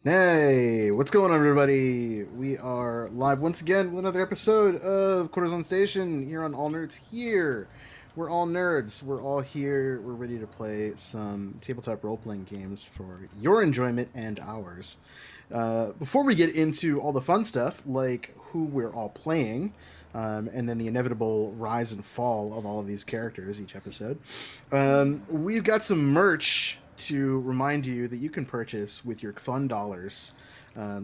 Hey, what's going on, everybody? We are live once again with another episode of Corazon Station here on All Nerds Here. We're all nerds. We're all here. We're ready to play some tabletop role playing games for your enjoyment and ours. Before we get into all the fun stuff, like who we're all playing, and then the inevitable rise and fall of all of these characters each episode, we've got some merch to remind you that you can purchase with your fun dollars.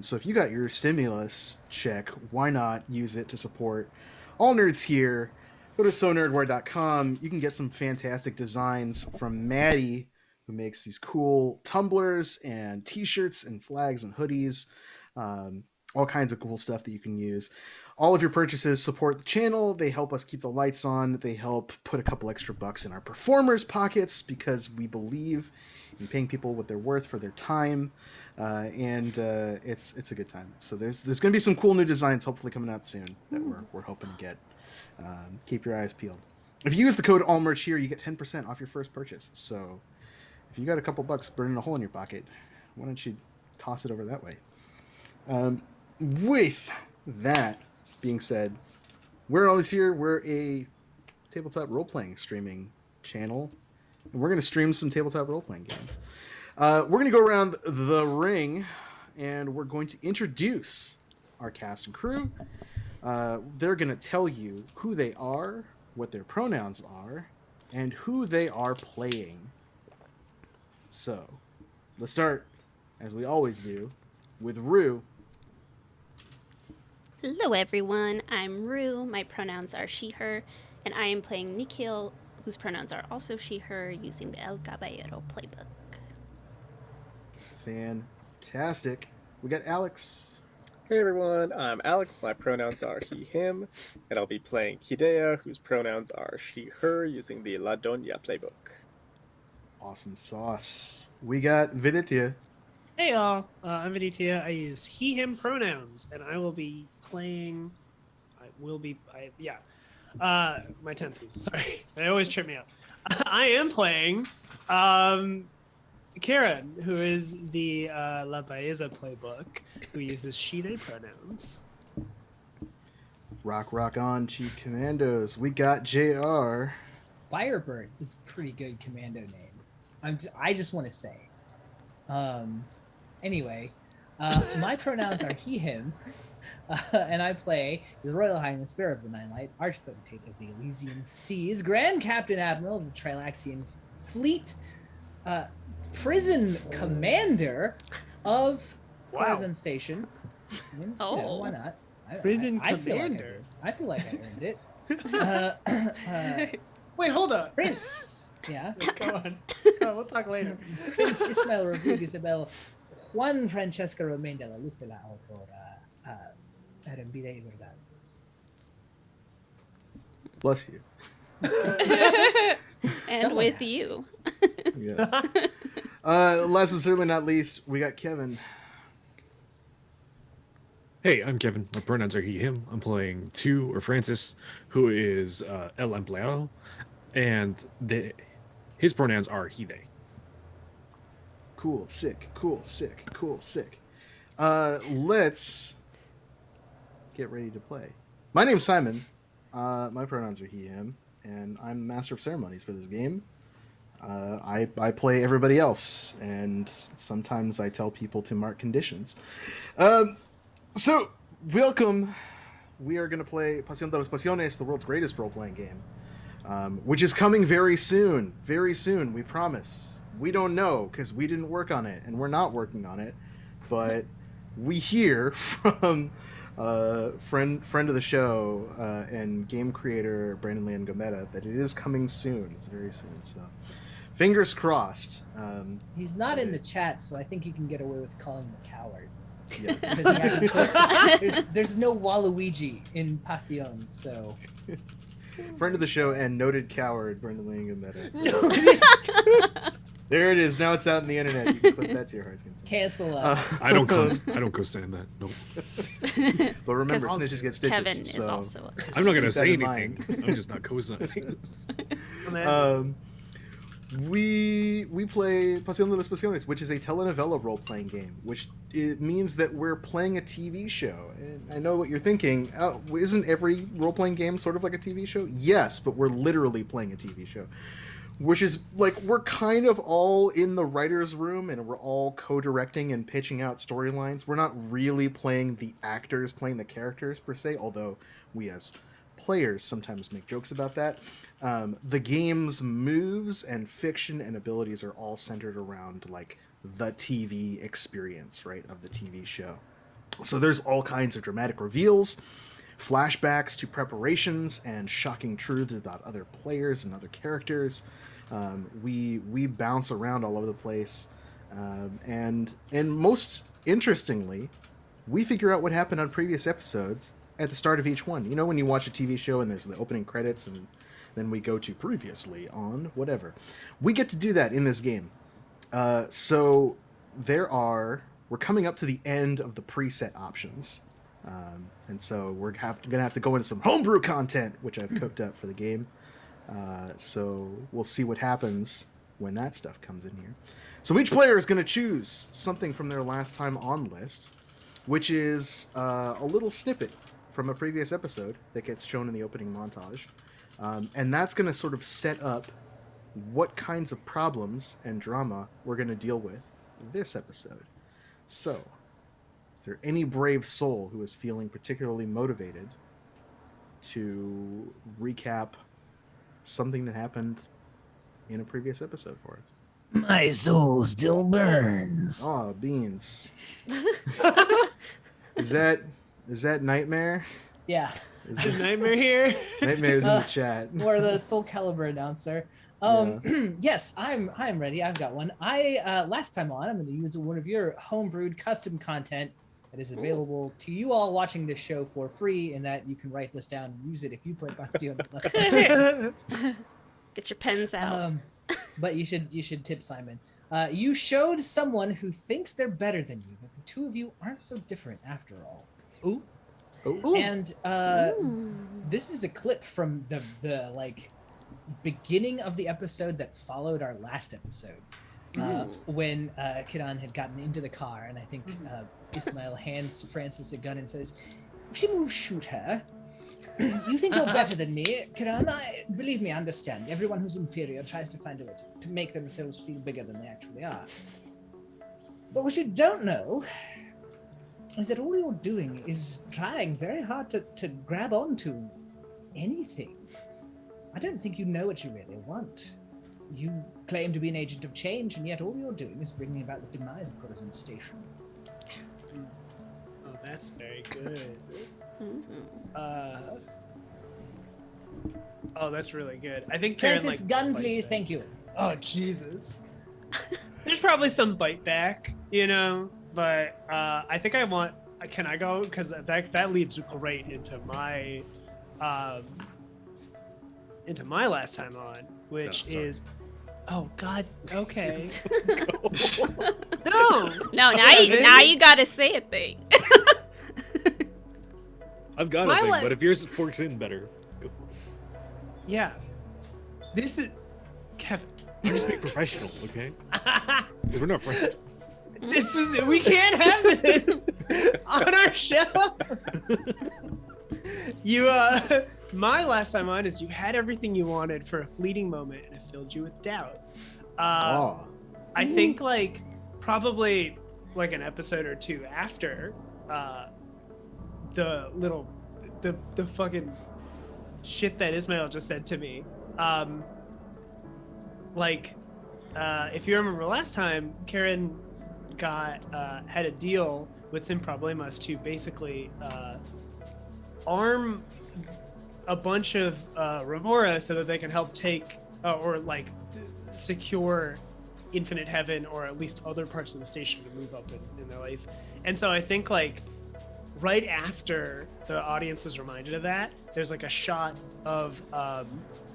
So if you got your stimulus check, why not use it to support all nerds here? Go to sonerdware.com. You can get some fantastic designs from Maddie, who makes these cool tumblers and t-shirts and flags and hoodies. All kinds of cool stuff that you can use. All of your purchases support the channel. They help us keep the lights on. They help put a couple extra bucks in our performers' pockets because we believe in paying people what they're worth for their time, and it's a good time. So there's going to be some cool new designs hopefully coming out soon that we're hoping to get. Keep your eyes peeled. If you use the code ALLMERCH here, you get 10% off your first purchase. So if you got a couple bucks burning a hole in your pocket, why don't you toss it over that way? With that being said, we're always here. We're a tabletop role-playing streaming channel, and we're going to stream some tabletop role-playing games. We're going to go around the ring, and we're going to introduce our cast and crew. They're going to tell you who they are, what their pronouns are, and who they are playing. So, let's start, as we always do, with Rue. Hello everyone, I'm Rue, my pronouns are she, her, and I am playing Nikhil, whose pronouns are also she, her, using the El Caballero playbook. Fantastic. We got Alex. Hey everyone, I'm Alex, my pronouns are he, him, and I'll be playing Hidea, whose pronouns are she, her, using the La Doña playbook. Awesome sauce. We got Viditya. Hey y'all, I'm Viditya. I use he, him pronouns, and I will be playing. My tenses. Sorry, they always trip me up. I am playing Karen, who is the La Baeza playbook, who uses she, they pronouns. Rock on, Chief Commandos. We got JR. Firebird is a pretty good commando name. I just want to say. Anyway, my pronouns are he, him, and I play the Royal Highness Bearer of the Nine Light, Archpotentate of the Elysian Seas, Grand Captain Admiral of the Trilaxian Fleet, Prison Commander of Corazon Station. I mean, why not? Prison Commander. I feel like I earned it. Wait, hold on. Prince. Yeah. Go on, we'll talk later. Prince Ismael Rodriguez Abel Juan Francesca Romain de la Luz de la Aurora Arambide y Verdad. Bless you. And with you. Yes. Last but certainly not least, we got Kevin. Hey, I'm Kevin. My pronouns are he, him. I'm playing Tu or Francis, who is El Empleado, and his pronouns are he, they. Cool, sick. Let's get ready to play. My name's Simon. My pronouns are he, him, and I'm Master of Ceremonies for this game. I play everybody else, and sometimes I tell people to mark conditions. So, welcome. We are going to play Pasión de las Pasiones, the world's greatest role-playing game, which is coming very soon. Very soon, we promise. We don't know, because we didn't work on it, and we're not working on it, but we hear from friend of the show and game creator Brandon Leon Gometa that it is coming soon. It's very soon, so fingers crossed. He's not in the chat, so I think you can get away with calling him a coward. Yeah. Because there's no Waluigi in Pasión, so... Friend of the show and noted coward Brandon Leon Gometa. There it is. Now it's out on the internet. You can clip that to your heart's content. Cancel us. I don't co-stand that. Nope. But remember, snitches get stitches. Kevin is so also a I'm not gonna keep that say in anything. mind. I'm just not co-signing. we play Pasión de las Pasiones, which is a telenovela role-playing game, which it means that we're playing a TV show. And I know what you're thinking. Oh, isn't every role-playing game sort of like a TV show? Yes, but we're literally playing a TV show. Which is, like, we're kind of all in the writer's room, and we're all co-directing and pitching out storylines. We're not really playing the actors, playing the characters, per se, although we as players sometimes make jokes about that. The game's moves and fiction and abilities are all centered around, like, the TV experience, right, of the TV show. So there's all kinds of dramatic reveals, flashbacks to preparations, and shocking truths about other players and other characters. We bounce around all over the place, and most interestingly, we figure out what happened on previous episodes at the start of each one. You know, when you watch a TV show and there's the opening credits, and then we go to previously on whatever. We get to do that in this game. So we're coming up to the end of the preset options. And so we're gonna have to go into some homebrew content, which I've cooked up for the game. So we'll see what happens when that stuff comes in here. So each player is going to choose something from their last time on list, which is a little snippet from a previous episode that gets shown in the opening montage. And that's going to sort of set up what kinds of problems and drama we're going to deal with this episode. So, is there any brave soul who is feeling particularly motivated to recap something that happened in a previous episode for us? My soul still burns. Oh, beans. Is that Nightmare? Yeah. Is Nightmare here? Nightmare's in the chat. Or the Soul Calibur announcer. Yes, I'm ready. I've got one. Last time on, I'm going to use one of your homebrewed custom content that is available to you all watching this show for free, and that you can write this down and use it if you play Bastion. Get your pens out. But you should tip Simon. You showed someone who thinks they're better than you that the two of you aren't so different after all. Ooh. And this is a clip from the like beginning of the episode that followed our last episode, when Kiran had gotten into the car, and I think Ismail hands Francis a gun and says, "If she moves, shoot her." You think you're better than me, Kiran. Believe me, I understand. Everyone who's inferior tries to find a way to make themselves feel bigger than they actually are. But what you don't know is that all you're doing is trying very hard to grab onto anything. I don't think you know what you really want. You claim to be an agent of change, and yet all you're doing is bringing about the demise of Corazon Station. Oh, that's very good. Oh, that's really good. I think Karen, Francis, like, gun, bites please. back. Thank you. Oh, Jesus. There's probably some bite back, you know, but I think I want. Can I go? Because that leads great into my last time on, which is. Oh God. Okay. No. No, now you gotta say a thing. I've got My a thing, la- but if yours forks in better, go. Yeah. This is Kevin. You just be professional, okay? Because we're not friends. We can't have this on our show. My last time on is you had everything you wanted for a fleeting moment, and it filled you with doubt. I think like probably like an episode or two after the fucking shit that Ismail just said to me. If you remember last time, Karen had a deal with Sin Problemas to basically arm a bunch of Remora so that they can help take or like secure Infinite Heaven, or at least other parts of the station to move up in their life. And so I think like right after the audience is reminded of that, there's like a shot of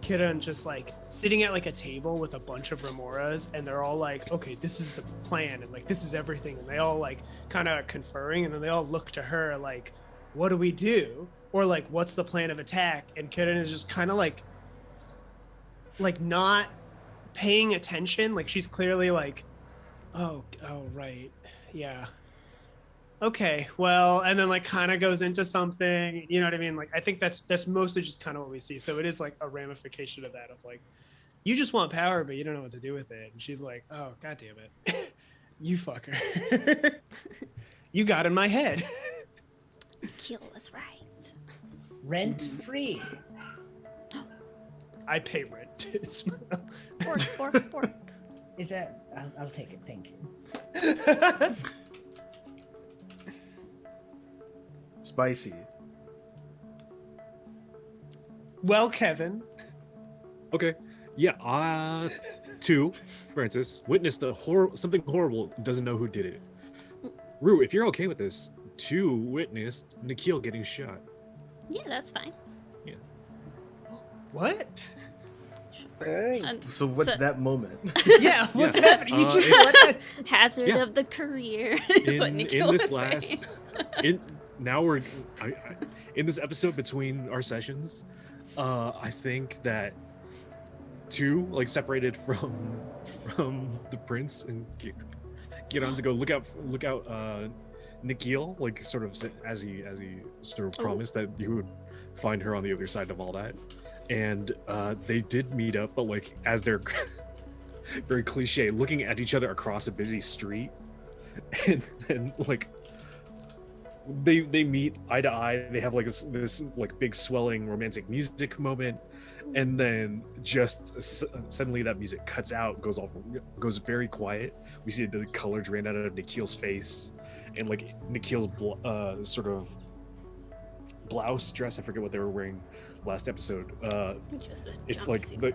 Kiran just like sitting at like a table with a bunch of Remoras, and they're all like, okay, this is the plan, and like this is everything, and they all like kind of conferring, and then they all look to her like, what do we do? Or like, what's the plan of attack? And Kiran is just kind of like not paying attention. Like she's clearly like, oh right, yeah. Okay, well, and then like kind of goes into something, you know what I mean? Like I think that's mostly just kind of what we see. So it is like a ramification of that of like, you just want power, but you don't know what to do with it. And she's like, oh, God damn it. You fucker. You got in my head. Nikhil was right. Rent free. I pay rent. Pork. Is that? I'll take it. Thank you. Spicy. Well, Kevin. Okay. Yeah, two, Francis, witnessed something horrible, doesn't know who did it. Rue, if you're okay with this, two, witnessed Nikhil getting shot. Yeah, that's fine. Yeah. What? Hey. So what's that moment? Yeah, what's Yeah. happening? You just It's- let us. Hazard Yeah. of the career is what In Nikhil this was saying. last, now we're in this episode between our sessions. I think that two like separated from the prince and get on to go look out Nikhil, like sort of as he sort of promised that he would find her on the other side of all that. And they did meet up, but like as they're very cliche looking at each other across a busy street, and like they meet eye to eye. They have like this like big swelling romantic music moment, and then just suddenly that music cuts out, goes very quiet. We see the color drain out of Nikhil's face, and like Nikhil's sort of blouse dress, I forget what they were wearing last episode. Just this It's like jumpsuit.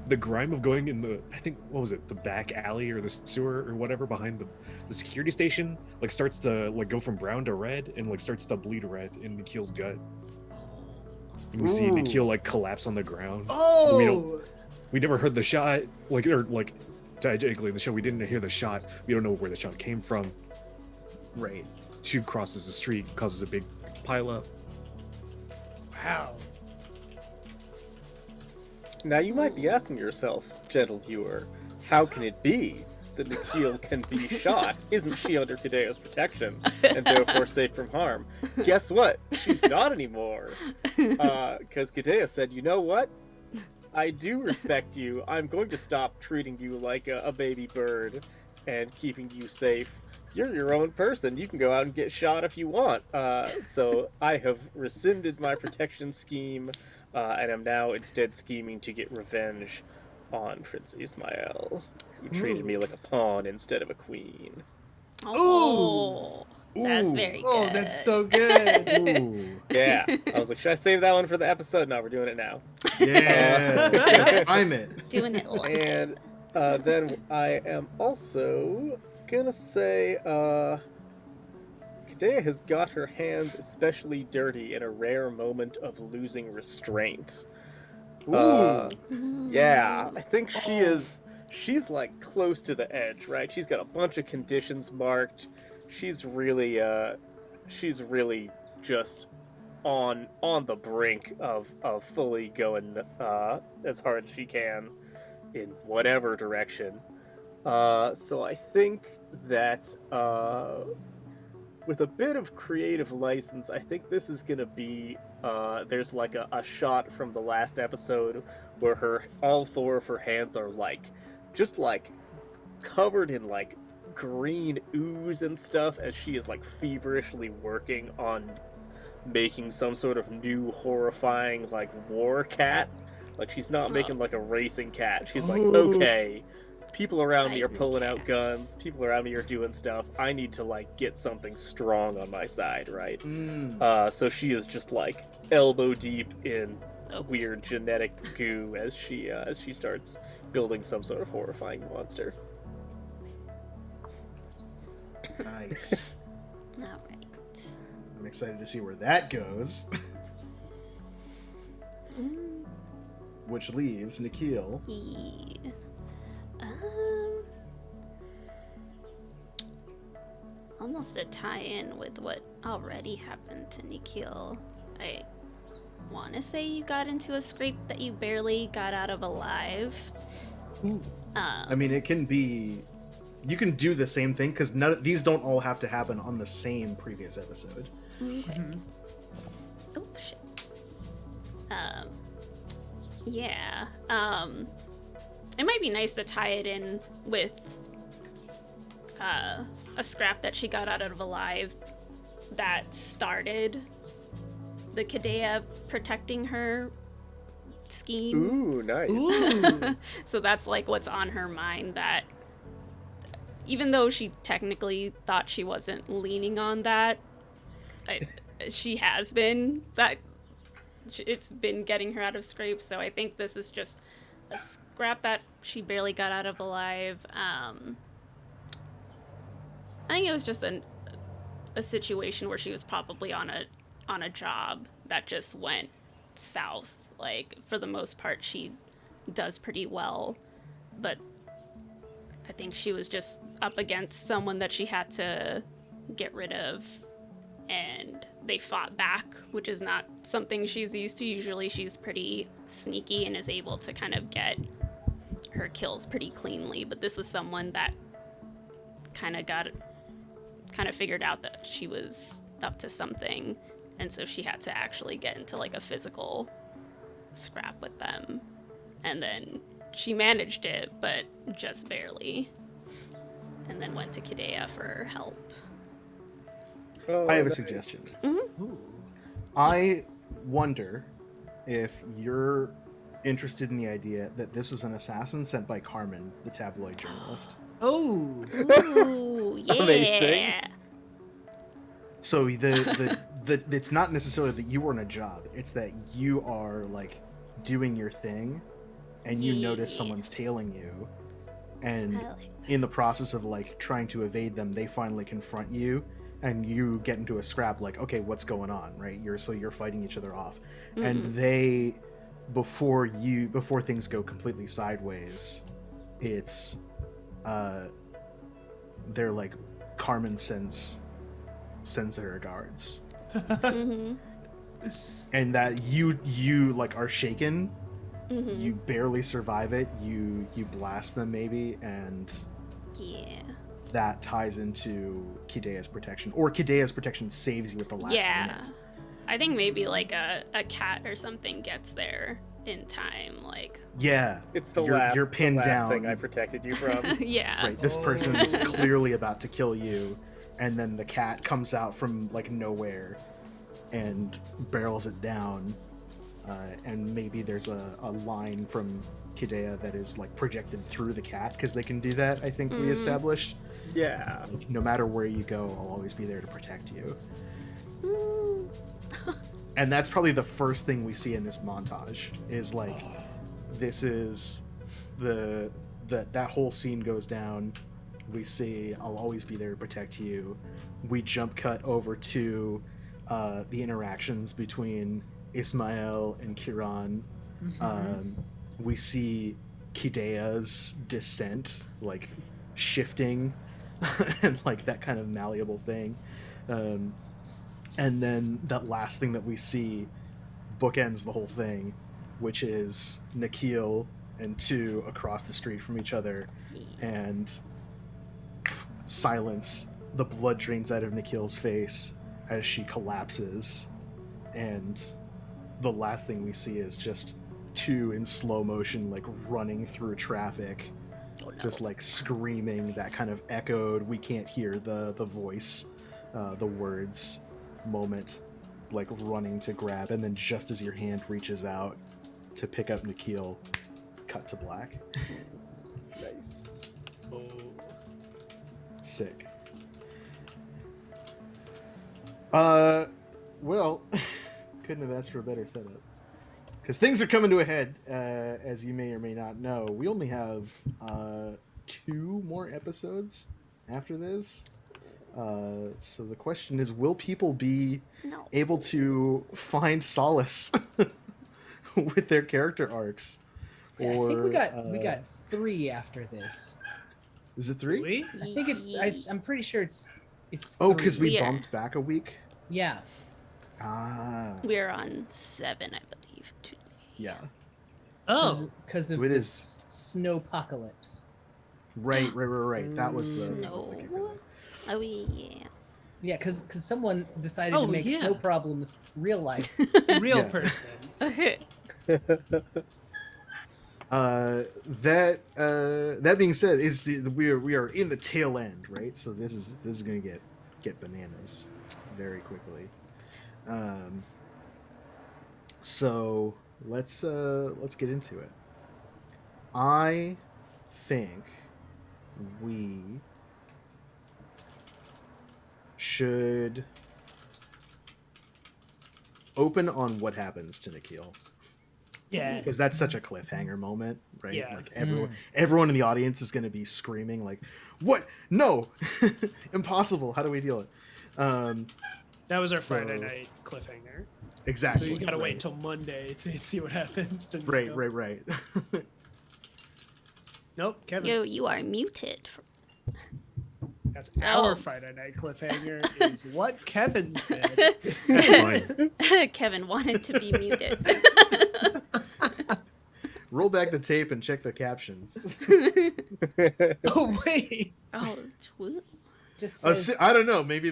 the grime of going in the, I think, what was it, the back alley or the sewer or whatever behind the security station, like starts to like go from brown to red and like starts to bleed red in Nikhil's gut. And we see Ooh. Nikhil like collapse on the ground. Oh! We never heard the shot, like diegetically in the show, we didn't hear the shot. We don't know where the shot came from. Right. Two crosses the street, causes a big pile up. Wow. Now you might be asking yourself, gentle viewer, how can it be that Nikhil can be shot? Isn't she under Kideo's protection and therefore safe from harm? Guess what? She's not anymore. Because Kideo said, you know what? I do respect you. I'm going to stop treating you like a baby bird and keeping you safe. You're your own person. You can go out and get shot if you want. So I have rescinded my protection scheme. And I'm now instead scheming to get revenge on Prince Ismail, who treated me like a pawn instead of a queen. Oh, that's very good. Oh, that's so good. Ooh. Yeah, I was like, should I save that one for the episode? No, we're doing it now. Yeah. I'm it. Doing it live. And then I am also gonna say, Kadea has got her hands especially dirty in a rare moment of losing restraint. Ooh. Yeah, I think she's like close to the edge, right? She's got a bunch of conditions marked. She's really just on the brink of fully going as hard as she can in whatever direction. So I think that with a bit of creative license, I think this is gonna be there's like a shot from the last episode where all four of her hands are just covered in like green ooze and stuff as she is like feverishly working on making some sort of new horrifying like war cat. Like she's not making like a racing cat. She's like, okay, people around me are pulling out guns, people around me are doing stuff. I need to like get something strong on my side, right? So she is just like elbow deep in weird genetic goo as she starts building some sort of horrifying monster. Nice. All right. I'm excited to see where that goes. Which leaves Nikhil. Yeah. Almost a tie-in with what already happened to Nikhil. I want to say you got into a scrape that you barely got out of alive. I mean, it can be. You can do the same thing because these don't all have to happen on the same previous episode. Okay. Oh shit. Yeah. It might be nice to tie it in with a scrap that she got out of Alive that started the Kadea protecting her scheme. Ooh, nice. Ooh. So that's like what's on her mind, that even though she technically thought she wasn't leaning on that, she has been. That it's been getting her out of scrapes. So I think this is just a scrap that she barely got out of alive. I think it was just a situation where she was probably on a job that just went south. Like, for the most part, she does pretty well, but I think she was just up against someone that she had to get rid of, and they fought back, which is not something she's used to. Usually she's pretty sneaky and is able to kind of get her kills pretty cleanly, but this was someone that kind of figured out that she was up to something, and so she had to actually get into like a physical scrap with them, and then she managed it, but just barely, and then went to Kadea for help. Oh, I have a nice. suggestion. Ooh. I wonder if you're interested in the idea that this was an assassin sent by Carmen, the tabloid journalist. Oh. Ooh, yeah. Amazing. So the it's not necessarily that you were on a job; it's that you are like doing your thing, and you notice Yeah. someone's tailing you, and I like in the process of like trying to evade them, they finally confront you, and you get into a scrap. Like, okay, what's going on, right? You're fighting each other off, and they before things go completely sideways, it's they're like, Carmen sends their regards, and that you like are shaken. You barely survive it. You blast them maybe, and Yeah. that ties into Kidea's protection, or Kidea's protection saves you at the last minute. I think maybe like a cat or something gets there in time. Like, Yeah, It's the you're pinned last down. thing I protected you from. yeah. Right, this person is clearly about to kill you, and then the cat comes out from like nowhere and barrels it down, and maybe there's a line from Kidea that is like projected through the cat, because they can do that, I think we established. Yeah. Like, no matter where you go, I'll always be there to protect you. Mm. And that's probably the first thing we see in this montage, is like, this is that whole scene goes down. We see I'll always be there to protect you. We jump cut over to the interactions between Ismael and Kiran. We see Kidea's descent, like shifting and like that kind of malleable thing. And then that last thing that we see bookends the whole thing, which is Nikhil and two across the street from each other, and silence. The blood drains out of Nikhil's face as she collapses, and the last thing we see is just two in slow motion, like running through traffic, Oh, no. just like screaming, that kind of echoed, we can't hear the voice, the words moment, like running to grab, and then just as your hand reaches out to pick up Nikhil, cut to black. Nice. Sick. Well, couldn't have asked for a better setup. Because things are coming to a head, as you may or may not know. We only have 2 more episodes after this. So the question is, will people be No. able to find solace with their character arcs? Yeah, I think we got 3 after this. Is it 3? Really? I think it's I'm pretty sure it's Oh, 3. because we Yeah. bumped back a week? Yeah. Ah, We're on 7, I believe, today. yeah. Oh, because of It the is- snowpocalypse. Right. That was the Snow. kicker there. Oh yeah. Yeah, because someone decided Oh, to make yeah. snow problems real life. real Yeah. person. That being said, we are in the tail end, right? So this is gonna get bananas very quickly. So let's get into it. I think we should open on what happens to Nikhil. Yeah. Because that's such a cliffhanger moment, right? Yeah. Like everyone in the audience is going to be screaming, like, "What? No, impossible! How do we deal it?" That was our Friday So- night cliffhanger. So Exactly. you gotta right. wait until Monday to see what happens to Right, Nico. right. Nope, Kevin. Yo, you are muted. That's our Oh. Friday night cliffhanger is what Kevin said. That's fine. Kevin wanted to be muted. Roll back the tape and check the captions. Oh, wait. Oh, tweet. Just Oh, says, I don't know. Maybe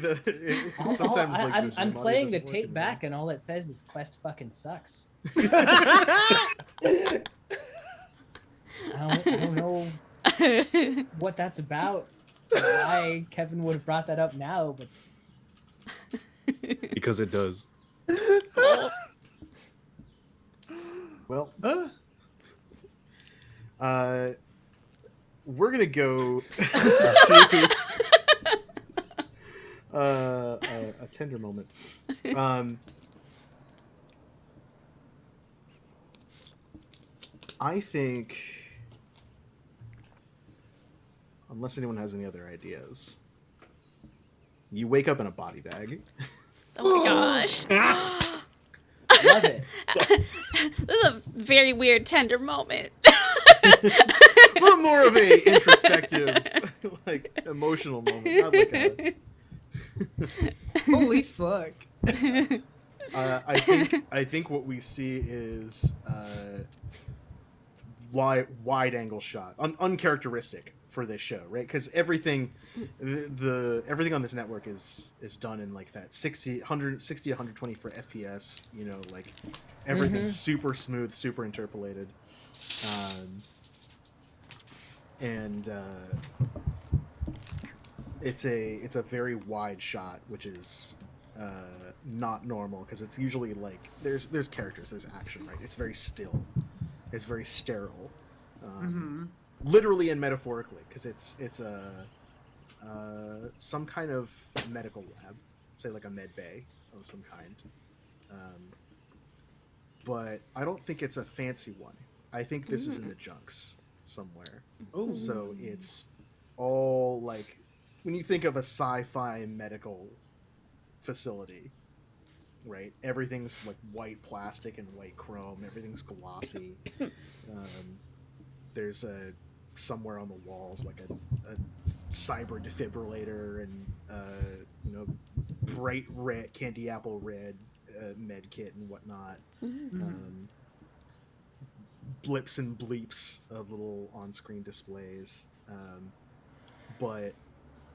sometimes like I'm the Zoom audio playing the doesn't work tape anymore. back, and all it says is "Quest fucking sucks." I don't know what that's about. Why Kevin would have brought that up now, but Because it does. Well, Huh? we're gonna go to a tender moment. I think, unless anyone has any other ideas, you wake up in a body bag. Oh my gosh. love it. This is a very weird, tender moment. A little more of a introspective, like emotional moment. Not like a, Holy fuck. I think what we see is wide angle shot, uncharacteristic for this show, right? Because everything everything on this network is done in like that 60 to 120 for FPS. You know, like everything's super smooth, super interpolated, and it's a very wide shot, which is not normal because it's usually like there's characters, there's action, right? It's very still, it's very sterile, literally and metaphorically, because it's some kind of medical lab, say like a med bay of some kind, but I don't think it's a fancy one. I think this is in the junks somewhere. Oh, So it's all like, when you think of a sci-fi medical facility, right? Everything's like white plastic and white chrome. Everything's glossy. There's somewhere on the walls like a cyber defibrillator and bright red, candy apple red med kit and whatnot. Blips and bleeps of little on-screen displays, but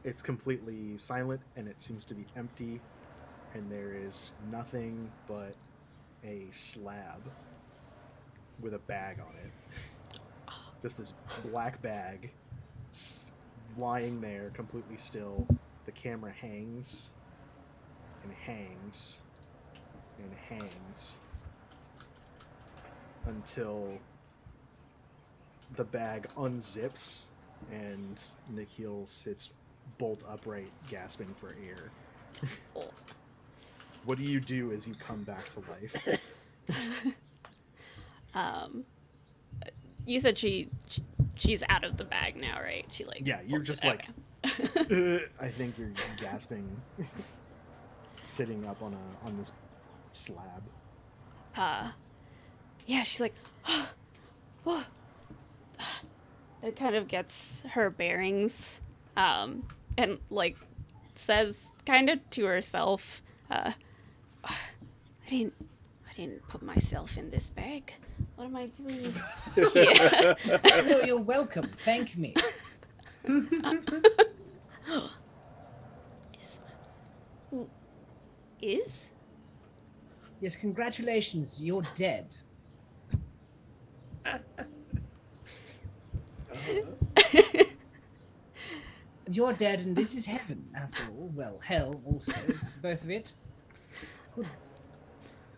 it's completely silent and it seems to be empty, and there is nothing but a slab with a bag on it. Just this black bag lying there completely still. The camera hangs and hangs and hangs until the bag unzips and Nikhil sits bolt upright, gasping for air. Oh. What do you do as you come back to life? You said she's out of the bag now, right? She like Yeah, you're pulls just it- like, okay. I think you're just gasping, sitting up on this slab. Yeah, she's like, whoa. It kind of gets her bearings, and like says kind of to herself, I didn't put myself in this bag. What am I doing here? No, you're welcome. Thank me. Is? Yes, congratulations. You're dead. You're dead, and this is heaven, after all. Well, hell, also. Both of it. Good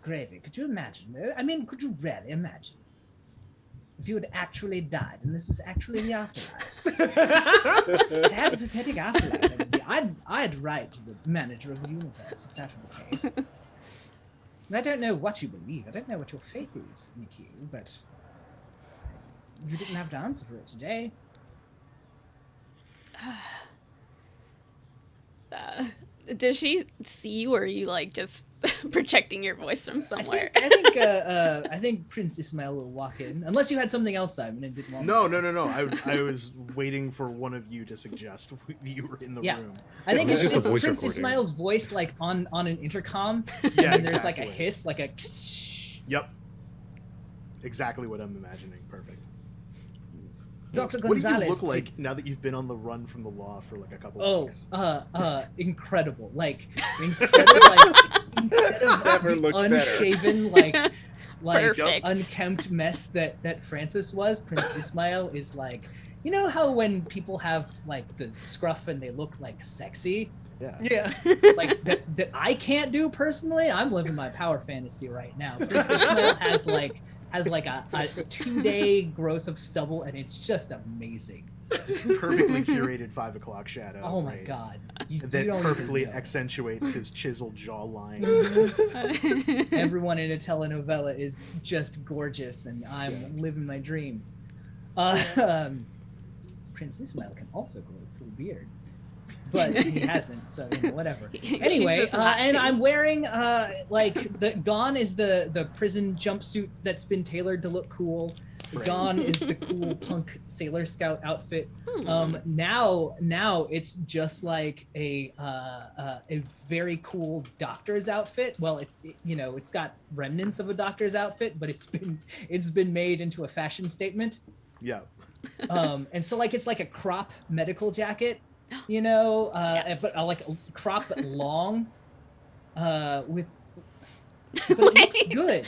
gravy. Could you imagine, though? I mean, could you really imagine? If you had actually died, and this was actually the afterlife. It's a sad, pathetic afterlife. It would be. I'd write to the manager of the universe, if that were the case. And I don't know what you believe. I don't know what your faith is, Nikki, but you didn't have to answer for it today. Does she see you, or are you like just projecting your voice from somewhere? I think Prince Ismail will walk in, unless you had something else, Simon, and didn't want. No. I was waiting for one of you to suggest you were in the room. I think It's it's, just a voice Prince recording. Ismail's voice, like on an intercom, Yeah, and there's like a exactly. hiss, like a. Yep. Exactly what I'm imagining. Perfect. Dr. What do you Gonzalez. look like now that you've been on the run from the law for like a couple Oh, weeks? incredible! Like instead of Never the looked better. unshaven, like Perfect. unkempt mess that Francis was, Prince Ismail is like, you know how when people have like the scruff and they look like sexy, Yeah. Yeah. like that I can't do personally. I'm living my power fantasy right now. Prince Ismail has like a 2-day growth of stubble, and it's just amazing. Perfectly curated 5 o'clock shadow. Oh my right? god. You That don't perfectly even know. accentuates his chiseled jawline. Everyone in a telenovela is just gorgeous, and I'm living my dream. Prince Ismail can also grow a full beard, but he hasn't, so whatever. She Anyway, says not and to. I'm wearing like Gone is the prison jumpsuit that's been tailored to look cool. Right. Gone is the cool punk Sailor Scout outfit. Hmm. Now it's just like a very cool doctor's outfit. Well, it's got remnants of a doctor's outfit, but it's been made into a fashion statement. Yeah. And so like it's like a crop medical jacket, Yes. but like a crop but long, with. But it looks good.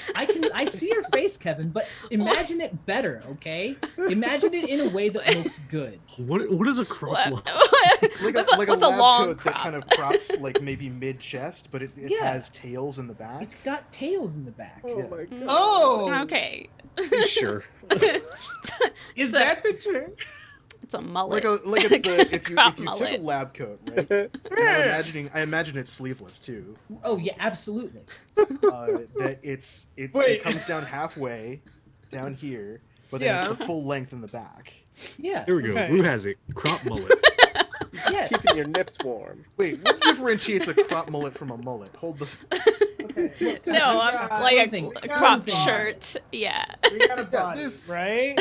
I see your face, Kevin, but imagine it better, okay? Imagine it in a way that looks good. What is a crop What? line? What's a lab long coat crop? that kind of crops like maybe mid chest, but it Yeah. has tails in the back. It's got tails in the back. Oh Yeah. my god. Oh. Okay. Sure. Is So- that the term? It's a mullet. like it's the if you Crop took a mullet. lab coat, right? And I imagine it's sleeveless too. Oh yeah, absolutely. That it Wait. comes down halfway down here, but then Yeah. it's the full length in the back. Yeah. Here we go. Okay. Who has it? Crop mullet. Yes. Keeping your nips warm. Wait, what differentiates a crop mullet from a mullet? Hold the. Okay. No, I'm like Clothing. a crop Clothing. shirt. Yeah. We got a body, this- right?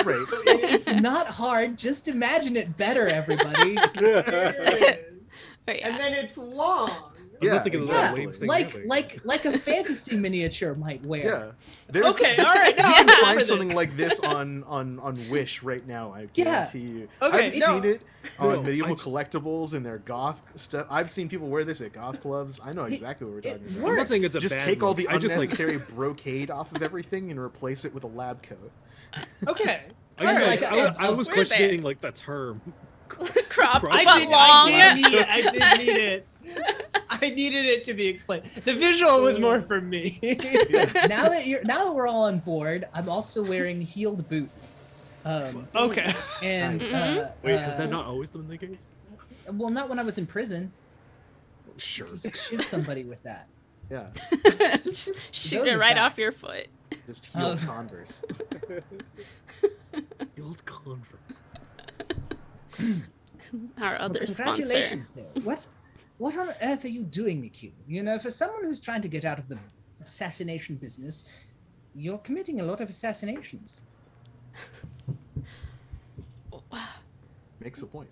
Right. It's not hard. Just imagine it better, everybody. But yeah. And then it's long. I'm Yeah, not thinking of Yeah, that lame thing like happening. like a fantasy miniature might wear. Yeah. There's, Okay, all right. You No, can I'm find for something this. like this on Wish right now. I Yeah. guarantee you. Okay, I've no. seen it on No, medieval I just- collectibles and their goth stuff. I've seen people wear this at goth clubs. I know exactly what we're talking It about. I'm not saying works. it's a Just bad take all look. the I just like. unnecessary brocade off of everything and replace it with a lab coat. Okay. I, just, Alright, I was we're questioning there. like that term. crop, Crop. but I long. did need it. I did need it. I needed it to be explained. The visual was more from me. Now that we're all on board, I'm also wearing heeled boots. Okay. And Nice. Wait, has that not always been the case? well, not when I was in prison. Sure. You could shoot somebody with that. Yeah. Shoot Those it are right bad. off your foot. Just heeled Um, Converse. The old convert. Our Well, other sponsor. congratulations, though. What on earth are you doing, Nikhil? For someone who's trying to get out of the assassination business, you're committing a lot of assassinations. Makes a point.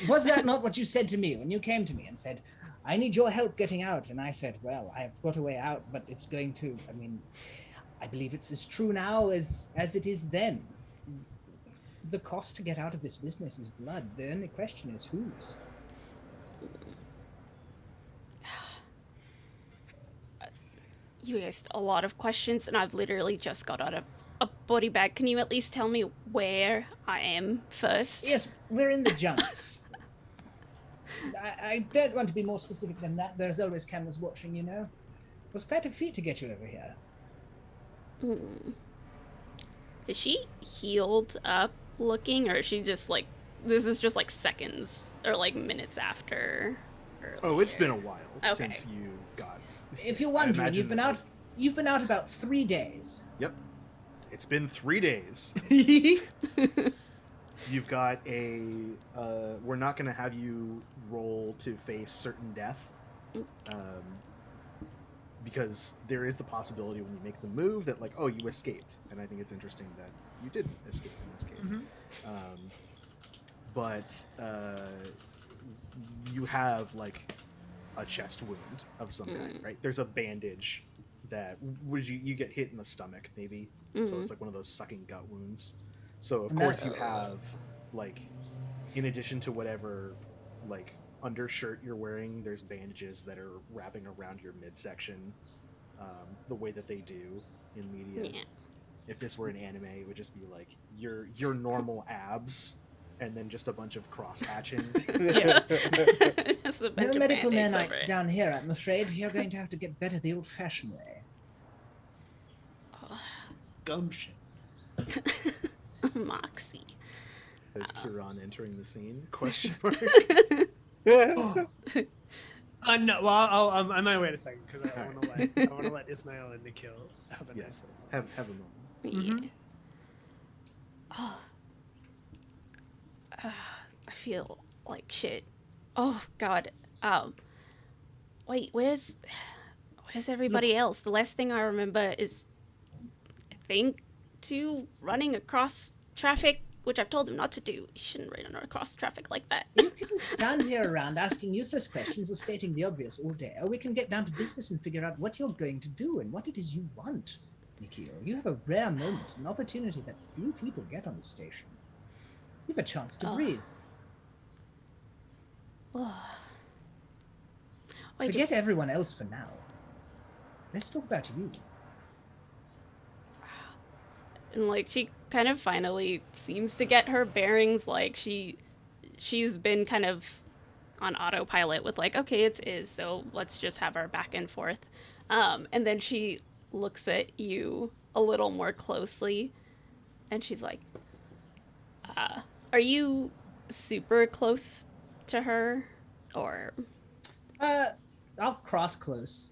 Was that not what you said to me when you came to me and said, I need your help getting out. And I said, well, I have got a way out, but it's going to, I mean, I believe it's as true now as it is then. The cost to get out of this business is blood. The only question is whose. You asked a lot of questions, and I've literally just got out of a body bag. Can you at least tell me where I am first? Yes, we're in the junks. I don't want to be more specific than that. There's always cameras watching, you know. It was quite a feat to get you over here. Is she healed up looking, or is she just like, this is just like seconds or like minutes after? Oh, it's been a while Okay. since you got. If you're wondering, imagine you've been that, out. You've been out about 3 days. Yep. It's been 3 days. You've got a. We're not going to have you roll to face certain death, because there is the possibility when you make the move that, like, oh, you escaped, and I think it's interesting that you didn't escape in this case. But you have like a chest wound of some kind, right? There's a bandage that would you get hit in the stomach, maybe. So it's like one of those sucking gut wounds. So of course you have, like, in addition to whatever like undershirt you're wearing, there's bandages that are wrapping around your midsection, the way that they do in media. Yeah. If this were an anime, it would just be like your normal abs, and then just a bunch of cross hatching. Just a bunch No of medical Band-Aids over nanites it. down here, I'm afraid. You're going to have to get better the old-fashioned way. Gumption. Moxie. Is Huron entering the scene? Question mark. No, well, I might wait a second because I want to let Ismail and Nikhil have a Yes. nice. Have a moment. Yeah. Oh. I feel like shit. Oh God. Wait, where's everybody else? The last thing I remember is, I think, two running across traffic, which I've told him not to do. You shouldn't run across traffic like that. You can stand here around asking useless questions or stating the obvious all day, or we can get down to business and figure out what you're going to do and what it is you want. Nikhil, you have a rare moment, an opportunity that few people get on this station. You have a chance to breathe. Wait, Forget everyone else for now. Let's talk about you. and like she kind of finally seems to get her bearings. Like she's been kind of on autopilot with like, okay, it's Iz, so let's just have our back and forth. And then she looks at you a little more closely, and she's like, are you super close to her, or? I'll cross close.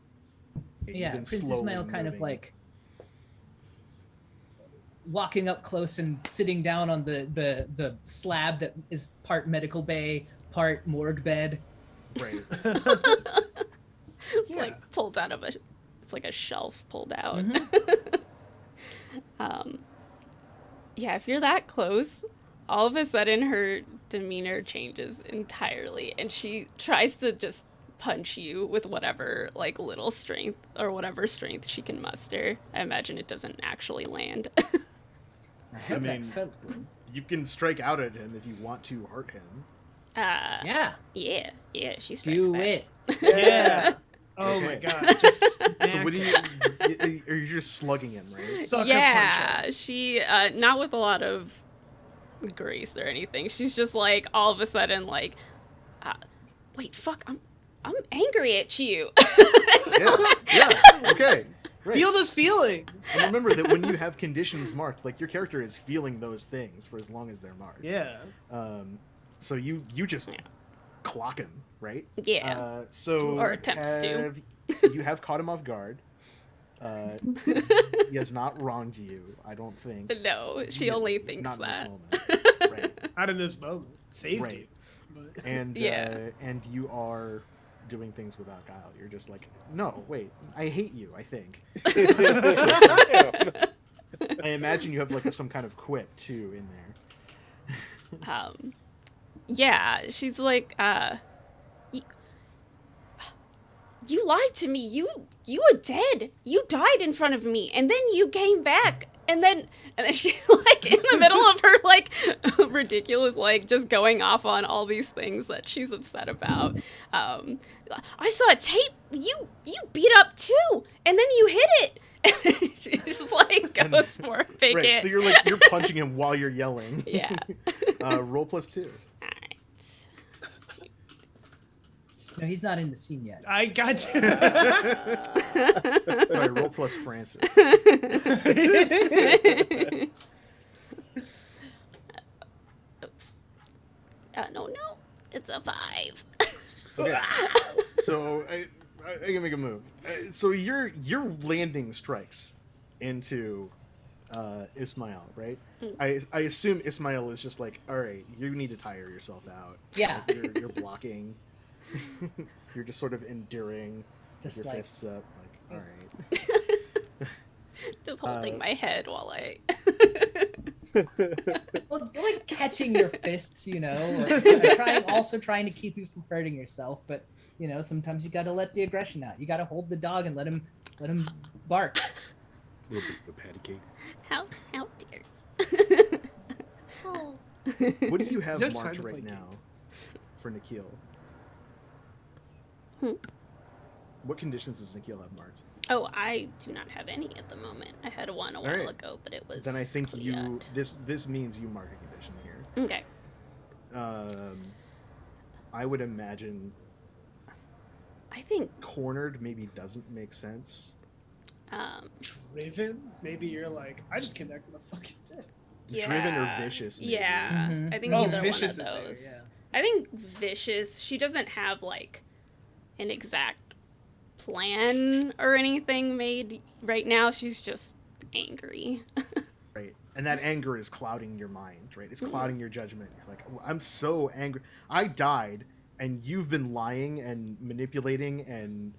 You've Yeah, been Prince slowly Ismail kind of moving. like walking up close and sitting down on the slab that is part medical bay, part morgue bed. Right. It's like pulled out of it's like a shelf pulled out. Yeah, if you're that close, all of a sudden her demeanor changes entirely, and she tries to just punch you with whatever like little strength or whatever strength she can muster. I imagine it doesn't actually land. I heard mean- that felt good. You can strike out at him if you want to hurt him. Yeah, Yeah, she strikes do back. it. Yeah. Oh my Okay. god. Just So what do you? Are you just slugging him, right? sucker punch Yeah, him. she not with a lot of grace or anything. She's just like all of a sudden like, wait, fuck, I'm angry at you. Yeah. Okay. Right. Feel those feelings. And remember that when you have conditions marked, like your character is feeling those things for as long as they're marked. Yeah. So you just clock him, right? Yeah. So Or attempts to. You have caught him off guard. He has not wronged you, I don't think. No, she only thinks not that. in this moment. Right. Not in this moment. Saved Right. you. But... And Yeah. and you are doing things without guile. You're just like, no, wait, I hate you, I think. I imagine you have like some kind of quip too in there. Yeah, she's like, you lied to me. You were dead. You died in front of me, and then you came back, and then she like in the middle of her like ridiculous like just going off on all these things that she's upset about. I saw a tape. You beat up too, and then you hit it. She just like goes for a big Right, hit. so you're punching him while you're yelling. Yeah. Roll +2. All right. No, he's not in the scene yet. I got to. All right, roll plus Francis. Oops. No, it's a 5. Okay. So I can make a move. So your landing strikes into Ismail, right? I assume Ismail is just like, all right, you need to tire yourself out. Yeah. You're blocking. You're just sort of enduring. Just your like fists up, like, all right. Just holding my head while I. well, like catching your fists, or trying to keep you from hurting yourself. But sometimes you got to let the aggression out. You got to hold the dog and let him bark. A little bit of patty cake. How dear. Oh. What do you have Is there time marked to right play now for Nikhil? Hmm. What conditions does Nikhil have marked? Oh, I do not have any at the moment. I had one a while right. ago, but it was. Then I think cleared. this means you mark a condition here. Okay. I would imagine I think. cornered maybe doesn't make sense. Driven? Maybe you're like, I just came back from the fucking dead. Yeah. Driven or vicious, maybe. Yeah, Mhm. I think Oh, either vicious one is of there, those. yeah. I think vicious. She doesn't have like an exact plan or anything made right now. She's just angry. Right. And that anger is clouding your mind, right? It's clouding your judgment. You're like, oh, I'm so angry. I died, and you've been lying and manipulating, and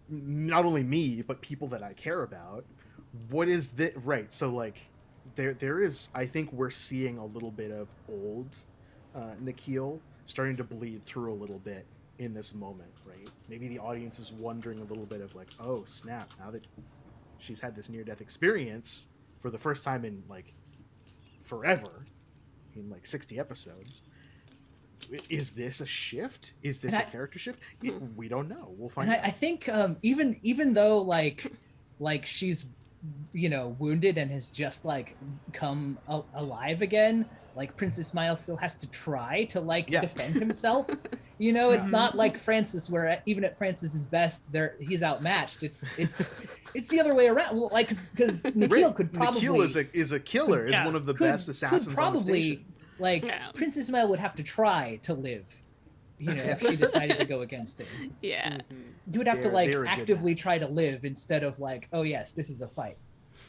not only me, but people that I care about. What is that? Right. So, like, there is, I think we're seeing a little bit of old Nikhil starting to bleed through a little bit in this moment, right? Maybe the audience is wondering a little bit of like, oh, snap, now that she's had this near-death experience for the first time in like forever, in like 60 episodes, is this a shift? Is this a character shift? We don't know. We'll find And out. I think even though like she's wounded and has just like come alive again, like Prince Ismail still has to try to defend himself. It's not like Francis, where even at Francis's best, he's outmatched. It's the other way around. Well, like because Nikhil could probably Nikhil is a killer. Is one of the best assassins could probably, on the station. Like Yeah. Prince Ismail would have to try to live. If she decided to go against him, Yeah. you would have to They're a good actively try to live instead of like, oh yes, this is a fight.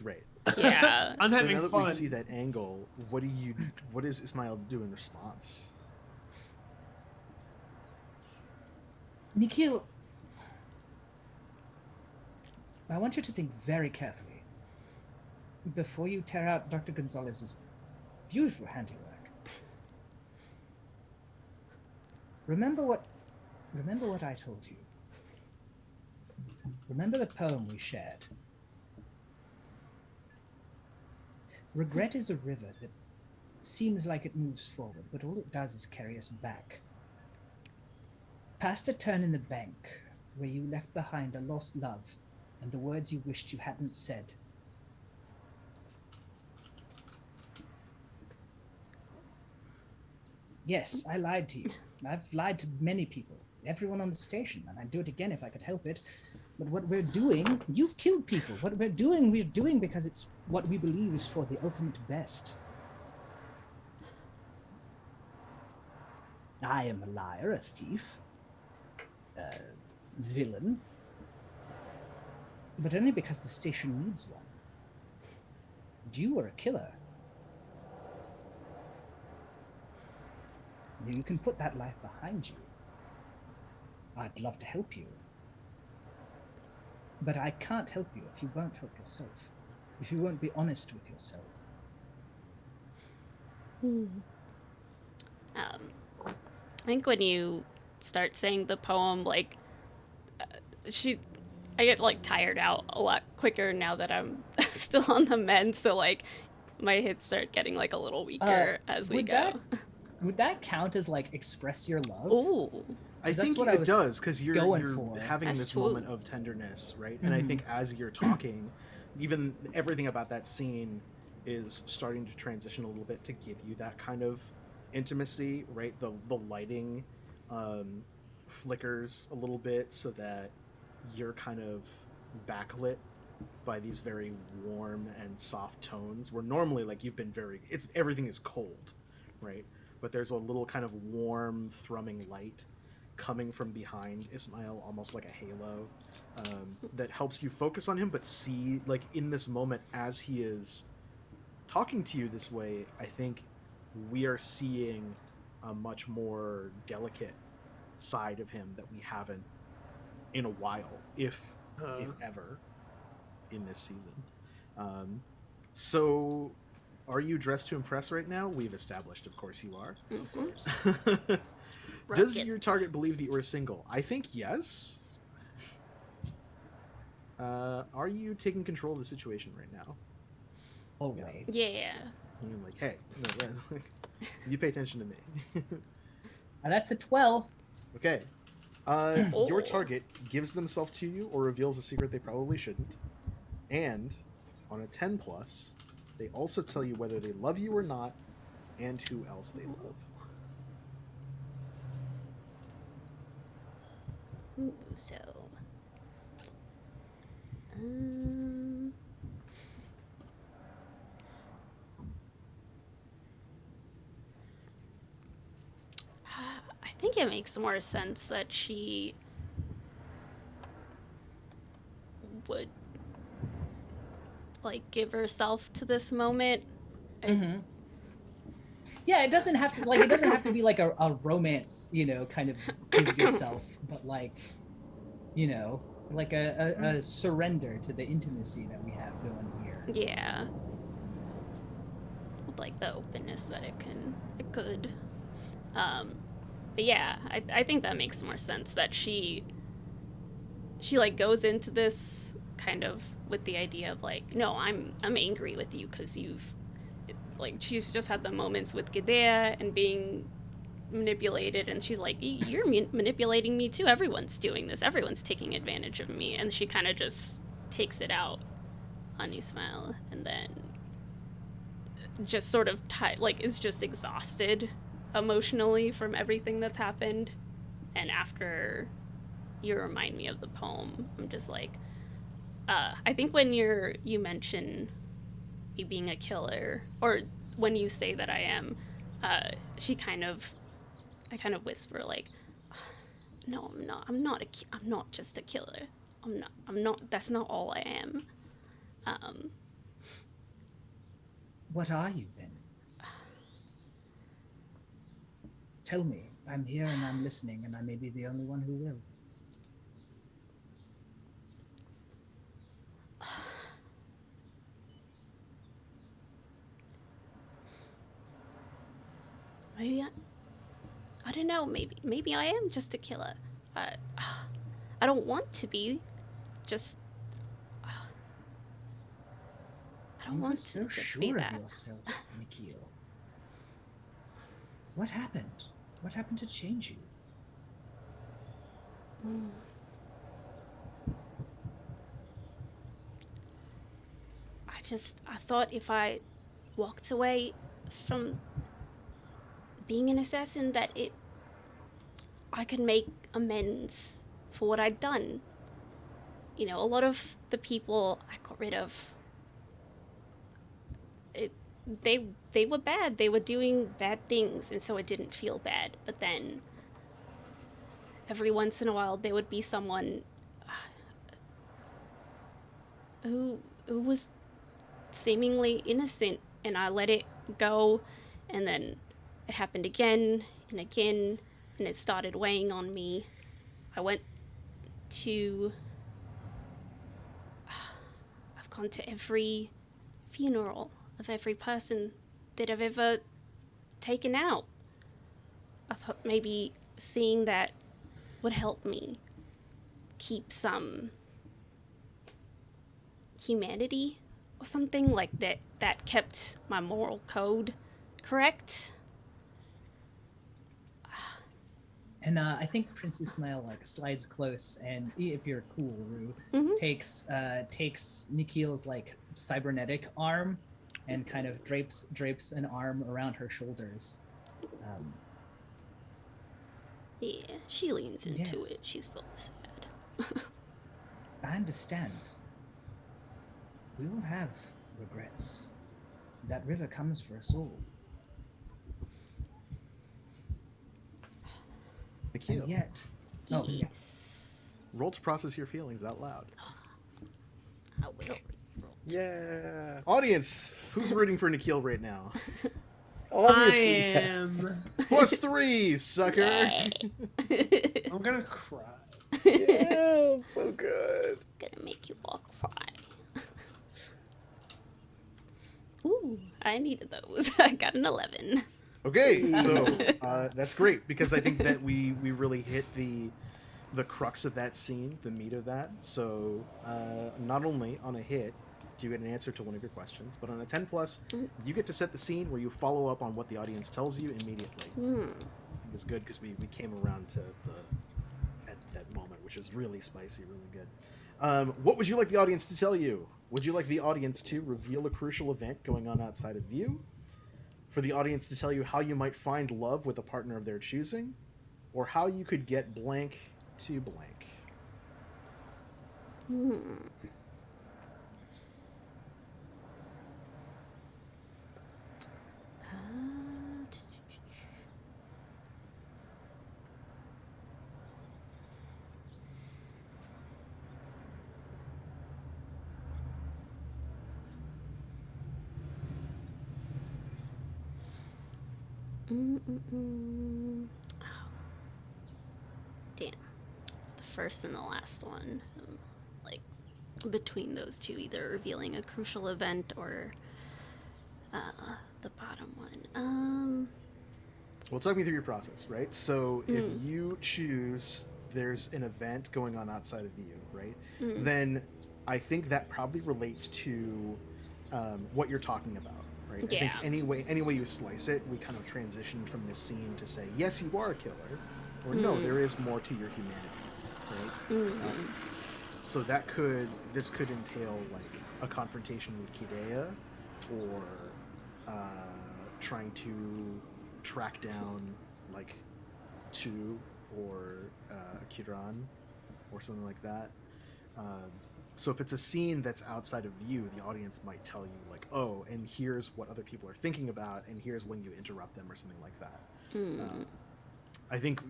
Right. Yeah. I'm So having now that fun. we see that angle, what does Ismail do in response? Nikhil, I want you to think very carefully before you tear out Dr. Gonzalez's beautiful handiwork. Remember what I told you. Remember the poem we shared. Regret is a river that seems like it moves forward, but all it does is carry us back. Past a turn in the bank, where you left behind a lost love and the words you wished you hadn't said. Yes, I lied to you. I've lied to many people, everyone on the station, and I'd do it again if I could help it. But what we're doing, you've killed people. What we're doing because it's what we believe is for the ultimate best. I am a liar, a thief, a villain, but only because the station needs one. And you are a killer. You can put that life behind you. I'd love to help you. But I can't help you if you won't help yourself. If you won't be honest with yourself. I think when you start saying the poem, like I get like tired out a lot quicker now that I'm still on the mend, so like my hits start getting like a little weaker as we go. Would that count as like express your love? Ooh. I 'Cause that's think what I it was does because you're going for. having That's this true. moment of tenderness, right? And I think as you're talking, even everything about that scene is starting to transition a little bit to give you that kind of intimacy, right? The lighting flickers a little bit so that you're kind of backlit by these very warm and soft tones where normally like you've been everything is cold, right? But there's a little kind of warm thrumming light coming from behind Ismail, almost like a halo, that helps you focus on him, but see, like, in this moment, as he is talking to you this way, I think we are seeing a much more delicate side of him that we haven't in a while, if ever, in this season. So, are you dressed to impress right now? We've established, of course, you are. Of course. Does Rocket. your target believe that you are single? I think yes. Are you taking control of the situation right now? Always. Yeah. And you're like, hey, no, you pay attention to me. That's a 12. Okay. Oh. Your target gives themselves to you or reveals a secret they probably shouldn't. And on a 10 plus, they also tell you whether they love you or not and who else they love. Ooh, so. Um. I think it makes more sense that she would like give herself to this moment. Yeah, it doesn't have to be like a romance, kind of give yourself, but like, like a surrender to the intimacy that we have going here. Yeah. With like the openness that it could. But yeah, I think that makes more sense that she like goes into this kind of with the idea of like, no, I'm angry with you because you've like she's just had the moments with Gadea and being manipulated, and she's like, you're manipulating me too. Everyone's doing this. Everyone's taking advantage of me, and she kind of just takes it out on Ismail, and then just sort of is just exhausted emotionally from everything that's happened. And after you remind me of the poem, I'm just like, I think when you mention me being a killer, or when you say that I am, I kind of whisper like, no, I'm not just a killer. I'm not, that's not all I am. What are you then? Tell me. I'm here and I'm listening, and I may be the only one who will. Maybe I don't know. Maybe I am just a killer. I don't want to be. Just I don't You want were to so just be sure that. of yourself, Mikio. What happened? What happened to change you? I thought if I walked away from being an assassin that I could make amends for what I'd done. You know, a lot of the people I got rid of, they were bad. They were doing bad things, and so it didn't feel bad. But then every once in a while there would be someone who was seemingly innocent, and I let it go, and then it happened again and again, and it started weighing on me. I've gone to every funeral of every person that I've ever taken out. I thought maybe seeing that would help me keep some humanity or something like that kept my moral code correct. And I think Prince Ismail like slides close, and if you're cool, Rue, Mhm. takes Nikhil's like cybernetic arm, and kind of drapes an arm around her shoulders. Yeah, she leans into Yes. it. She's full of sad. I understand. We all have regrets. That river comes for us all. Nikhil, And yet, oh yeah. Yes. roll to process your feelings out loud. I will. Yeah. Audience, who's rooting for Nikhil right now? I Obviously, yes. am. +3, sucker. I'm gonna cry. Yeah, so good. Gonna make you all cry. Ooh, I needed those. I got an 11. Okay, so that's great because I think that we really hit the crux of that scene, the meat of that. So not only on a hit do you get an answer to one of your questions, but on a 10 plus, you get to set the scene where you follow up on what the audience tells you immediately. It was good because we came around to at that moment, which is really spicy, really good. What would you like the audience to tell you? Would you like the audience to reveal a crucial event going on outside of you? For the audience to tell you how you might find love with a partner of their choosing? Or how you could get blank to blank? Oh. Damn. The first and the last one. Like, between those two, either revealing a crucial event or the bottom one. Well, talk me through your process, right? So if you choose there's an event going on outside of you, right? Then I think that probably relates to what you're talking about, right? I think Yeah. any way you slice it, we kind of transitioned from this scene to say, yes, you are a killer, or no, there is more to your humanity, right? So this could entail like a confrontation with Kidea, or trying to track down like Tu or Kiran or something like that. So if it's a scene that's outside of you, the audience might tell you like, oh, and here's what other people are thinking about, and here's when you interrupt them or something like that. I think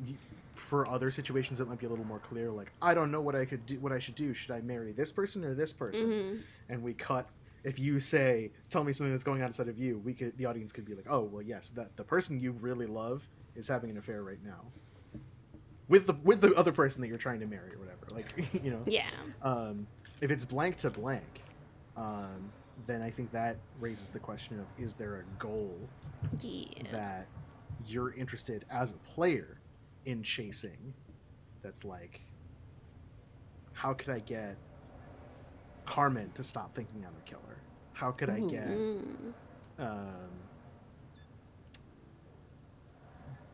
for other situations it might be a little more clear, like, I don't know what I should do. Should I marry this person or this person? And we cut. If you say, tell me something that's going on inside of you, the audience could be like, oh, well, yes, that the person you really love is having an affair right now with the other person that you're trying to marry or whatever. Like, you know. Yeah. If it's blank to blank, then I think that raises the question of, is there a goal Yeah. that you're interested as a player in chasing? That's like, how could I get Carmen to stop thinking I'm a killer? How could I get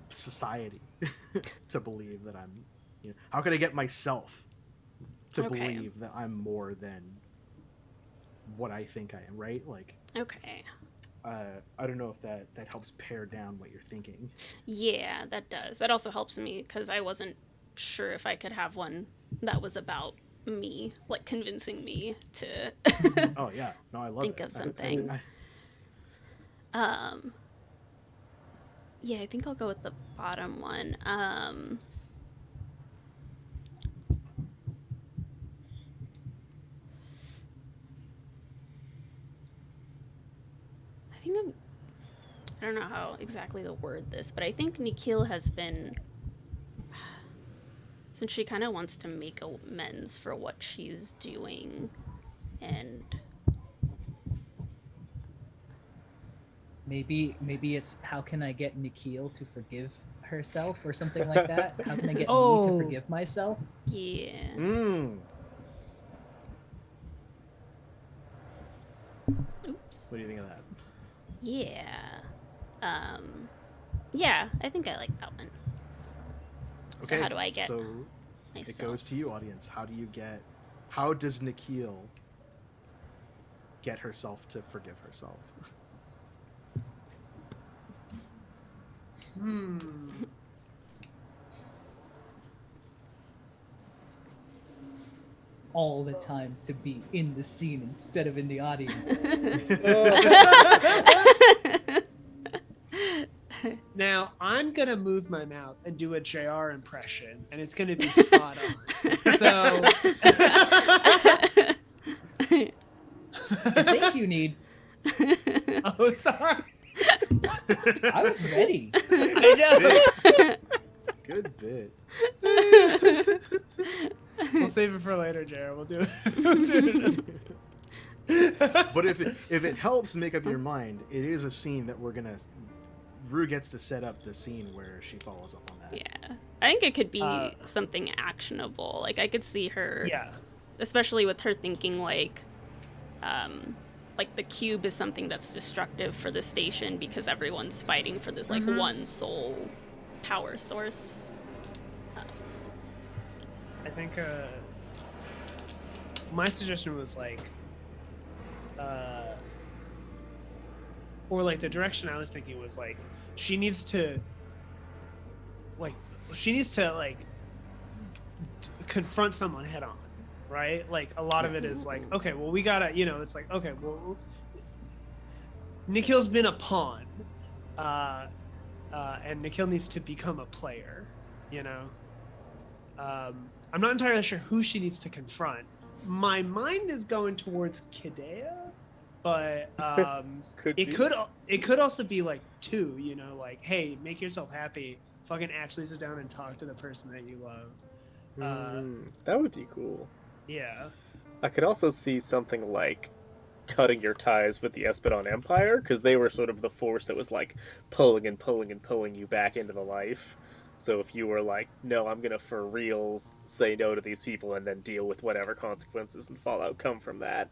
society to believe that I'm, you know, how could I get myself to believe that I'm more than what I think I am, right? Like, Okay. I don't know if that helps pare down what you're thinking. Yeah, that does. That also helps me because I wasn't sure if I could have one that was about me, like convincing me to Oh yeah, no, I love think it. of something. Yeah, I think I'll go with the bottom one. I don't know how exactly to word this, but I think Nikhil has been, since she kind of wants to make amends for what she's doing, and Maybe it's how can I get Nikhil to forgive herself or something like that? How can I get me Oh. to forgive myself? Yeah. Mm. Oops. What do you think of that? Yeah. Yeah, I think I like that one. So how do I get So myself? it goes to you, audience. How does Nikhil get herself to forgive herself? All the times to be in the scene instead of in the audience. Now I'm gonna move my mouth and do a JR impression, and it's gonna be spot on. So I think you need. oh, sorry. I was ready. I know. Good bit. We'll save it for later, Jared. We'll do it. We'll do it. But if it helps make up your mind, it is a scene that Rue gets to set up the scene where she follows up on that. Yeah. I think it could be something actionable. Like I could see her, Yeah. especially with her thinking like the cube is something that's destructive for the station because everyone's fighting for this like one sole power source. I think my suggestion was like, or like the direction I was thinking was like, she needs to confront someone head on, right? Like a lot of it is like, okay, well we gotta, it's like, okay, well, Nikhil's been a pawn, and Nikhil needs to become a player, I'm not entirely sure who she needs to confront. My mind is going towards Kidea, but it could also be like two, like, hey, make yourself happy. Fucking actually sit down and talk to the person that you love. That would be cool. Yeah. I could also see something like cutting your ties with the Espadon Empire, because they were sort of the force that was like pulling and pulling and pulling you back into the life. So if you were like, no, I'm gonna for reals say no to these people and then deal with whatever consequences and fallout come from that.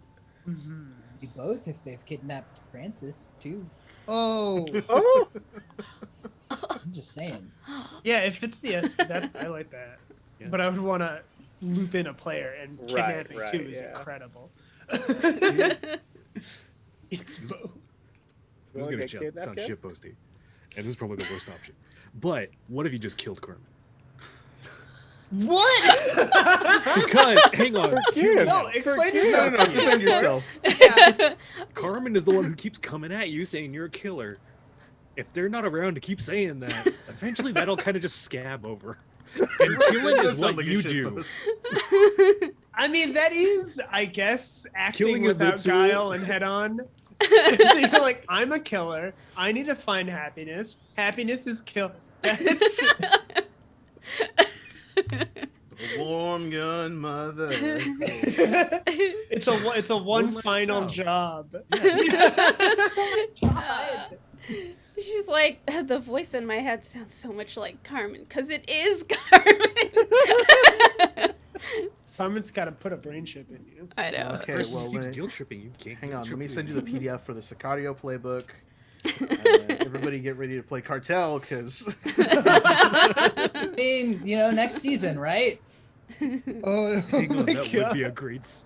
Mm-hmm. You both if they've kidnapped Francis too. Oh. Oh! I'm just saying. Yeah, if it's the that I like that. Yeah. But I would want to loop in a player, and kidnapping right, too is yeah. incredible. It's both. This is gonna sound shitposty, and this is probably the worst option. But what if you just killed Carmen? What? Because hang on, No, explain yourself. No, defend yourself. Carmen is the one who keeps coming at you saying you're a killer. If they're not around to keep saying that, eventually that'll kind of just scab over. And killing is what you do. I mean, that is, I guess, acting Killing is the without tool. guile and head on. So you're like, I'm a killer. I need to find happiness. Happiness is kill. That's The warm gun mother. it's a one last final job. job. She's like, the voice in my head sounds so much like Carmen, because it is Carmen. Carmen's got to put a brain chip in you. I know. Okay, Person well, keeps then- guilt tripping you. Can't Hang guilt on, let trip me you. send you the PDF for the Sicario playbook. Everybody get ready to play Cartel, because... I mean, next season, right? Oh, Hang on, my that God. would be a great.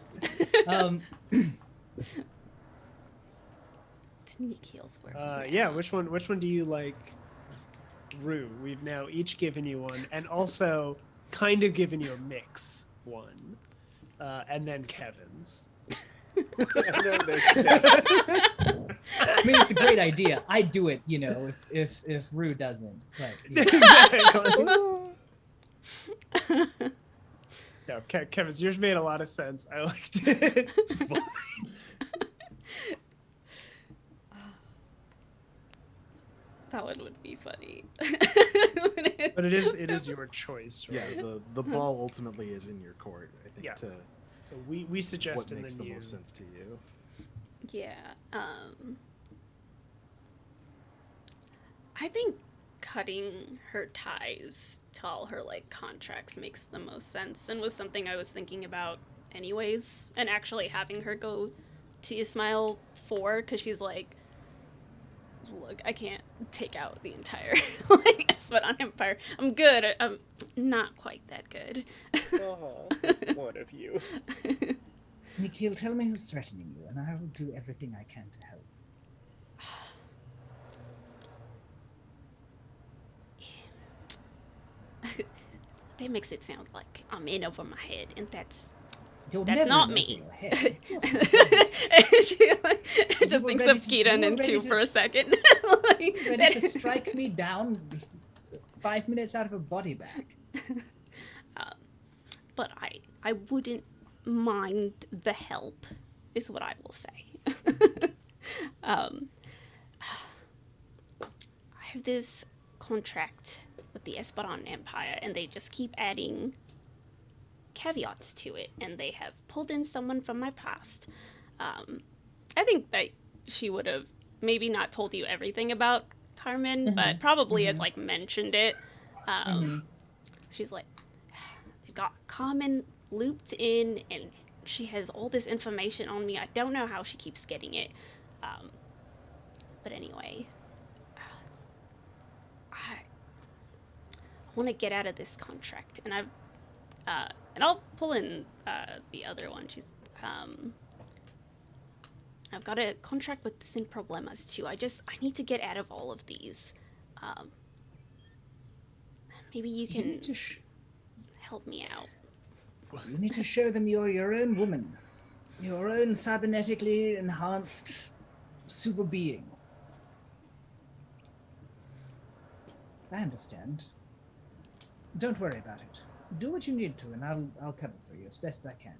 It's Nikhil's work. Yeah, which one do you like? Rue, we've now each given you one, and also kind of given you a mix one, and then Kevin's. I mean, it's a great idea. I'd do it, if Rue doesn't. But Exactly. No, Kevin's, yours made a lot of sense. I liked it. It's fun. That one would be funny. But it is your choice, Yeah, right? the ball ultimately is in your court, I think, Yeah. to So we suggest what and makes then the you. most sense to you. Yeah. I think cutting her ties to all her like contracts makes the most sense and was something I was thinking about anyways, and actually having her go to Ismail for, because she's like, look, I can't take out the entire like Espadon Empire. I'm good. I'm not quite that good. Oh, that's one of you. Nikhil, tell me who's threatening you, and I will do everything I can to help. That makes it sound like I'm in over my head, and that's You're That's never not in me. over your head. Of course she like, just were thinks ready of to- Kieran you were and ready two to- for a second. Like, not ready to strike me down 5 minutes out of a body bag. But I wouldn't mind the help, is what I will say. I have this contract with the Espadon Empire, and they just keep adding caveats to it, and they have pulled in someone from my past. I think that she would have maybe not told you everything about Carmen, but probably has like mentioned it. She's like, they've got Carmen looped in, and she has all this information on me. I don't know how she keeps getting it. But anyway, I want to get out of this contract, and and I'll pull in the other one. I've got a contract with Sin Problemas too. I need to get out of all of these. Maybe you You can need to, help me out. you need to show them you're your own woman. Your own cybernetically enhanced super being. I understand. Don't worry about it. Do what you need to, and I'll cover for you as best I can.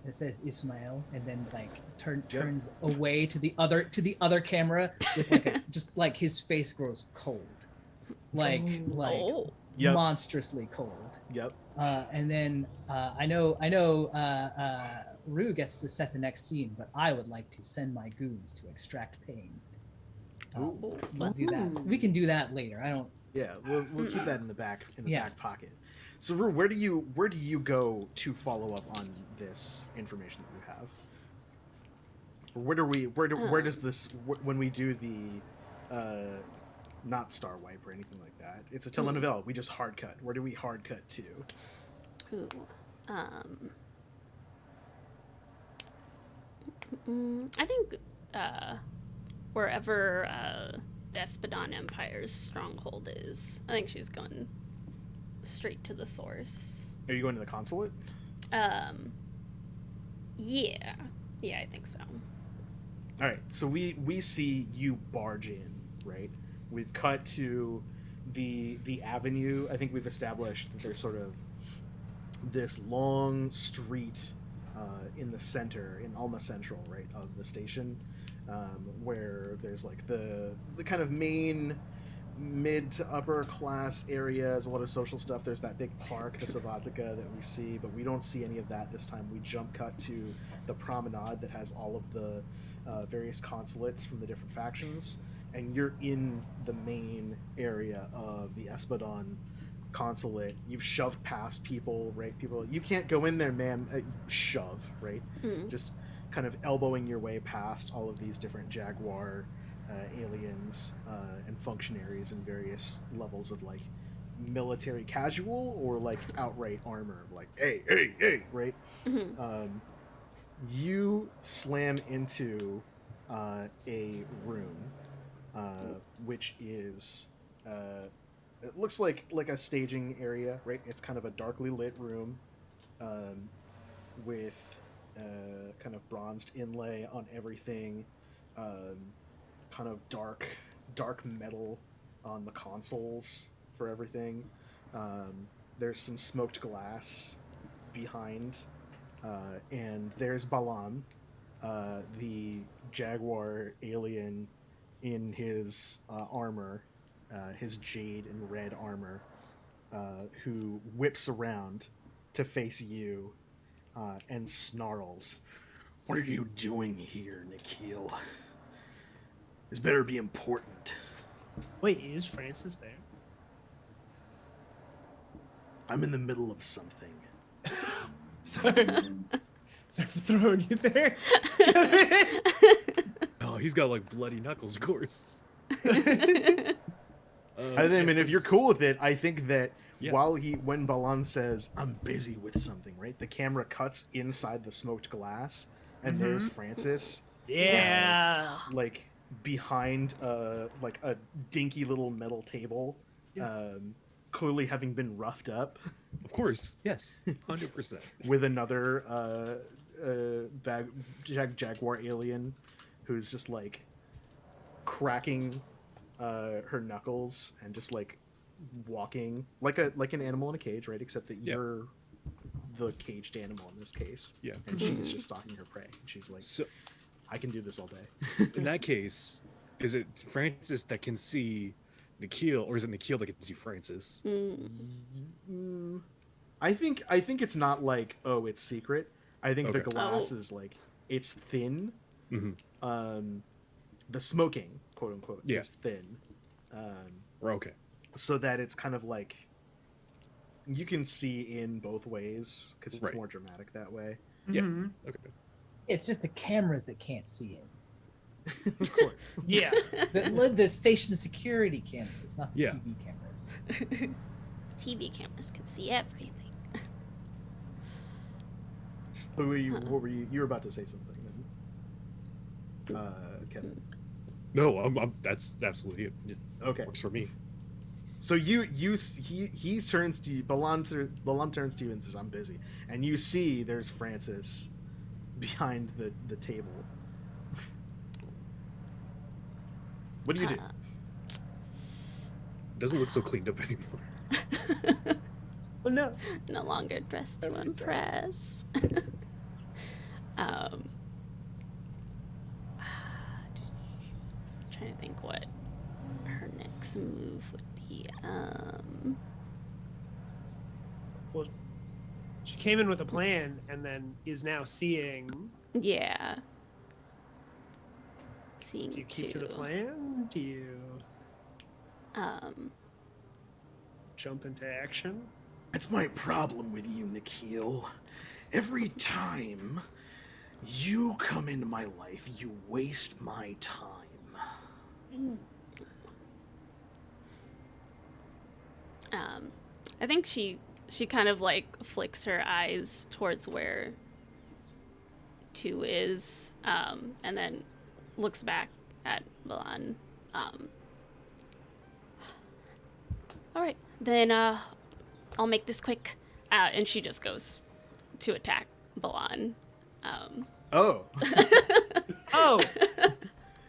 It says Ismail, and then like turns away to the other camera with like just like his face grows cold, like Oh. Yep. monstrously cold. Yep. And then I know Rue gets to set the next scene, but I would like to send my goons to extract pain. We'll do that. We can do that later. I don't. Yeah, we'll keep that in the back Yeah. back pocket. So, Rue, where do you go to follow up on this information that you have? Or where does this when we do the not Star Wipe or anything like that? It's a telenovela. We just hard cut. Where do we hard cut to? Ooh. I think wherever the Espadon Empire's stronghold is, I think she's going straight to the source. Are you going to the consulate? Yeah, I think so. All right, so we see you barge in, right? We've cut to the avenue. I think we've established that there's sort of this long street in the center, in Alma Central, right, of the station, where there's like the kind of main mid to upper class areas, a lot of social stuff. There's that big park, the Savatica, that we see, but we don't see any of that this time. We jump cut to the promenade that has all of the various consulates from the different factions, and you're in the main area of the Espadon consulate. You've shoved past people, right? People, you can't go in there, ma'am. Shove, right? Just kind of elbowing your way past all of these different Jaguar aliens and functionaries in various levels of like military casual or like outright armor, like hey, right? You slam into a room which is it looks like a staging area, right? It's kind of a darkly lit room with kind of bronzed inlay on everything, kind of dark metal on the consoles for everything. There's some smoked glass behind, and there's Balan, the Jaguar alien in his armor, his jade and red armor, who whips around to face you and snarls, "What are you doing here, Nikhil? This better be important. Wait, is Francis there? I'm in the middle of something. Sorry. Sorry for throwing you there. Oh, he's got like bloody knuckles, of course. I mean, if you're cool with it, I think that Yeah. when Balan says, "I'm busy with something," right? The camera cuts inside the smoked glass, and there's Francis, Yeah. like behind like a dinky little metal table, clearly having been roughed up, Of course, yes, 100%. with another jaguar alien, who's just like cracking her knuckles and just like walking like an animal in a cage, right? Except that Yeah. you're the caged animal in this case. Yeah. And she's just stalking her prey. And she's like, So I can do this all day. in that case, is it Francis that can see Nikhil, or is it Nikhil that can see Francis? I think it's not like, oh, it's secret. I think the Okay. glass is like, it's thin. Mm-hmm. The smoking, quote unquote, Yeah. is thin. Okay. So that it's kind of like you can see in both ways because it's Right. more dramatic that way. Yeah. Mhm. Okay. It's just the cameras that can't see it. Of course. Yeah. The station security cameras, not the Yeah. TV cameras. TV cameras can see everything. What were you? You were about to say something then, Kevin. No, I'm that's absolutely it. It Okay. works for me. So he turns to you. Balam turns to you and says, "I'm busy," and you see there's Francis behind the table. What do you do? Doesn't look so cleaned up anymore. Oh no. No longer dressed to Every time. impress. Trying to think what her next move would be. Well, she came in with a plan and then is now seeing. Yeah. Seeing Do you keep to two. the plan? Do you jump into action? That's my problem with you, Nikhil. Every time you come into my life, you waste my time. I think she kind of like flicks her eyes towards where 2 is, and then looks back at Balan. All right, then I'll make this quick. And she just goes to attack Balan. Oh, Oh,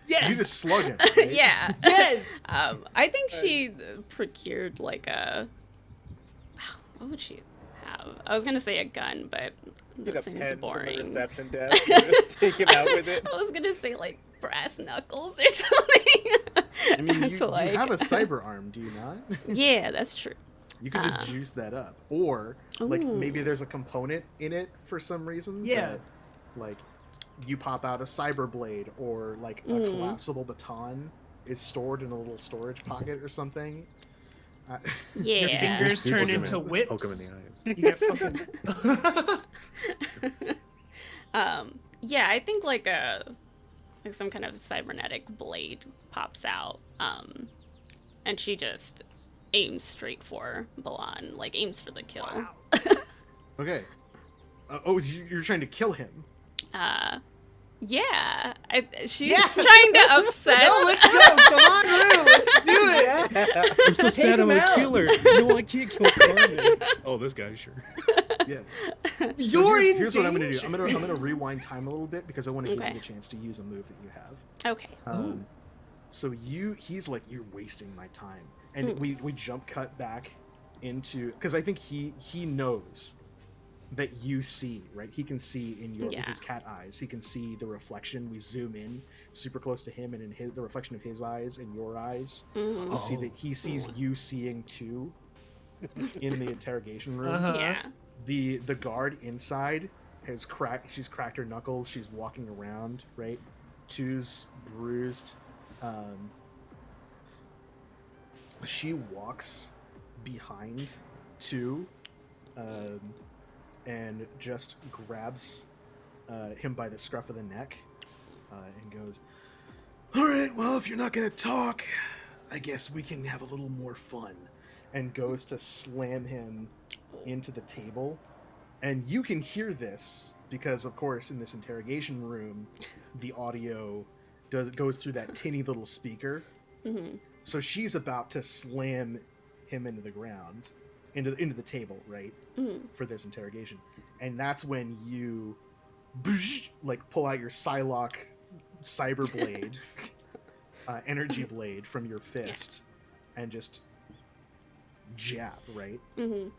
yes. you just slug him. Right? Yeah. Yes. I think she procured like a. What would she have? I was gonna say a gun, but Get a that seems pen from the boring. reception desk and just take him out with it. I was gonna say like brass knuckles or something. I mean, you To, like- have a cyber arm, do you not? Yeah, that's true. You could just juice that up, or like Ooh. maybe there's a component in it for some reason. Yeah. that, like you pop out a cyber blade, or like a collapsible baton is stored in a little storage pocket or something. Your Yeah. fingers Sneak turn him into in, whips. Poke him in the eyes. You get fucking. Yeah, I think like some kind of cybernetic blade pops out, and she just aims straight for Balan, like aims for the kill. Okay. You're trying to kill him. Yeah, she's Yeah. trying to upset. No, let's go. Come on, Rue. Let's do it. Yeah. I'm so sad him I'm a out. killer. No, I can't kill Carmen. Oh, this guy, sure. Yeah. You're in here's what I'm gonna do. danger. I'm gonna rewind time a little bit because I want to give Okay. you the chance to use a move that you have. Okay. So he's like, you're wasting my time, and we jump cut back into, because I think he knows that you see, right? He can see in your with Yeah. his cat eyes. He can see the reflection. We zoom in super close to him, and in the reflection of his eyes and your eyes, Mhm. you see that he sees you seeing too in the interrogation room. Uh-huh. Yeah. The guard inside has cracked. She's cracked her knuckles. She's walking around, right? Two's bruised. She walks behind two, and just grabs him by the scruff of the neck, and goes, "All right, well, if you're not gonna talk, I guess we can have a little more fun," and goes to slam him into the table. And you can hear this because, of course, in this interrogation room, the audio goes through that tinny little speaker. Mm-hmm. So she's about to slam him into the ground, into the table, right? Mm-hmm. For this interrogation. And that's when you like pull out your Psylocke cyber blade, energy blade from your fist, and just jab, right? Mm-hmm.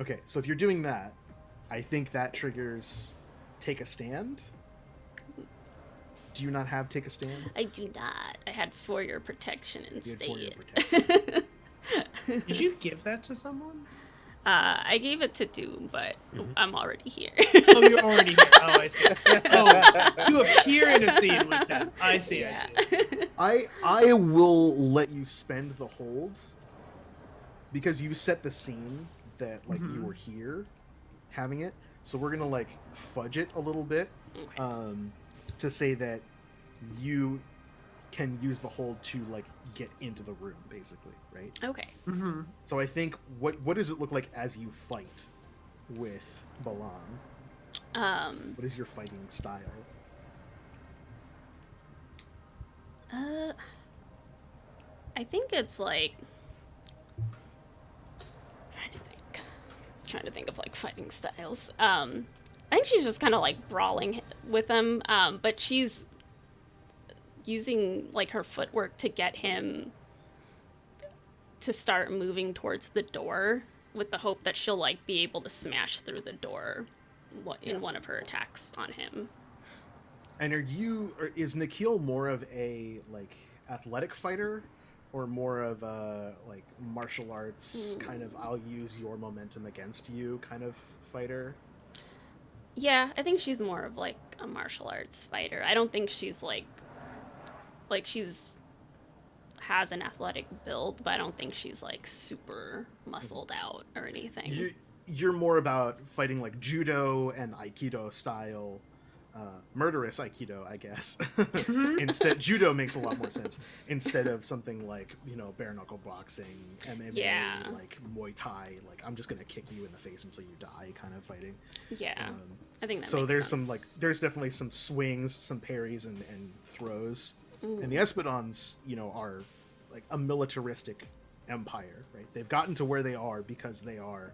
Okay, so if you're doing that, I think that triggers take a stand. Do you not have take a stand? I do not. I had for your protection You had for your instead. protection. Did you give that to someone? I gave it to Doom, but I'm already here. Oh, you're already here. Oh, I see. Oh, to appear in a scene with them. I see. Yeah. I see. I will let you spend the hold because you set the scene that like you were here having it. So we're gonna like fudge it a little bit, Okay. to say that you can use the hold to like get into the room, basically, right? Okay. Mm-hmm. So I think what does it look like as you fight with Balan? What is your fighting style? I think it's like trying to think of like fighting styles. I think she's just kind of like brawling with him, but she's using like her footwork to get him to start moving towards the door with the hope that she'll like be able to smash through the door in one of her attacks on him. And is Nikhil more of a like athletic fighter or more of a like martial arts kind of I'll use your momentum against you kind of fighter? Yeah, I think she's more of like a martial arts fighter. I don't think she's like she's has an athletic build, but I don't think she's like super muscled out or anything. You're more about fighting like judo and aikido style, murderous aikido, I guess. Instead, judo makes a lot more sense instead of something like bare knuckle boxing, MMA, like Muay Thai. Like I'm just gonna kick you in the face until you die, kind of fighting. Yeah, I think that so. Makes There's sense. there's definitely some swings, some parries, and throws. And the Espadons, are like a militaristic empire, right? They've gotten to where they are because they are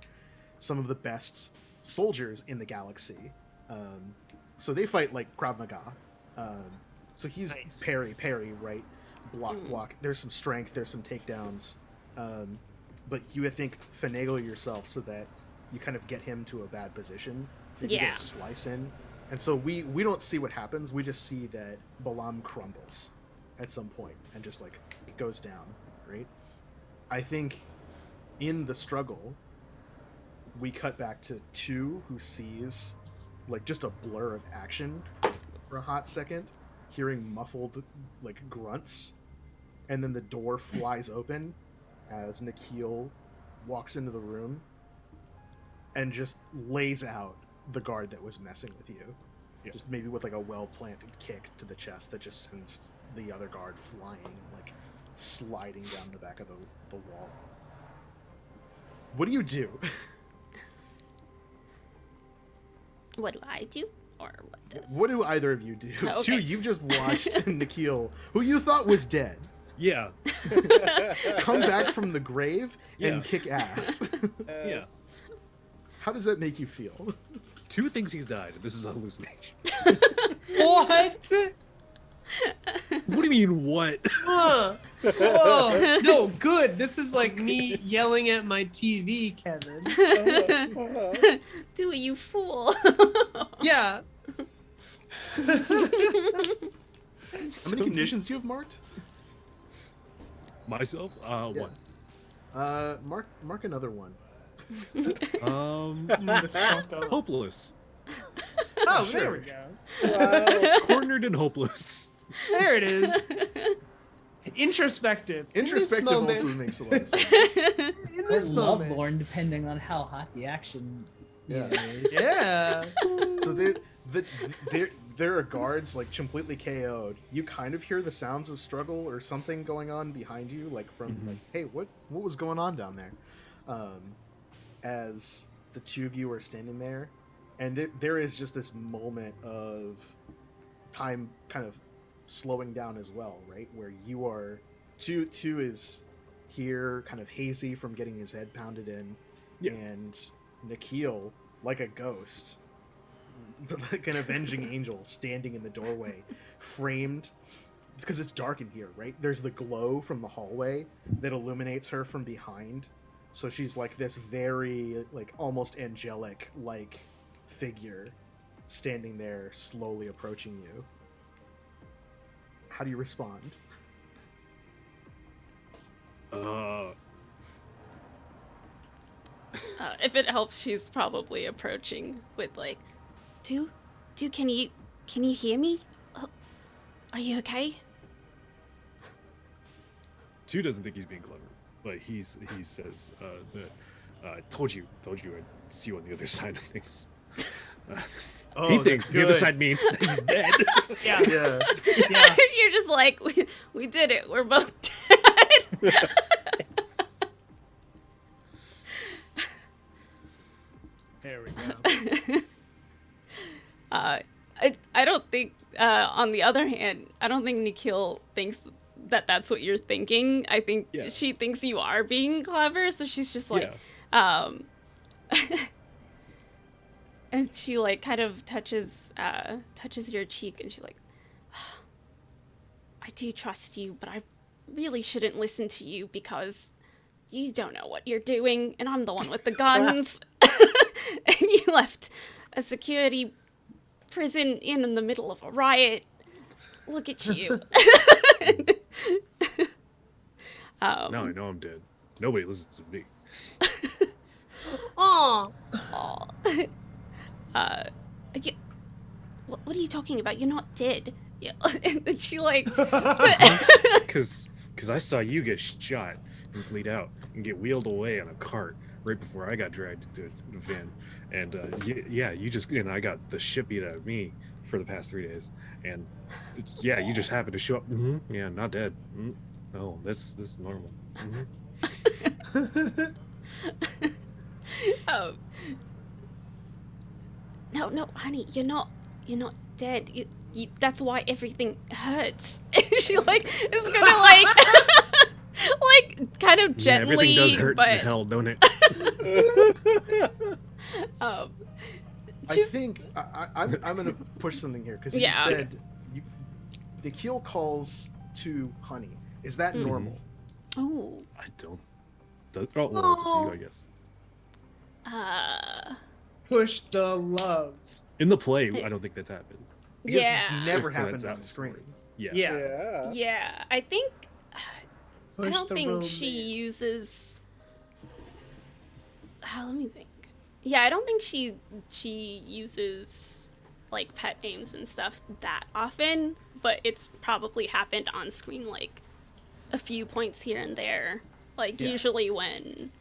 some of the best soldiers in the galaxy. So they fight like Krav Maga. So he's Nice. parry, right? Block. There's some strength, there's some takedowns. But you, I think, finagle yourself so that you kind of get him to a bad position. That you Yeah. can slice in. And so we don't see what happens. We just see that Balam crumbles at some point and just like goes down, right? I think in the struggle, we cut back to two who sees like just a blur of action for a hot second, hearing muffled like grunts, and then the door flies open as Nikhil walks into the room and just lays out the guard that was messing with you. Yeah. Just maybe with like a well-planted kick to the chest that just sends the other guard flying, like sliding down the back of the wall. What do you do? What do I do? Or what does... What do either of you do? Oh, okay. Two, you've just watched Nikhil, who you thought was dead, Yeah. come back from the grave and Yeah. kick ass. Yeah. How does that make you feel? 2 things he's died. This is a hallucination. What? What do you mean, what? Huh. Oh, no, good. This is like me yelling at my TV, Kevin. Do you fool? Yeah. How many conditions do you have marked? Myself? Yeah. One. Mark another one. Hopeless. Oh, Sure. there we go. Wow. Cornered and hopeless. There it is. Introspective. Introspective in also this makes a lot of sense. moment, in Or this moment. lovelorn, depending on how hot the action Yeah. is. Yeah. So there are guards like completely KO'd. You kind of hear the sounds of struggle or something going on behind you, like from like, hey, what was going on down there? As the two of you are standing there, and there is just this moment of time kind of slowing down as well, right? Where you are two is here, kind of hazy from getting his head pounded in, and Nikhil, like a ghost, like an avenging angel, standing in the doorway, framed because it's dark in here, right? There's the glow from the hallway that illuminates her from behind, so she's like this very like almost angelic like figure standing there, slowly approaching you. How do you respond? If it helps, she's probably approaching with like, "Do, can you hear me? Are you okay?" Two doesn't think he's being clever, but he says, told you I'd see you on the other side of things. He thinks the other side means that he's dead. Yeah. Yeah. You're just like, we did it. We're both dead. There we go. I don't think, on the other hand, I don't think Nikhil thinks that that's what you're thinking. I think she thinks you are being clever, so she's just like, and she like kind of touches your cheek, and she's like, I do trust you, but I really shouldn't listen to you because you don't know what you're doing, and I'm the one with the guns. And you left a security prison in the middle of a riot. Look at you. Now I know I'm dead. Nobody listens to me. Aww. What are you talking about? You're not dead. Yeah. And then she like Because I saw you get shot and bleed out and get wheeled away on a cart right before I got dragged into the van. And you just, and I got the shit beat out of me for the past 3 days. And you just happened to show up. Yeah, not dead. Oh, this is normal. Oh. No, honey, you're not dead. That's why everything hurts. She like is gonna like like kind of gently, everything does hurt but in hell, don't it? I think I'm gonna push something here because you said Nikhil calls to Honey. Is that normal? Oh. I don't. Oh, well, it's up to you, I guess. Push the love. In the play, I don't think that's happened. Because Yeah. it's never That's happened out. on screen. Yeah. Yeah, I think I Push don't the think romance. she uses. Let me think. Yeah, I don't think she uses like pet names and stuff that often, but it's probably happened on screen like a few points here and there. Like usually when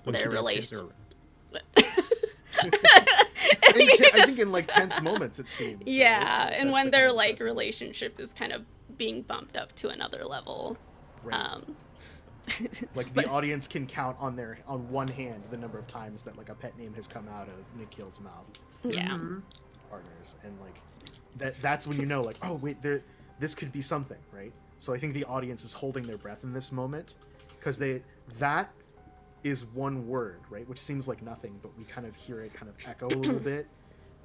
their two best kids relation. are around. I think in like tense moments it seems. Yeah, right? and That's when the their kind of like process. relationship is kind of being bumped up to another level. Right. Like the audience can count on one hand the number of times that like a pet name has come out of Nikhil's mouth. Yeah. Partners, and like that's when you know like, oh wait, this could be something, right? So I think the audience is holding their breath in this moment because that is one word, right, which seems like nothing, but we kind of hear it kind of echo a little bit,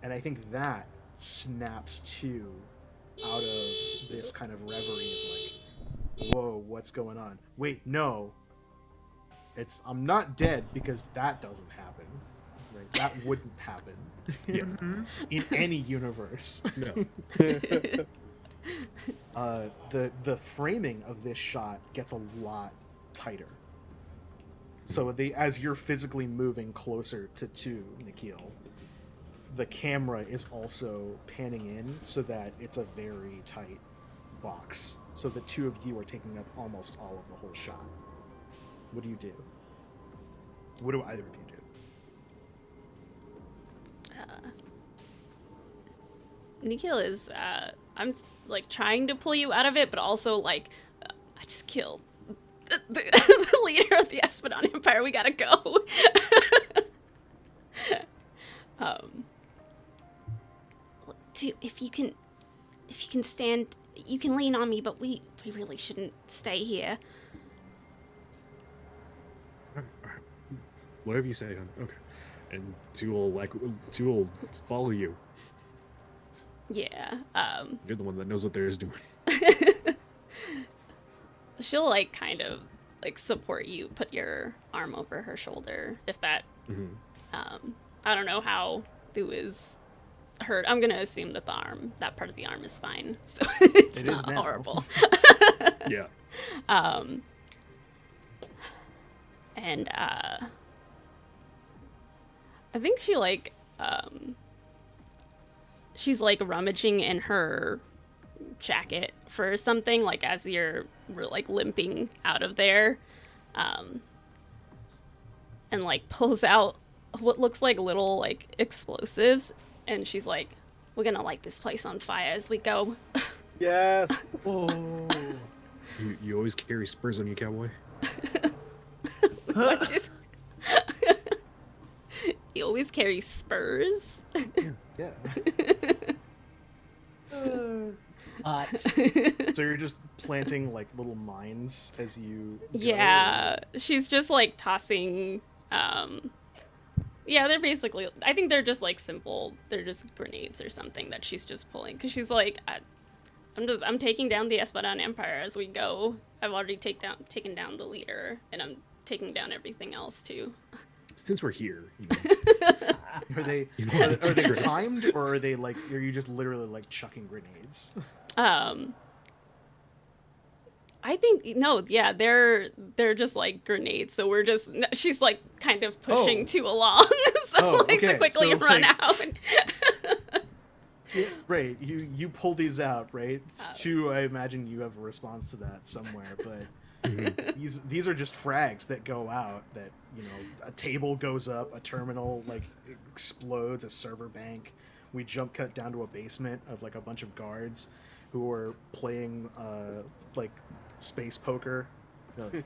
and I think that snaps two out of this kind of reverie of like, whoa, what's going on? Wait, no, I'm not dead because that doesn't happen, right? That wouldn't happen in any universe. No. The framing of this shot gets a lot tighter. So as you're physically moving closer to Nikhil, the camera is also panning in so that it's a very tight box, so the two of you are taking up almost all of the whole shot. What do you do? What do either of you do? Nikhil is, I'm like trying to pull you out of it, but also like, I just killed the leader of the Espadon Empire. We gotta go. If you can stand, you can lean on me, but we really shouldn't stay here. All right. Whatever you say, hon. Okay. And two will follow you. Yeah. You're the one that knows what there is doing. She'll like kind of like support you, put your arm over her shoulder, if that. Mm-hmm. I don't know how Thu is hurt. I'm gonna assume that that part of the arm is fine, so it's It is not now. horrible. Yeah. And I think she like she's like rummaging in her jacket for something, like as you're like limping out of there, and like pulls out what looks like little like explosives, and she's like, we're gonna light this place on fire as we go. Yes. Oh. You always carry spurs on you, cowboy. What is... You always carry spurs? Yeah. Hot. So you're just planting like little mines as you go, Yeah, she's just like tossing. Yeah, they're basically. I think they're just like simple. They're just grenades or something that she's just pulling, because she's like, I'm taking down the Espadon Empire as we go. I've already taken down the leader, and I'm taking down everything else too. Since we're here, Are they You know, are it's they tricks. timed, or are they like, are you just literally like chucking grenades? I think no, yeah, they're just like grenades. So she's like kind of pushing Oh. Thu along, so Oh, like to okay, quickly so, run like- out. Right, you pull these out, right? Oh. Two, I imagine you have a response to that somewhere, but Mhm. these are just frags that go out. That, you know, a table goes up, a terminal like explodes, a server bank. We jump cut down to a basement of like a bunch of guards who are playing like space poker,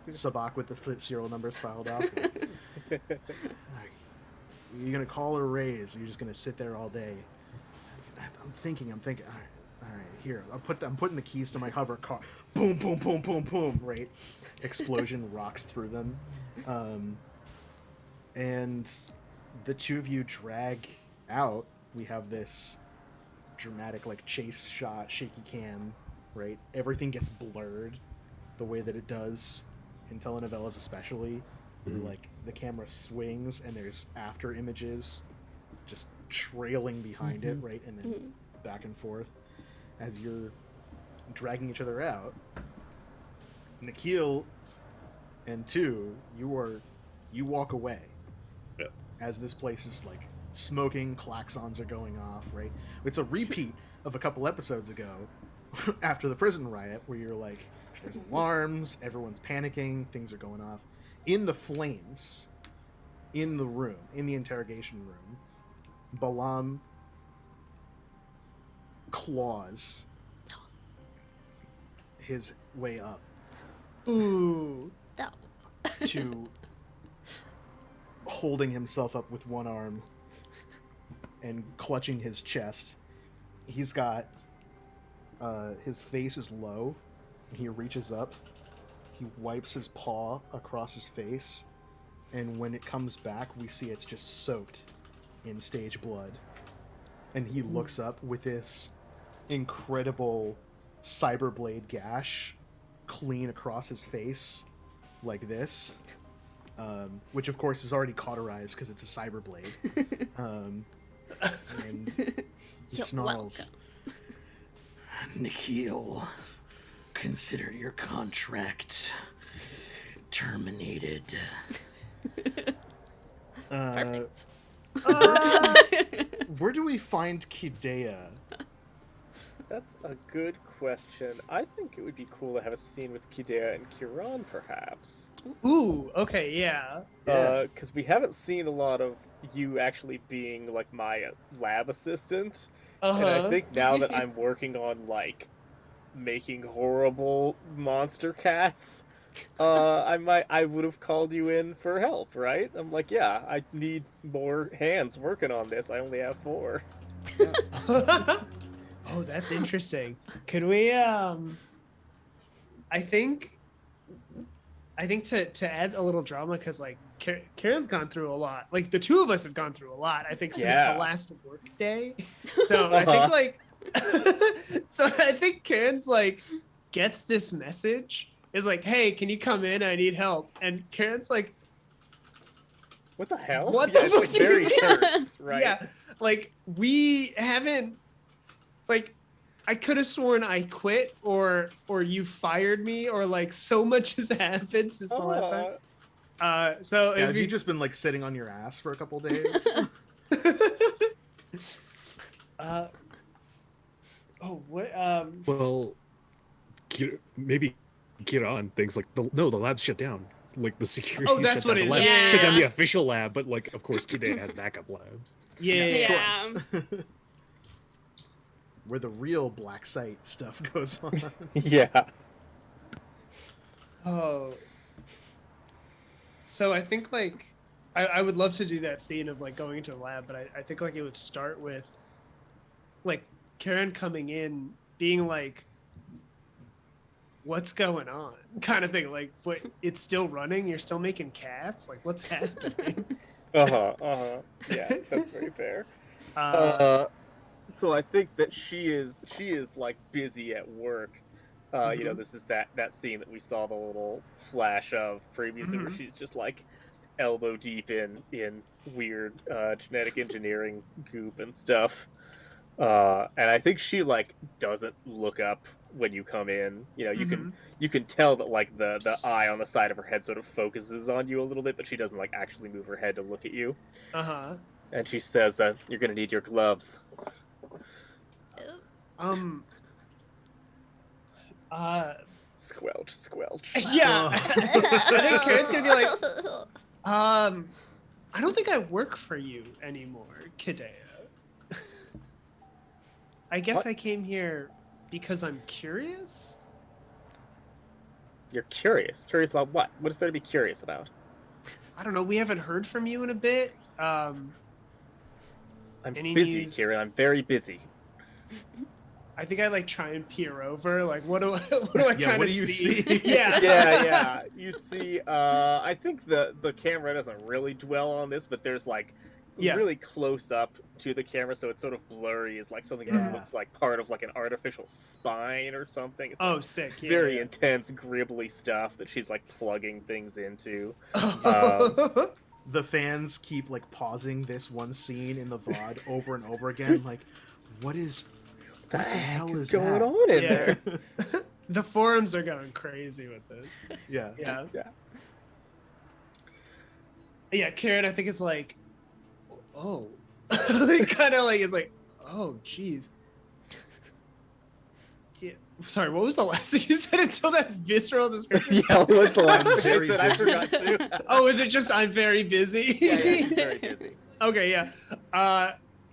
sabak with the serial numbers filed off. Like, you're gonna call or raise? Or you're just gonna sit there all day? I'm thinking. All right. Here, I'm putting the keys to my hover car. Boom, boom, boom, boom, boom. Right, explosion rocks through them, and the two of you drag out. We have this dramatic like chase shot, shaky cam. Right, everything gets blurred, the way that it does in telenovelas, especially. Where, like, the camera swings and there's after images just trailing behind it, right, and then back and forth as you're dragging each other out. Nikhil and Thu, you walk away. Yeah. As this place is like smoking, klaxons are going off, right? It's a repeat of a couple episodes ago after the prison riot, where you're like, there's alarms, everyone's panicking, things are going off. In the flames, in the room, in the interrogation room, Balam claws his way up Ooh. No. to holding himself up with one arm and clutching his chest. He's got his face is low, and he reaches up, he wipes his paw across his face, and when it comes back we see it's just soaked in stage blood. And he looks up with this incredible cyberblade gash clean across his face like this, which of course is already cauterized because it's a cyberblade. And he You're snarls, welcome. Nikhil, consider your contract terminated. Perfect. Where do we find Kidea That's a good question. I think it would be cool to have a scene with Kidea and Kiran, perhaps. Ooh, okay, yeah. Yeah. Because we haven't seen a lot of you actually being like my lab assistant. And I Uh-huh. think now that I'm working on like making horrible monster cats, I would have called you in for help, right? I'm like, yeah, I need more hands working on this. I only have 4. Oh, that's interesting. Could we I think to add a little drama, because like Kara's gone through a lot. Like the two of us have gone through a lot, I think, since Yeah. the last work day. So I think like so I think Karen's like gets this message, is like, hey, can you come in? I need help. And Karen's like, What the hell? What yeah, the it's fuck like do you very mean? terse, right? yeah, like we haven't, like I could have sworn I quit or you fired me, or like so much has happened since the last time. So Yeah, if have you you just been like sitting on your ass for a couple days? oh what Well, maybe Kiran thinks like the lab's shut down. Like the security. Oh, that's shut what down it the is. lab. Yeah. Shut down the official lab, but like of course Kide has backup labs. yeah, Yeah. Of course. Where the real black site stuff goes on. Yeah. Oh, so I think like I would love to do that scene of like going into the lab, but I think like it would start with like Karen coming in being like, what's going on, kind of thing. Like, what, it's still running, you're still making cats, like what's happening? Yeah, that's very fair. So I think that she is like busy at work. You know, this is that scene that we saw the little flash of previously, where she's just like elbow deep in weird genetic engineering goop and stuff. And I think she like doesn't look up when you come in. You know, you can tell that like the eye on the side of her head sort of focuses on you a little bit, but she doesn't like actually move her head to look at you. And she says, "You're gonna need your gloves." Squelch, squelch. Yeah. I think Karen's gonna be like, I don't think I work for you anymore, Kidea. I guess What? I came here because I'm curious. You're curious. Curious about what? What is there to be curious about? I don't know. We haven't heard from you in a bit. I'm Any busy, news? Kieran. I'm very busy. I think I like try and peer over. Like, what do I Yeah, kind what of do you see? see? Yeah. Yeah. You see, I think the camera doesn't really dwell on this, but there's like really close up to the camera, so it's sort of blurry. It's like something that looks like part of like an artificial spine or something. It's Oh, sick. Yeah, very yeah. intense, gribbly stuff that she's like plugging things into. The fans keep like pausing this one scene in the VOD over and over again. Like, what the hell is going that? on in Yeah. there? The forums are going crazy with this. Yeah. Yeah, Karen, I think it's like, oh, kind of like, it's like, oh, jeez. Yeah. Sorry, what was the last thing you said until that visceral description? Yeah, what was the last I'm thing very I said? I busy. forgot too. Oh, is it just I'm very busy? Yeah, she's very busy. Okay, yeah.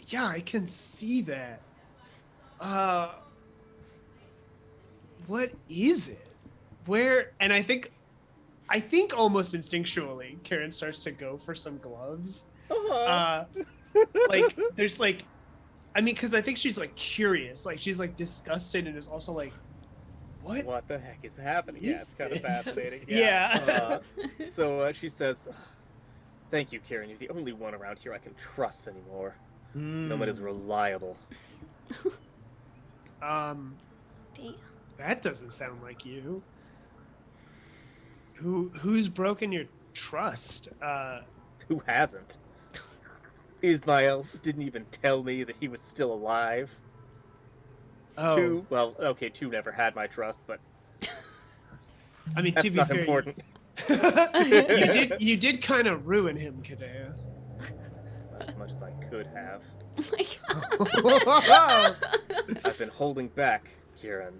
Yeah, I can see that. What is it? Where? And I think almost instinctually, Karen starts to go for some gloves. Like, there's like, I mean, because I think she's like curious, like she's like disgusted, and is also like, What the heck is happening? Yeah, is it's kind of this? fascinating. Yeah. So she says, "Thank you, Karen. You're the only one around here I can trust anymore. No one is reliable." Damn. That doesn't sound like you. Who's broken your trust? Who hasn't? Ismail didn't even tell me that he was still alive. Oh, Two never had my trust, but I mean, that's to be not fair, important. you did kind of ruin him, Kadea. as much as I could have. Oh my god. I've been holding back, Kieran.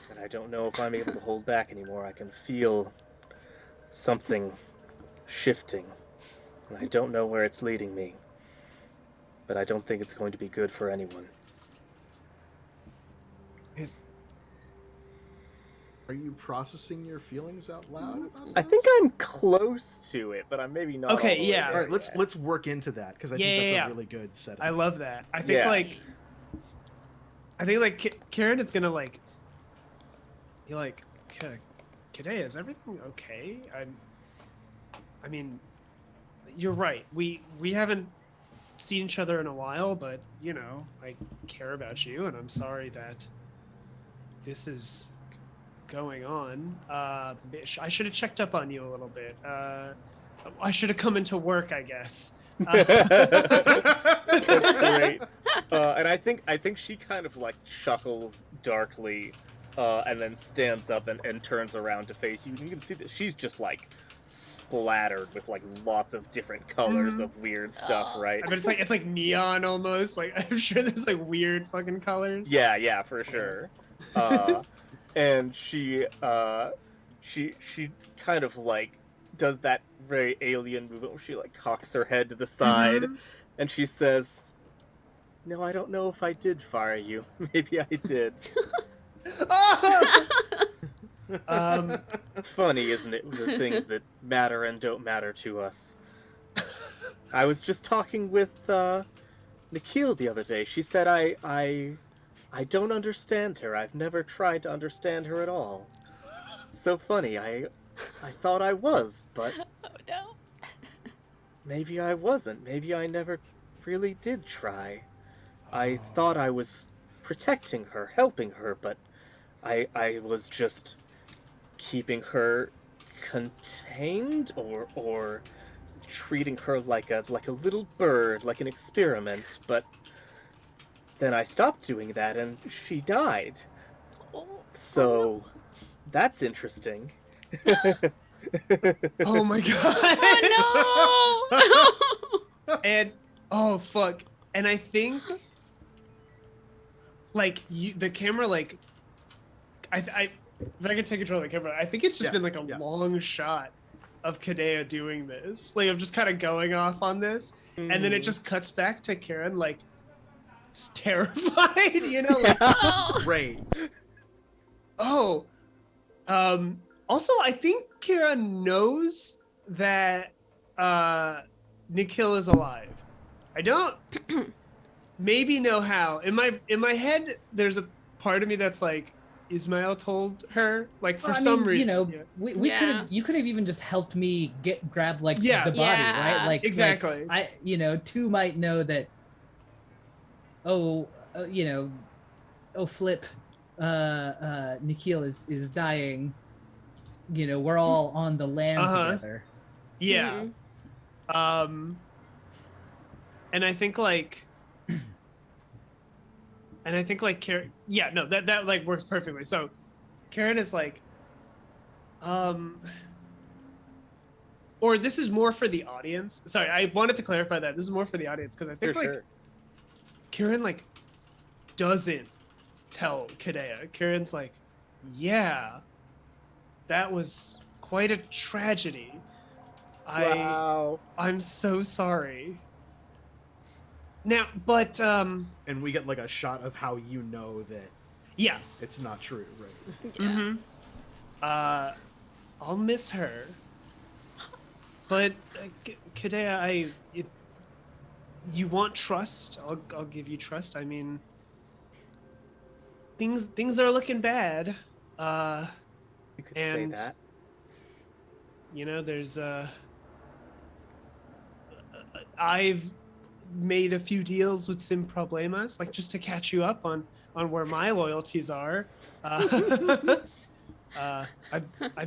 And I don't know if I'm able to hold back anymore. I can feel something shifting. And I don't know where it's leading me. But I don't think it's going to be good for anyone. Are you processing your feelings out loud about I this? think I'm close to it, but I'm maybe not. Okay, all the way yeah. All there right, yet. let's work into that because I Yeah, think that's yeah, a really good setup. I love that. I think Yeah. Karen is gonna like. You're like, Kadea, is everything okay? I mean, you're right. We haven't seen each other in a while, but you know, I care about you, and I'm sorry that this is going on. I should have checked up on you a little bit. I should have come into work, I guess. That's great. And I think she kind of like chuckles darkly, and then stands up and turns around to face you. And you can see that she's just like splattered with like lots of different colors of weird stuff, Oh. right? I mean, it's like neon almost. Like I'm sure there's like weird fucking colors. Yeah, for sure. And she kind of like does that very alien movement where she like cocks her head to the side, and she says, "No, I don't know if I did fire you. Maybe I did." It's funny, isn't it, the things that matter and don't matter to us. I was just talking with Nikhil the other day. She said I don't understand her. I've never tried to understand her at all. So funny. I thought I was, but Oh no. maybe I wasn't. Maybe I never really did try. I thought I was protecting her, helping her, but I was just keeping her contained or treating her like a little bird, like an experiment, but then I stopped doing that and she died. Oh, So that's interesting. Oh my god. oh no. And oh fuck. And I think like the camera like I if I could take control of the camera, I think it's just Yeah, been like a yeah. long shot of Kadea doing this. Like I'm just kind of going off on this, and then it just cuts back to Karen like terrified, you know, like Oh. Great. oh. Also, I think Karen knows that Nikhil is alive. I don't maybe know how. In my head, there's a part of me that's like, Ismail told her, like for Well, I some mean, reason. you know, yeah. we Yeah. could have you could have even just helped me grab like Yeah. the body, Yeah. right? Like Exactly. I two might know that. Flip, Nikhil is dying. You know, we're all on the land together. Yeah. And I think like Karen, yeah, no, that like works perfectly. So Karen is like, or this is more for the audience. Sorry, I wanted to clarify that. This is more for the audience because I think For like sure. Karen like doesn't tell Kadea. Karen's like, yeah, that was quite a tragedy. Wow. I'm so sorry. Now, but And we get like a shot of how you know that yeah. it's not true, right? Mm-hmm. I'll miss her. But Kadea, you want trust? I'll give you trust. I mean, things are looking bad. You could And- say that. You know, there's I've made a few deals with Sim Problemas, like just to catch you up on where my loyalties are. I've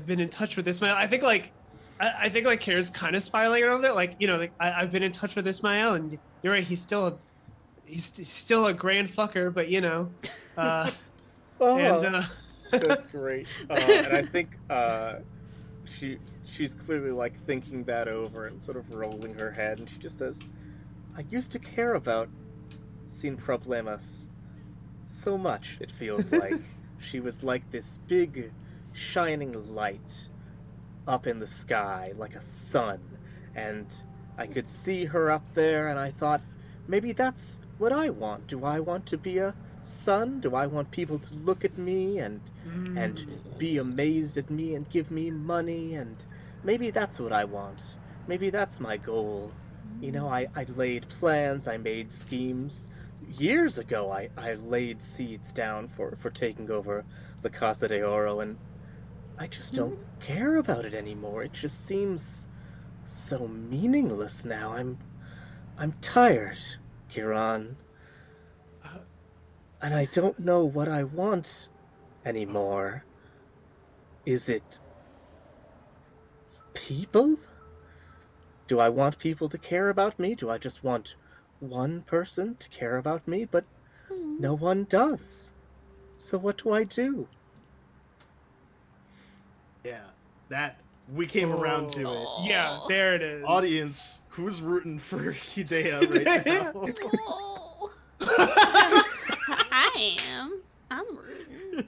been in touch with Ismail. I think like Karen's kind of spiraling around there. Like, you know, like I've been in touch with Ismail, and you're right, he's still a grand fucker, but you know, Oh, and that's great. And I think she's clearly like thinking that over and sort of rolling her head, and she just says, "I used to care about Sin Problemas so much. It feels like she was like this big, shining light up in the sky, like a sun, and I could see her up there, and I thought, maybe that's what I want. Do I want to be a sun? Do I want people to look at me and be amazed at me and give me money? And maybe that's what I want. Maybe that's my goal. You know, I laid plans, I made schemes. Years ago, I laid seeds down for taking over the Casa de Oro, and I just don't care about it anymore. It just seems so meaningless now. I'm tired, Kiran. And I don't know what I want anymore. Is it people? Do I want people to care about me? Do I just want one person to care about me? But no one does. So what do I do? Yeah, that we came around to it. Yeah, there it is. Audience, who's rooting for Hidea right now? Oh. I am. I'm rooting.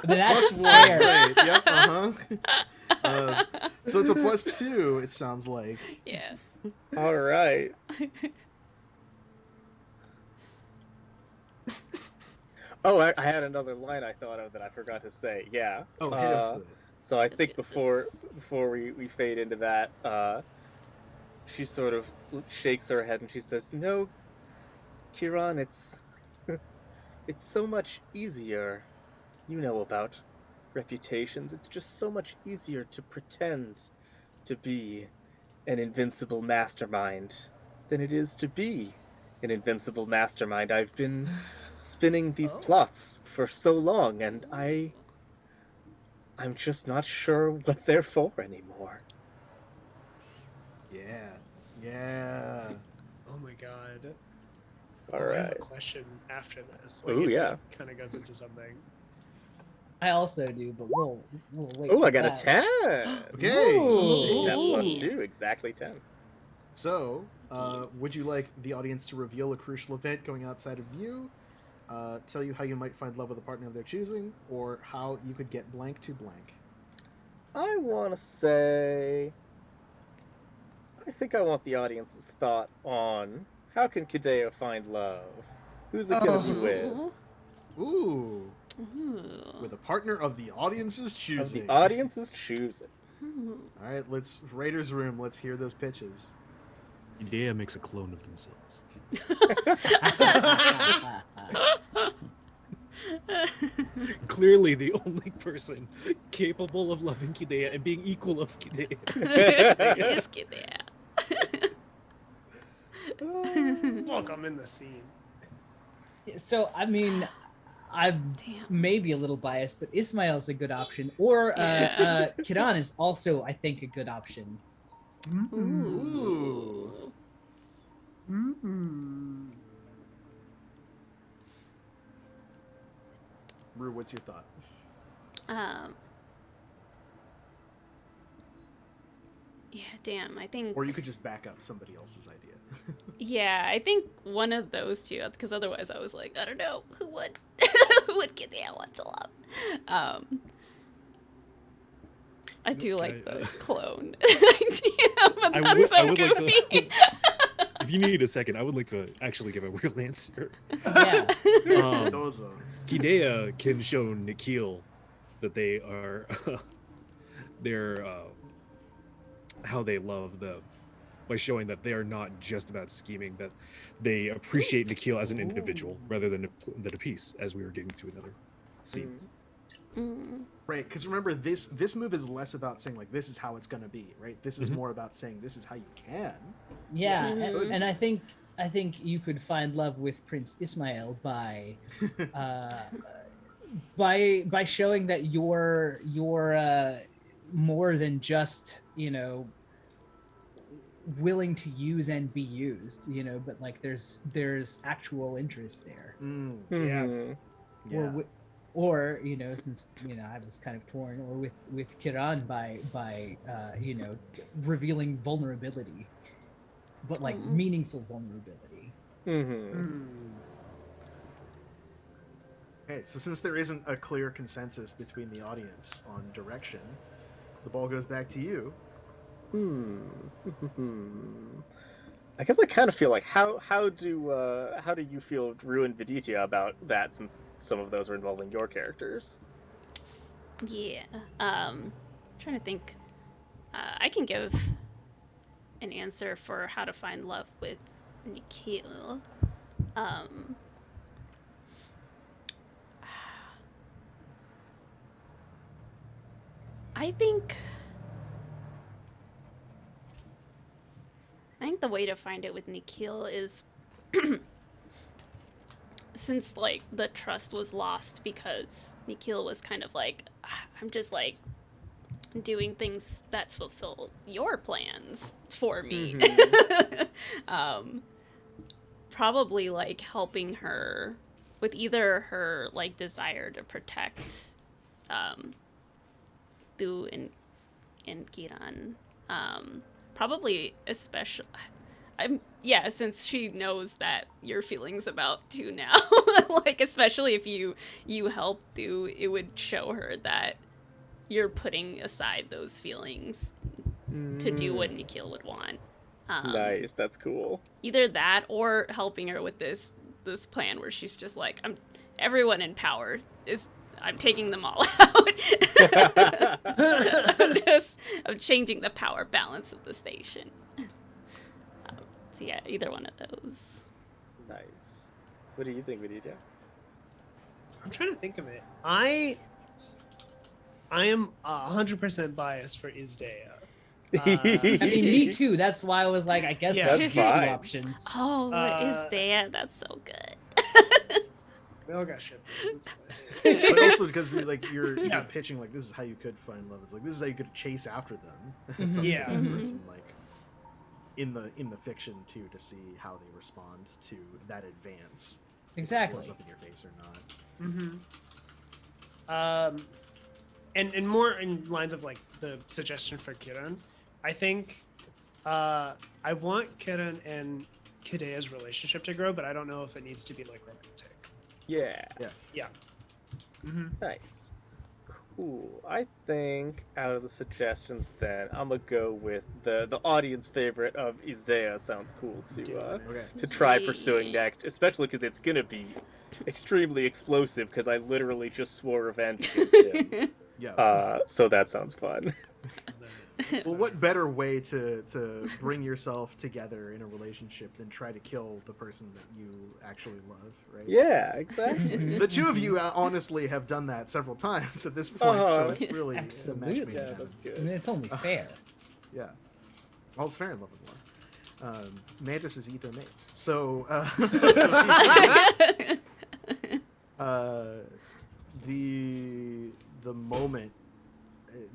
That's +1, fair. right? Yep. So it's a +2. It sounds like. Yeah. All right. Oh, I had another line I thought of that I forgot to say. Yeah. Oh, hit us with it. So I Yes, think yes, before we fade into that, she sort of shakes her head and she says, "You know, Kiran, it's so much easier. You know about reputations. It's just so much easier to pretend to be an invincible mastermind than it is to be an invincible mastermind. I've been spinning these plots for so long, and I'm just not sure what they're for anymore." Yeah. Yeah. Oh my god. All I have right. a question after this. Ooh, yeah. Kind of goes into something. I also do, but we'll wait. Oh, for I got that. a 10. Okay. Ooh. That Ooh. +2, exactly 10. So, would you like the audience to reveal a crucial event going outside of you? Tell you how you might find love with a partner of their choosing, or how you could get blank to blank? I want to say, I think I want the audience's thought on how can Kideo find love? Who's it gonna be with? Ooh. Ooh. With a partner of the audience's Of choosing. the audience's choosing. Ooh. All right, let's Raiders room. Let's hear those pitches. Idea makes a clone of themselves. Clearly the only person capable of loving Kidea and being equal of Kidea. Let's get there. Look, I'm in the scene. So I mean, I'm Damn. maybe a little biased, but Ismail's a good option, or Yeah. Kiran is also, I think, a good option. Ooh. Rue, what's your thought? Yeah, damn. I think. Or you could just back up somebody else's idea. Yeah, I think one of those two. Because otherwise, I was like, I don't know who would, who would get that one to love. I do like the clone idea, but that's so would like goofy. to. If you need a second, I would like to actually give a real answer. Yeah. Those are. Kidea can show Nikhil that they are they're how they love them by showing that they are not just about scheming, that they appreciate Nikhil as an individual rather than a piece, as we were getting to another scenes. Right, because remember, this move is less about saying, like, this is how it's going to be, right? This is more about saying, this is how you can. Yeah, Mhm. and I think you could find love with Prince Ismail by showing that you're more than just, you know, willing to use and be used, you know, but like there's actual interest there. Mm, Yeah. Mhm. yeah. or since I was kind of torn, or with Kiran by revealing vulnerability, but like meaningful vulnerability. Mm-hmm. Okay, so since there isn't a clear consensus between the audience on direction, the ball goes back to you. I guess I kind of feel like how do you feel, Drew and Viditya, about that, since some of those are involving your characters? Yeah. Trying to think. I can give an answer for how to find love with Nikhil. I think the way to find it with Nikhil is since like the trust was lost because Nikhil was kind of like, I'm just like doing things that fulfill your plans for me. Probably like helping her with either her like desire to protect Du and Kiran, probably especially since she knows that your feelings about Du now, like especially if you help Du, it would show her that you're putting aside those feelings to do what Nikhil would want. Nice, that's cool. Either that or helping her with this plan where she's just like, everyone in power I'm taking them all out. I'm changing the power balance of the station. So yeah, either one of those. Nice. What do you think, Viditya? I'm trying to think of it. I am 100% biased for Isdea. I mean, me too. That's why I was like, I guess Yeah, there's that's two fine. options. Oh, is there? That's so good. We all got shit. It's fine. But also because you're Yeah. pitching like this is how you could find love. It's like this is how you could chase after them. It's up Yeah. to that Mhm. person, like in the fiction too, to see how they respond to that advance. If it Exactly. blows up in your face or not. And more in lines of like the suggestion for Kiran, I think I want Kiran and Kidea's relationship to grow, but I don't know if it needs to be like romantic. Yeah. Yeah. Nice. Cool. I think out of the suggestions then, I'm gonna go with the audience favorite of Isdea. Sounds cool Okay. to try Yeah. pursuing next, especially because it's gonna be extremely explosive because I literally just swore revenge against him. Yeah. So that sounds fun. Well, what better way to bring yourself together in a relationship than try to kill the person that you actually love, right? Yeah, exactly. The two of you honestly have done that several times at this point, so it's really Absolutely. a match made in Yeah, heaven. that's I mean, good. it's only fair. Yeah. All's fair in love and war. Mantis is ether mates. So, the moment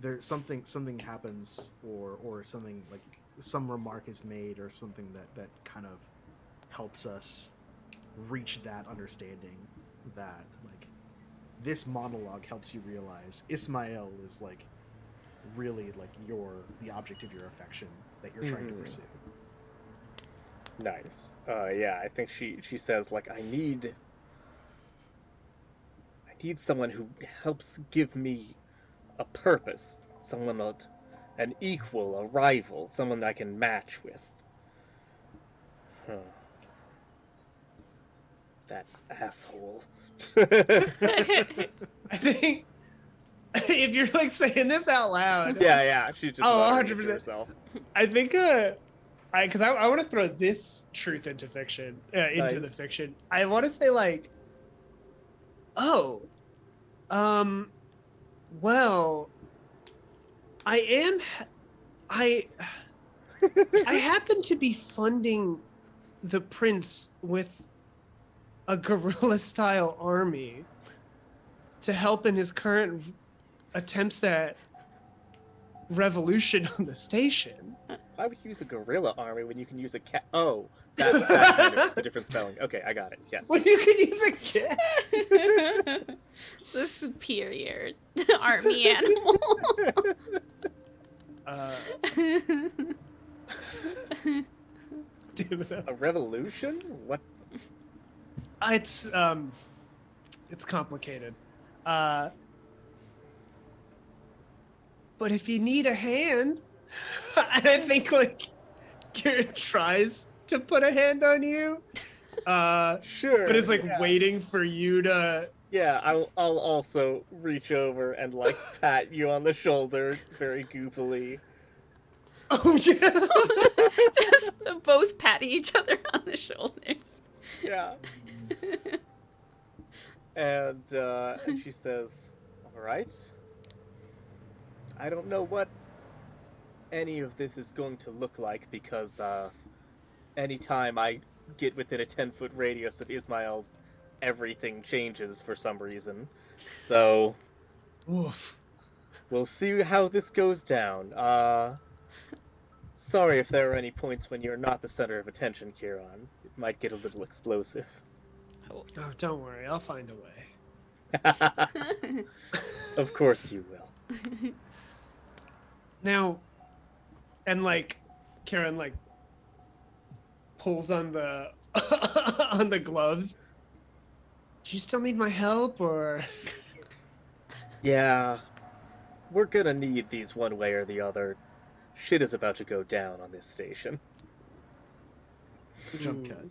there's something happens or something like some remark is made or something that kind of helps us reach that understanding that like this monologue helps you realize Ismael is like really like the object of your affection that you're trying to pursue. Nice. Yeah, I think she says like I need someone who helps give me a purpose, someone an equal, a rival, someone I can match with. Huh. That asshole. I think if you're like saying this out loud, Yeah, she's just Oh, muttering it to 100%. herself. I think because I want to throw this truth into fiction, into the Nice. fiction. I want to say like, well, I happen to be funding the prince with a guerrilla-style army to help in his current attempts at revolution on the station. Why would you use a gorilla army when you can use a cat? Oh, that kind of the different spelling. Okay, I got it. Yes. Well, you could use a cat. The superior army animal. Damn it. A revolution? What? It's complicated. But if you need a hand, and I think like Kieran tries to put a hand on you, Sure. but it's like yeah. waiting for you to. Yeah, I'll also reach over and like pat you on the shoulder very goofily. Oh yeah. Just both patting each other on the shoulders. Yeah. And she says, "All right. I don't know what any of this is going to look like because anytime I get within a 10-foot radius of Ismail, everything changes for some reason. So Oof. we'll see how this goes down. Sorry if there are any points when you're not the center of attention, Kieran. It might get a little explosive." Oh, don't worry, I'll find a way. Of course you will. Now, and like, Karen like pulls on the on the gloves. Do you still need my help, or? Yeah, we're gonna need these one way or the other. Shit is about to go down on this station. Jump cut.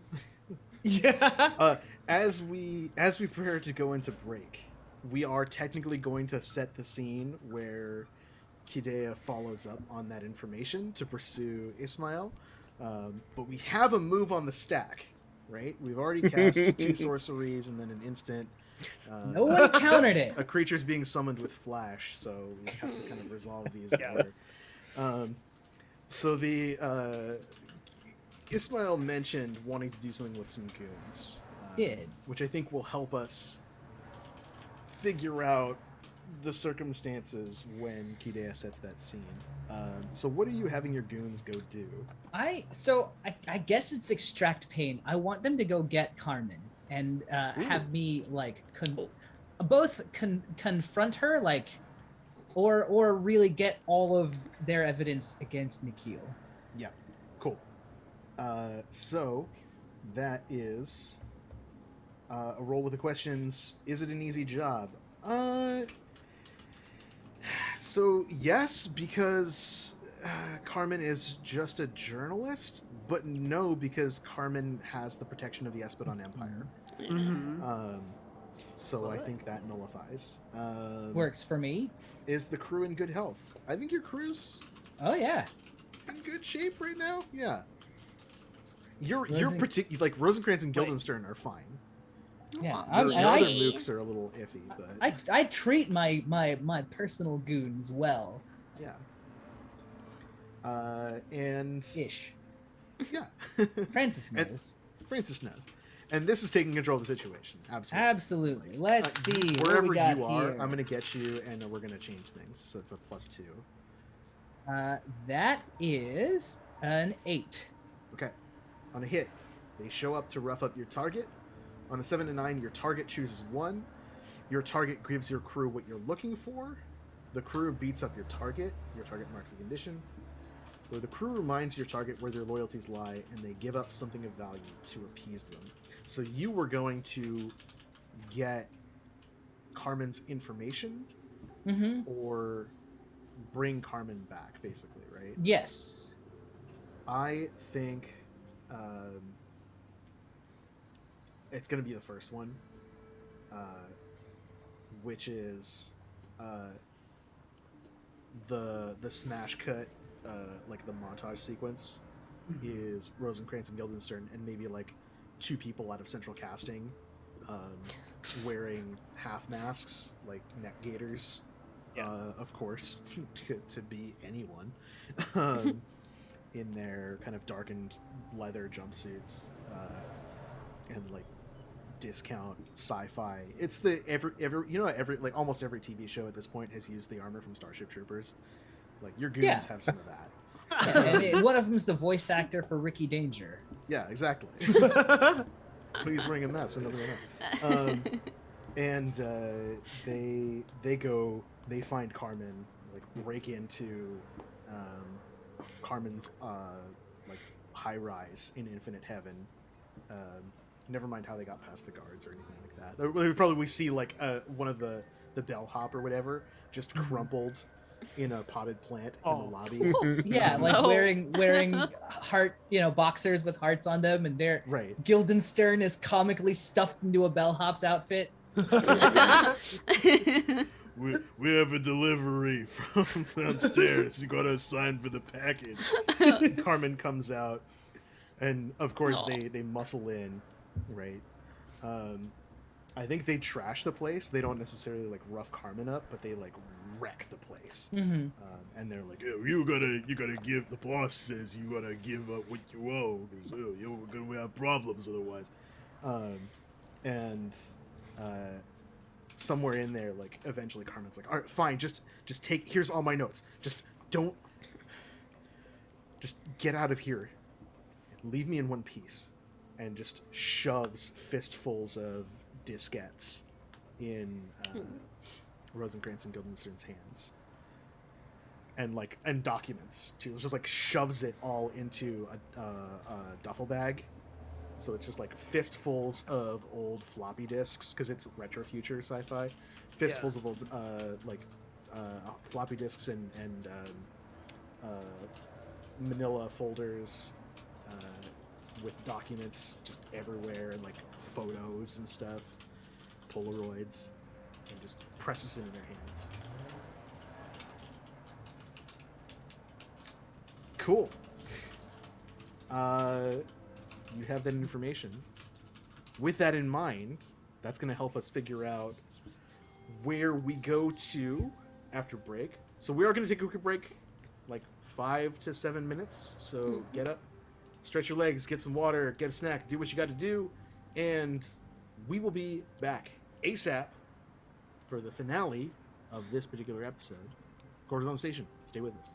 Yeah. As we prepare to go into break, we are technically going to set the scene where Kidea follows up on that information to pursue Ismail. But we have a move on the stack, right? We've already cast 2 sorceries and then an instant. No one countered it. A creature's being summoned with flash, so we have to kind of resolve these in Yeah. order. So the Ismail mentioned wanting to do something with some goons. Did. Which I think will help us figure out the circumstances when Kidea sets that scene. So what are you having your goons go do? I guess it's extract pain. I want them to go get Carmen and have me like confront her, like, or really get all of their evidence against Nikhil. Yeah, cool. So that is a roll with the questions. Is it an easy job? So yes, because Carmen is just a journalist, but no, because Carmen has the protection of the Espadon Empire. Mm-hmm. So I think that nullifies. Works for me. Is the crew in good health? I think your crew's Oh yeah. in good shape right now. Yeah. You're Rosen- particular, like Rosencrantz and Wait. Guildenstern are fine. Yeah, Your and other I- mooks are a little iffy, but I treat my personal goons well. yeah. And Ish. yeah, Francis And- knows. Francis knows, and this is taking control of the situation. Absolutely. Absolutely. Let's see what Wherever we got you are, here. I'm gonna get you, and we're gonna change things. So it's a +2. That is an 8. Okay. On a hit, they show up to rough up your target. On a 7 to 9, your target chooses one. Your target gives your crew what you're looking for. The crew beats up your target. Your target marks a condition. Or the crew reminds your target where their loyalties lie, and they give up something of value to appease them. So you were going to get Carmen's information, Mm-hmm. or bring Carmen back, basically, right? Yes. I think it's going to be the first one, which is the smash cut, like the montage sequence, is Rosencrantz and Guildenstern, and maybe like 2 people out of central casting, wearing half masks, like neck gaiters, of course, to be anyone. In their kind of darkened leather jumpsuits, and like discount sci-fi. It's the every like almost every TV show at this point has used the armor from Starship Troopers. Like your goons Yeah. have some of that. One of them's the voice actor for Ricky Danger. Yeah, exactly. Please ring a mess. Another one. And they find Carmen, like break into Carmen's like high rise in Infinite Heaven. Never mind how they got past the guards or anything like that. We see like one of the bellhop or whatever just crumpled in a potted plant in the lobby. Yeah, like Oh. wearing heart, boxers with hearts on them, and their Right. Guildenstern is comically stuffed into a bellhop's outfit. We have a delivery from downstairs. You gotta sign for the package. Carmen comes out, and of course Aw. they muscle in, right? I think they trash the place. They don't necessarily like rough Carmen up, but they like wreck the place. Mm-hmm. And they're like, oh, you gotta give. The boss says you gotta give up what you owe because you're gonna have problems otherwise. Somewhere in there, like eventually Carmen's like, all right, fine, just take. Here's all my notes. Just get out of here. Leave me in one piece, and just shoves fistfuls of diskettes in Rosencrantz and Guildenstern's hands, and documents too. It's just like shoves it all into a duffel bag. So it's just like fistfuls of old floppy disks because it's retro future sci-fi. Fistfuls of old floppy disks and manila folders with documents just everywhere and like photos and stuff, Polaroids, and just presses it in their hands. Cool. You have that information. With that in mind, that's going to help us figure out where we go to after break. So we are going to take a quick break, like 5 to 7 minutes. So get up, stretch your legs, get some water, get a snack, do what you got to do, and we will be back ASAP for the finale of this particular episode. Corazon Station, stay with us.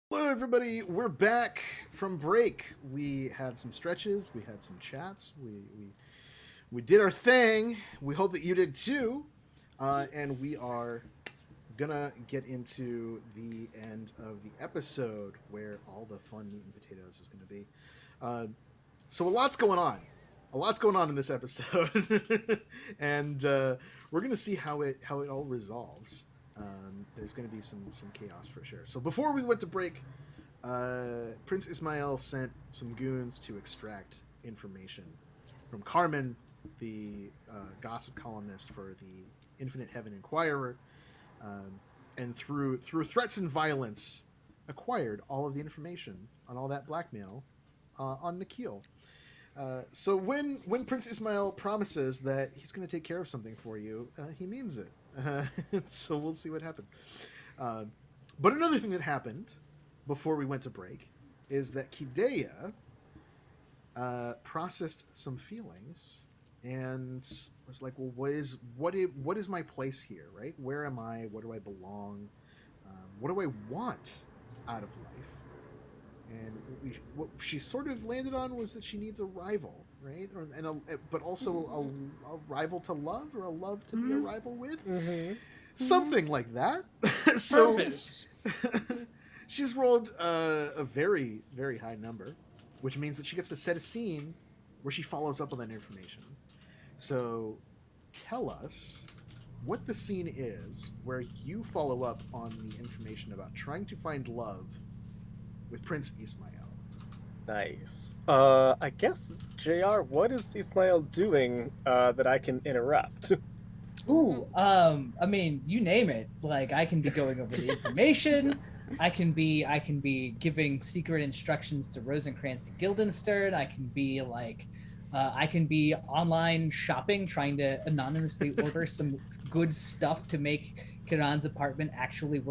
Hello, everybody. We're back from break. We had some stretches. We had some chats. We did our thing. We hope that you did too. And we are gonna get into the end of the episode where all the fun meat and potatoes is gonna be. So a lot's going on. A lot's going on in this episode, and we're gonna see how it all resolves. There's going to be some chaos for sure. So before we went to break, Prince Ismail sent some goons to extract information from Carmen, the gossip columnist for the Infinite Heaven Inquirer, and through threats and violence, acquired all of the information on all that blackmail on Nikhil. So when Prince Ismail promises that he's going to take care of something for you, he means it. So we'll see what happens. But another thing that happened before we went to break is that Kideya processed some feelings and was like, well, what is my place here, right? Where am I? Where do I belong? What do I want out of life? And what she sort of landed on was that she needs a rival, right? But also a rival to love, or a love to be a rival with, something like that. So she's rolled a very, very high number, which means that she gets to set a scene where she follows up on that information. So tell us what the scene is where you follow up on the information about trying to find love with Prince Ismail. Nice. I guess, JR, what is Ismail doing that I can interrupt? Ooh, I mean, you name it. Like, I can be going over the information. I can be giving secret instructions to Rosencrantz and Guildenstern. I can be online shopping, trying to anonymously order some good stuff to make Kiran's apartment actually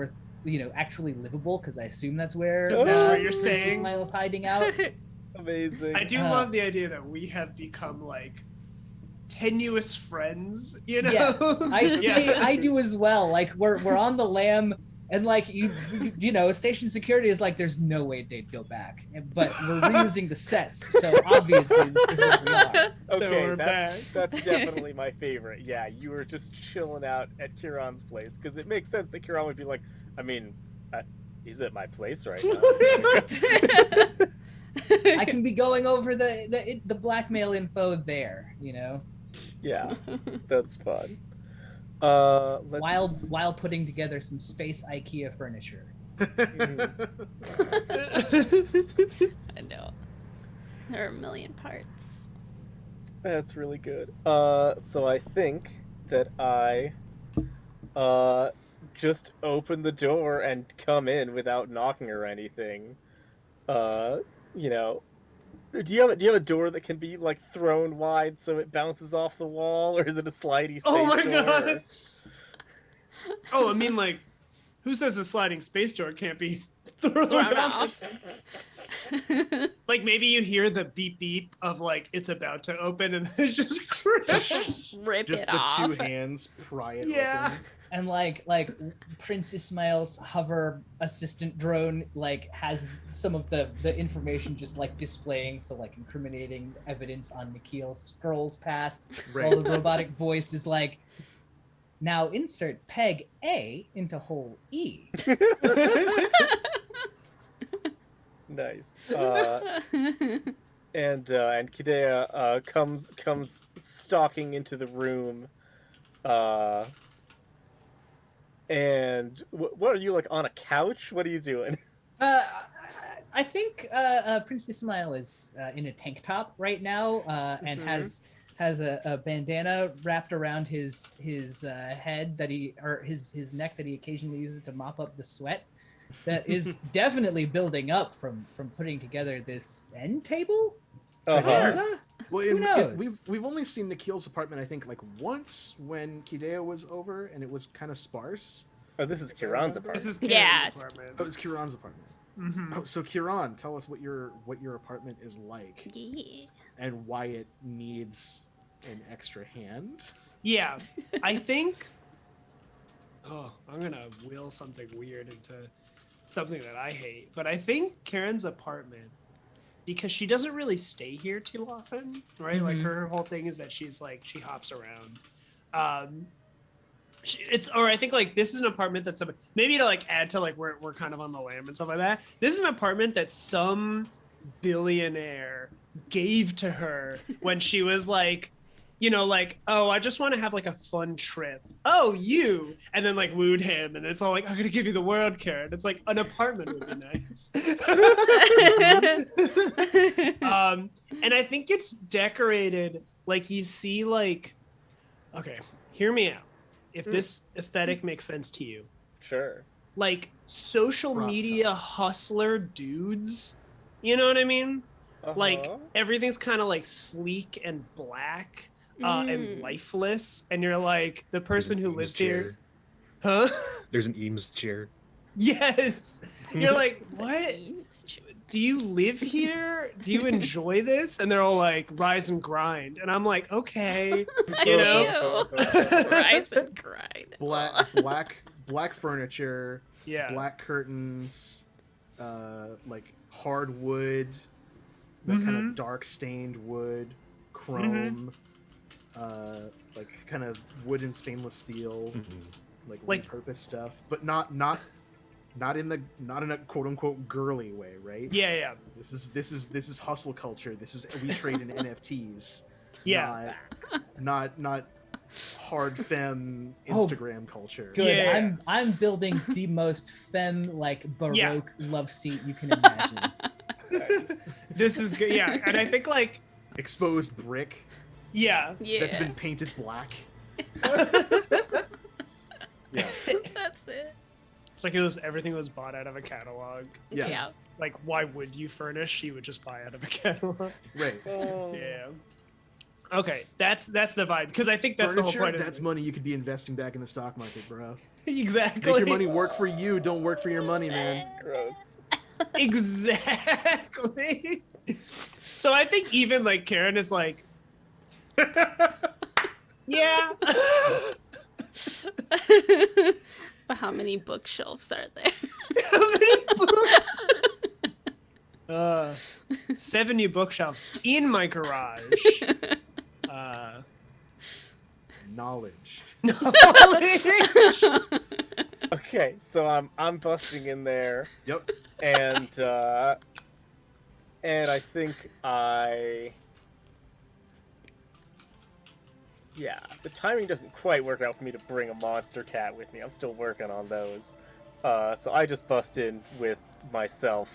actually livable, because I assume that's where you're Prince staying. Ismail's hiding out. Amazing. I do love the idea that we have become like tenuous friends, you know? Yeah, Yeah. I do as well. Like we're on the lam, and like you know, station security is like, there's no way they'd go back, but we're reusing the sets, so obviously this is where we are. Okay, we're that's definitely my favorite. Yeah, you were just chilling out at Kieran's place because it makes sense that Kieran would be like, I mean, he's at my place right now. I can be going over the blackmail info there, you know, Yeah, that's fun. while putting together some space IKEA furniture. I know. There are a million parts. That's really good. So I think that I just open the door and come in without knocking or anything. You know, do you have a door that can be like thrown wide so it bounces off the wall, or is it a slidey space Oh my door? god! Oh, I mean, like, who says a sliding space door can't be thrown Thrown off? off. Like, maybe you hear the beep beep of like it's about to open, and it's just crash. Rip Just it the off. two hands pry it Yeah. open. And like Prince Ismail's hover assistant drone like has some of the information just like displaying, so like incriminating evidence on Nikhil scrolls past, while the robotic voice is like, now insert peg A into hole E. Nice. And Kidea comes stalking into the room. And what are you, like, on a couch? What are you doing? I think Prince Ismail is in a tank top right now, and has a bandana wrapped around his head that his neck that he occasionally uses to mop up the sweat. That is definitely building up from putting together this end table. Uh-huh. Well, Who knows? we've only seen Nikhil's apartment, I think, like once when Kidea was over, and it was kind of sparse. Oh, this is Kieran's apartment. This is Yeah. Kieran's apartment. Oh, it was Kieran's apartment. Mhm. Oh, so Kieran, tell us what your apartment is like Yeah. and why it needs an extra hand. Yeah, I think. Oh, I'm gonna will something weird into something that I hate, but I think Karen's apartment, because she doesn't really stay here too often, right? Like her whole thing is that she's like she hops around. I think like this is an apartment that maybe to like add to like we're kind of on the lam and stuff like that. This is an apartment that some billionaire gave to her when she was like, you know, like, oh, I just want to have like a fun trip. Oh, you, and then like wooed him, and it's all like, I'm gonna give you the world, Karen. It's like an apartment would be nice. And I think it's decorated like you see like, okay, hear me out. If this aesthetic makes sense to you, Sure. like social media hustler dudes, you know what I mean? Like everything's kind of like sleek and black and lifeless, and you're like the person who lives here, huh? There's an Eames chair. Yes. You're like, what? Do you live here? Do you enjoy this? And they're all like, rise and grind. And I'm like, okay, you know? Rise and grind. Black furniture, Yeah. black curtains, like hardwood, that kind of dark stained wood, chrome, like kind of wood and stainless steel, like repurposed stuff, but not in a quote unquote girly way, right? Yeah, yeah. This is hustle culture. We trade in NFTs. Yeah. Not hard femme Instagram culture. Good. Yeah. I'm building the most femme like Baroque love seat you can imagine. This is good. Yeah. And I think like, Exposed brick yeah. Yeah. that's been painted black. Yeah. That's it. It's like everything was bought out of a catalog. Yes. Yeah. Like, why would you furnish? You would just buy out of a catalog. Right. Yeah. Okay, that's the vibe, because I think that's Furniture, the whole point. that's money you could be investing back in the stock market, bro. Exactly. Make your money work for you. Don't work for your money, man. Gross. Exactly. So I think even like Karen is like, yeah. But how many bookshelves are there? How many books? 7 new bookshelves in my garage. Knowledge. Knowledge. Okay, so I'm busting in there, Yep. and I think yeah, the timing doesn't quite work out for me to bring a monster cat with me. I'm still working on those. So I just bust in with myself,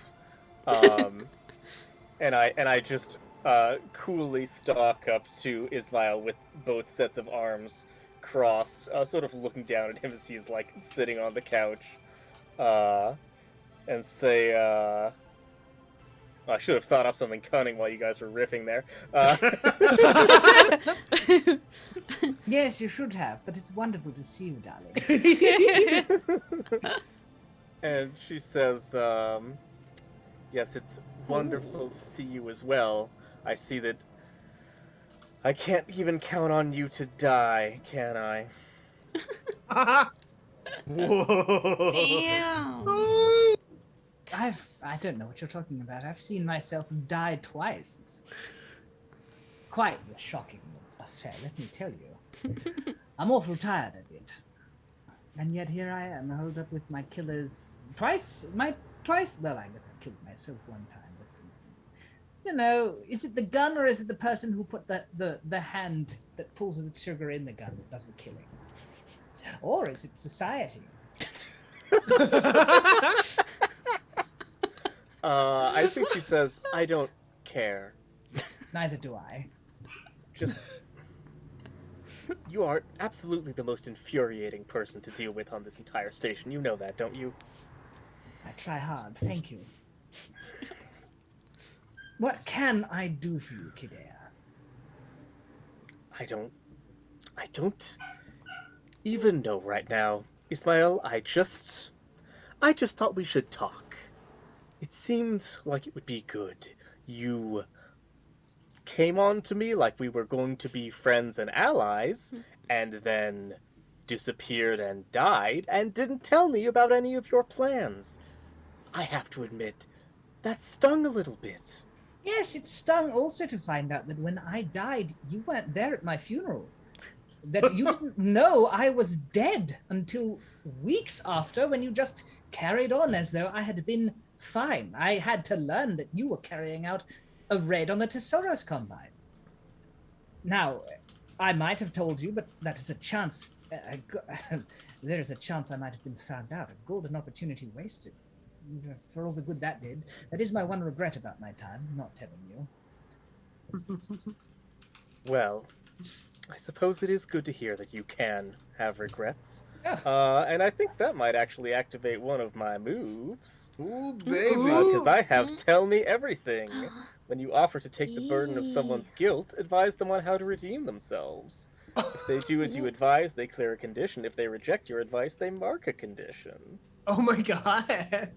and I just coolly stalk up to Ismail with both sets of arms crossed, sort of looking down at him as he's like sitting on the couch, and say, I should have thought up something cunning while you guys were riffing there. Yes, you should have, but it's wonderful to see you, darling. And she says, yes, it's wonderful to see you as well. I see that I can't even count on you to die, can I? Whoa. Damn. I don't know what you're talking about. I've seen myself die twice. It's quite a shocking affair, let me tell you. I'm awful tired of it. And yet here I am, holed up with my killers twice? Well, I guess I killed myself one time. But, you know, is it the gun or is it the person who put the hand that pulls the trigger in the gun that does the killing? Or is it society? I think she says, I don't care. Neither do I. Just... You are absolutely the most infuriating person to deal with on this entire station. You know that, don't you? I try hard, thank you. What can I do for you, Kidea? I don't even know right now. Ismail, I just thought we should talk. It seemed like it would be good. You came on to me like we were going to be friends and allies, and then disappeared and died, and didn't tell me about any of your plans. I have to admit, that stung a little bit. Yes, it stung also to find out that when I died, you weren't there at my funeral. That you didn't know I was dead until weeks after, when you just carried on as though I had been fine. I had to learn that you were carrying out a raid on the Tesoros Combine. Now, I might have told you, but that is a chance. There is a chance I might have been found out. A golden opportunity wasted. For all the good that did. That is my one regret about my time, not telling you. Well, I suppose it is good to hear that you can have regrets. Oh. And I think that might actually activate one of my moves. Ooh, baby. Because I have Tell Me Everything. When you offer to take the burden of someone's guilt, advise them on how to redeem themselves. If they do as you advise, they clear a condition. If they reject your advice, they mark a condition. Oh my god.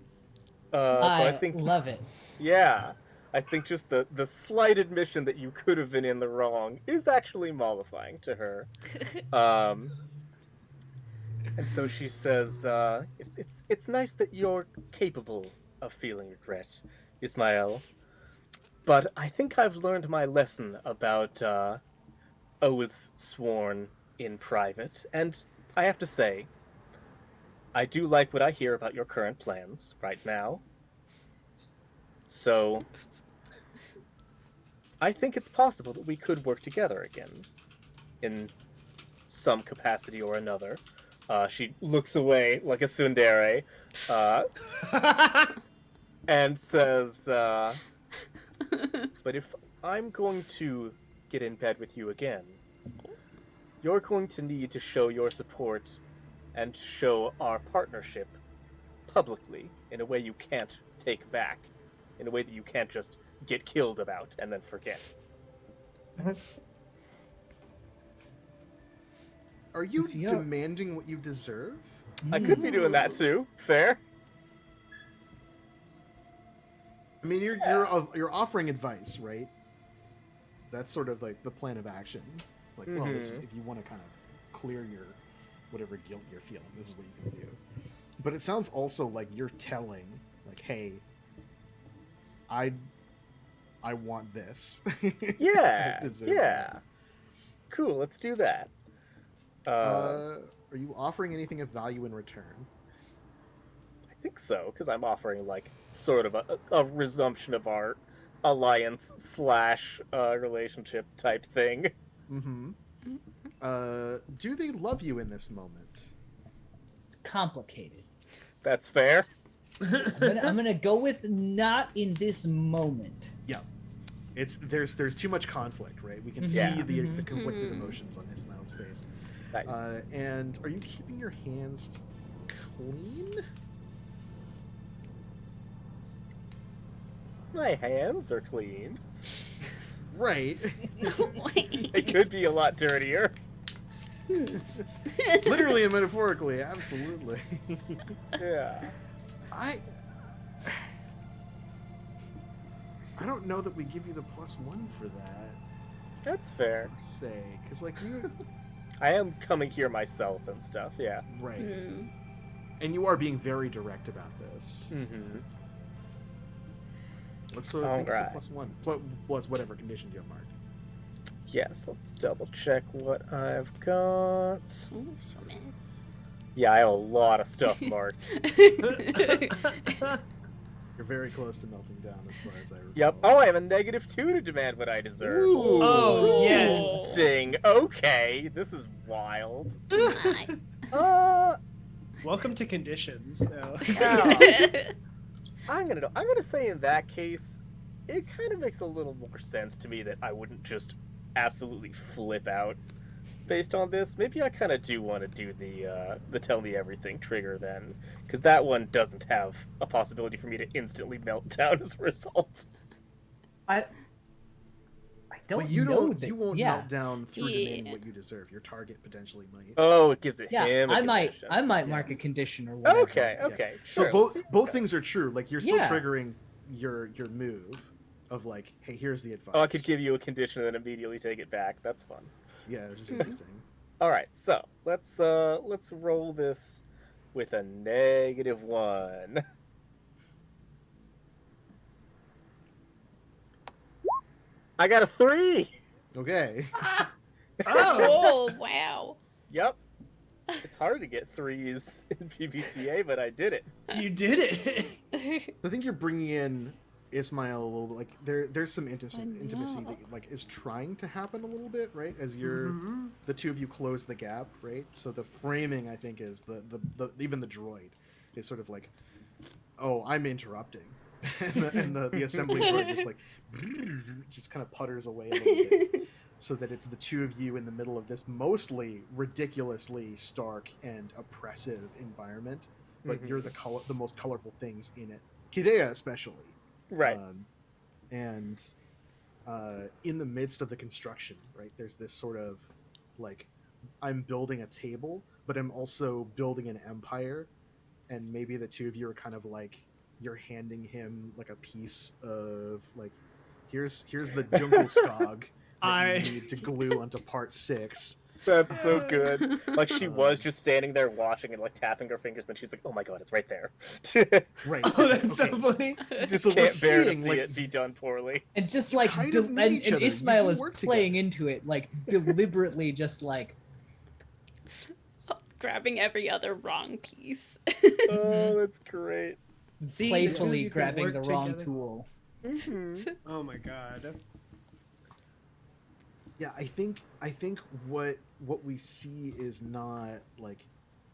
So I think, love it. yeah, I think just the slight admission that you could have been in the wrong is actually mollifying to her. And so she says, it's nice that you're capable of feeling regret, Ismael. But I think I've learned my lesson about oaths sworn in private, and I have to say, I do like what I hear about your current plans right now. So, I think it's possible that we could work together again, in some capacity or another. She looks away like a tsundere, and says, but if I'm going to get in bed with you again, you're going to need to show your support and show our partnership publicly in a way you can't take back, in a way that you can't just get killed about and then forget. Are you If you're- demanding what you deserve? I could be doing that too. Fair? I mean, you're offering advice, right? That's sort of like the plan of action. Like, well, this is, if you want to kind of clear your whatever guilt you're feeling, this is what you can do. But it sounds also like you're telling, like, hey, I want this. Yeah, I deserve yeah. that. Cool, let's do that. Are you offering anything of value in return? I think so, because I'm offering like sort of a resumption of our alliance slash relationship type thing. Mm-hmm. Do they love you in this moment? It's complicated. That's fair. I'm gonna go with not in this moment. Yeah. There's too much conflict, right? We can Yeah. see the conflicted emotions on Ismail's face. Nice. And are you keeping your hands clean? My hands are clean. Right. Wait. It could be a lot dirtier. Literally and metaphorically, absolutely. Yeah. I don't know that we give you the +1 for that, That's fair. per se, because like you, I am coming here myself and stuff, yeah. right, Mm. and you are being very direct about this. Mm-hmm. Let's sort of think Alright. it's a +1 plus whatever conditions you have marked. Yes, let's double check what I've got. Ooh, so mad. Yeah, I have a lot of stuff marked. You're very close to melting down, as far as I recall. Yep. Oh, I have a -2 to demand what I deserve. Ooh. Oh, yes. Interesting. Okay, this is wild. My. Welcome to conditions. So. I'm gonna say in that case, it kind of makes a little more sense to me that I wouldn't just absolutely flip out based on this. Maybe I kind of do want to do the tell me everything trigger then, because that one doesn't have a possibility for me to instantly melt down as a result. I don't Well, you know don't. that. You won't yeah. melt down through demanding Yeah. what you deserve. Your target potentially might. Oh, it gives it Yeah, him. a I might condition. mark a condition or whatever. Okay, okay. Sure, So let's see what both it things are does. true. Like you're still Yeah. triggering your move of like, hey, here's the advice. Oh, I could give you a condition and then immediately take it back. That's fun. Yeah, which is interesting. All right, so let's roll this with a -1. I got a 3. Okay. Oh, wow. Yep. It's hard to get 3s in PBTA, but I did it. You did it. I think you're bringing in Ismail a little bit. Like there's some intimacy no. that like is trying to happen a little bit, right? As you're the two of you close the gap, right? So the framing, I think, is the even the droid is sort of like, oh, I'm interrupting, and the assembly droid just like just kind of putters away a little bit. So that it's the two of you in the middle of this mostly ridiculously stark and oppressive environment, but you're the most colorful things in it. Kidea especially. Right. And in the midst of the construction, right, there's this sort of like, I'm building a table, but I'm also building an empire, and maybe the two of you are kind of like, you're handing him like a piece of like, here's the jungle skog that you need to glue onto part 6. That's so good. Like she was just standing there watching and like tapping her fingers, then she's like, "Oh my god, it's right there." Right. Oh, that's okay. so funny. Just So we're can't bear to seeing, see like- it be done poorly. And just like, kind of need each other. You Ismail do is work playing into it, like deliberately, just like Grabbing every other wrong piece. Oh, that's great. See, playfully you can grabbing work the wrong together. tool. Oh my god. Yeah, I think what we see is not like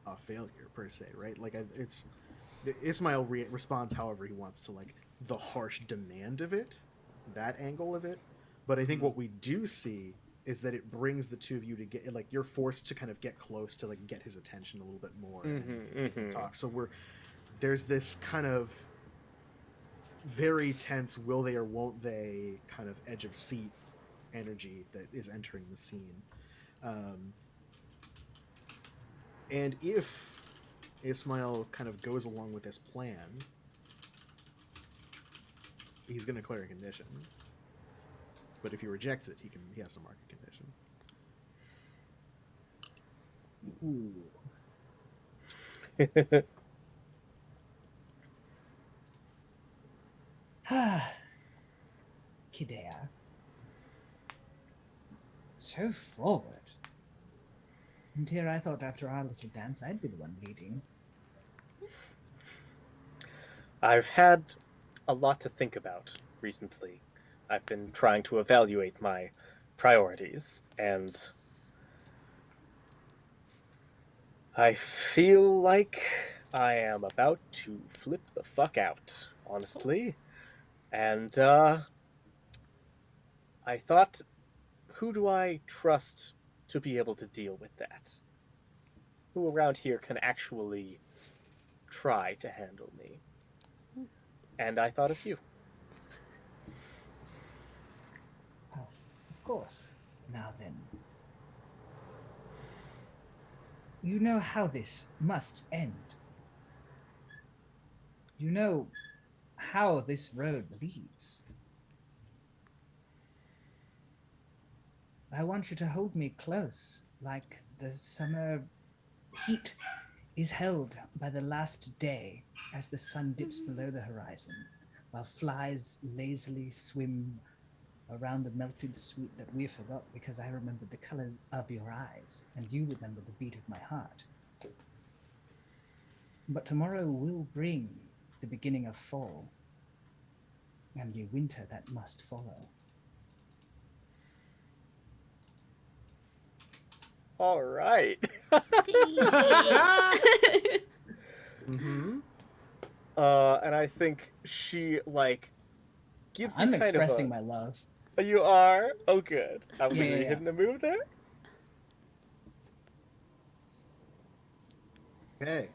a failure per se, right? Like it's Ismail responds however he wants to like the harsh demand of it, that angle of it. But I think what we do see is that it brings the two of you to get like you're forced to kind of get close to like get his attention a little bit more and talk. So there's this kind of very tense will they or won't they kind of edge of seat energy that is entering the scene. And if Ismail kind of goes along with this plan, he's going to declare a condition. But if he rejects it, he has to mark a condition. Kidea. So forward. And here I thought after our little dance I'd be the one leading. I've had a lot to think about recently. I've been trying to evaluate my priorities, and I feel like I am about to flip the fuck out, honestly. And, I thought, who do I trust to be able to deal with that? Who around here can actually try to handle me? And I thought of you. Well, of course. Now then. You know how this must end. You know how this road leads. I want you to hold me close, like the summer heat is held by the last day as the sun dips below the horizon, while flies lazily swim around the melted sweet that we forgot because I remembered the colors of your eyes, and you remember the beat of my heart. But tomorrow will bring the beginning of fall, and the winter that must follow. All right. Mm-hmm. And I think she, like, gives you I'm kind expressing of my love. You are? Oh, good. I was Yeah, really yeah. hitting a move there. Okay.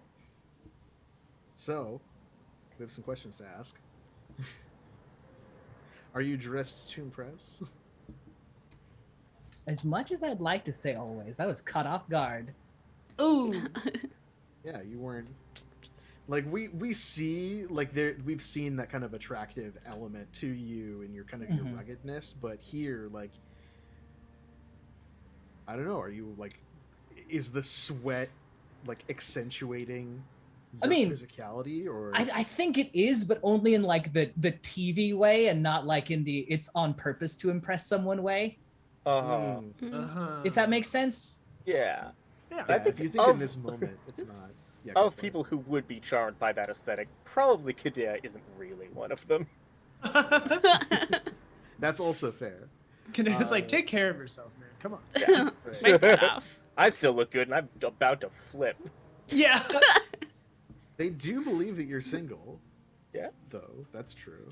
So, we have some questions to ask. Are you dressed to impress? As much as I'd like to say always, I was caught off guard. Ooh! Yeah, you weren't. Like we see we've seen that kind of attractive element to you and your kind of your ruggedness, but here, like, I don't know. Are you like, is the sweat like accentuating your physicality, or I think it is, but only in like the TV way and not like in the it's on purpose to impress someone way. If that makes sense. Yeah. Yeah, I think if you think in this moment, it's not. Yeah, of people who would be charmed by that aesthetic, probably Kadea isn't really one of them. That's also fair. Kadea's like, take care of yourself, man. Come on. Yeah. Wipe that off. I still look good, and I'm about to flip. Yeah. They do believe that you're single. Yeah. Though, that's true.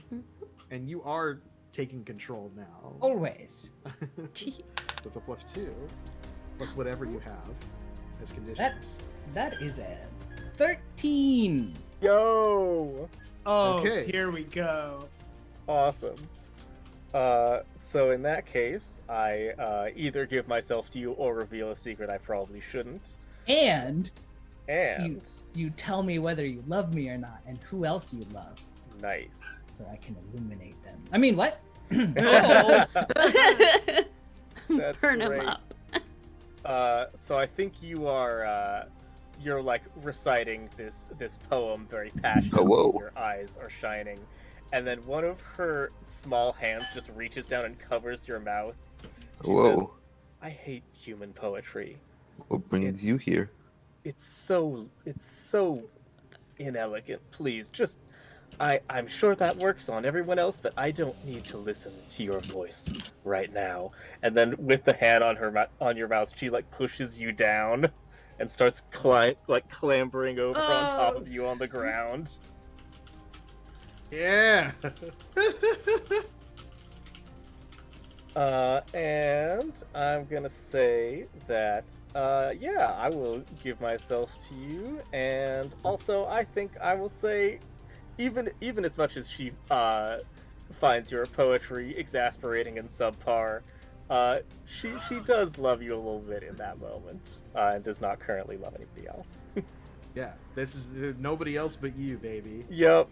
And you are taking control now. Always. So it's a +2, plus whatever you have as conditions. That is a 13. Yo! Oh, Okay. here we go. Awesome. So in that case, I either give myself to you or reveal a secret I probably shouldn't. And And you tell me whether you love me or not, and who else you love, nice. so I can illuminate them. I mean, what? That's Burn great. him up. So I think you are you're like reciting this poem very passionately. Whoa. Your eyes are shining, and then one of her small hands just reaches down and covers your mouth. She says, Whoa. I hate human poetry. What brings you here? It's so inelegant. Please, just I'm sure that works on everyone else, but I don't need to listen to your voice right now. And then with the hand on her on your mouth, she like pushes you down and starts clambering over on top of you on the ground. Yeah. And I'm gonna say that, yeah, I will give myself to you, and also I think I will say, even as much as she finds your poetry exasperating and subpar, she does love you a little bit in that moment, and does not currently love anybody else. Yeah. This is nobody else but you, baby. Yep.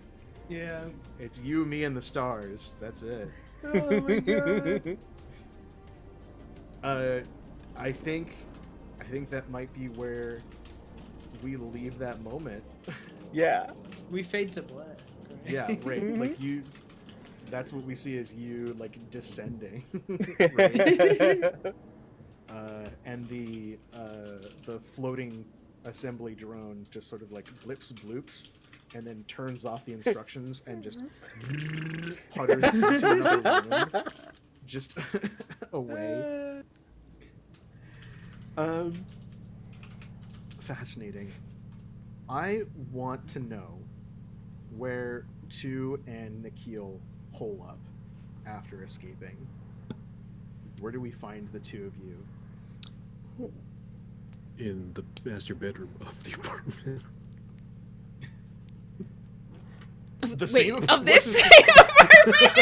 Yeah. It's you, me, and the stars. That's it. Oh my god. I think that might be where we leave that moment. Yeah. We fade to black. Right? Yeah, right. Like you, that's what we see as you like descending, right? And the floating assembly drone just sort of like blips bloops, and then turns off the instructions and just putters into another room, just away. Fascinating. I want to know where Tu and Nikhil hole up after escaping. Where do we find the two of you? In the master bedroom of the apartment. The Wait, same of this what's same apartment?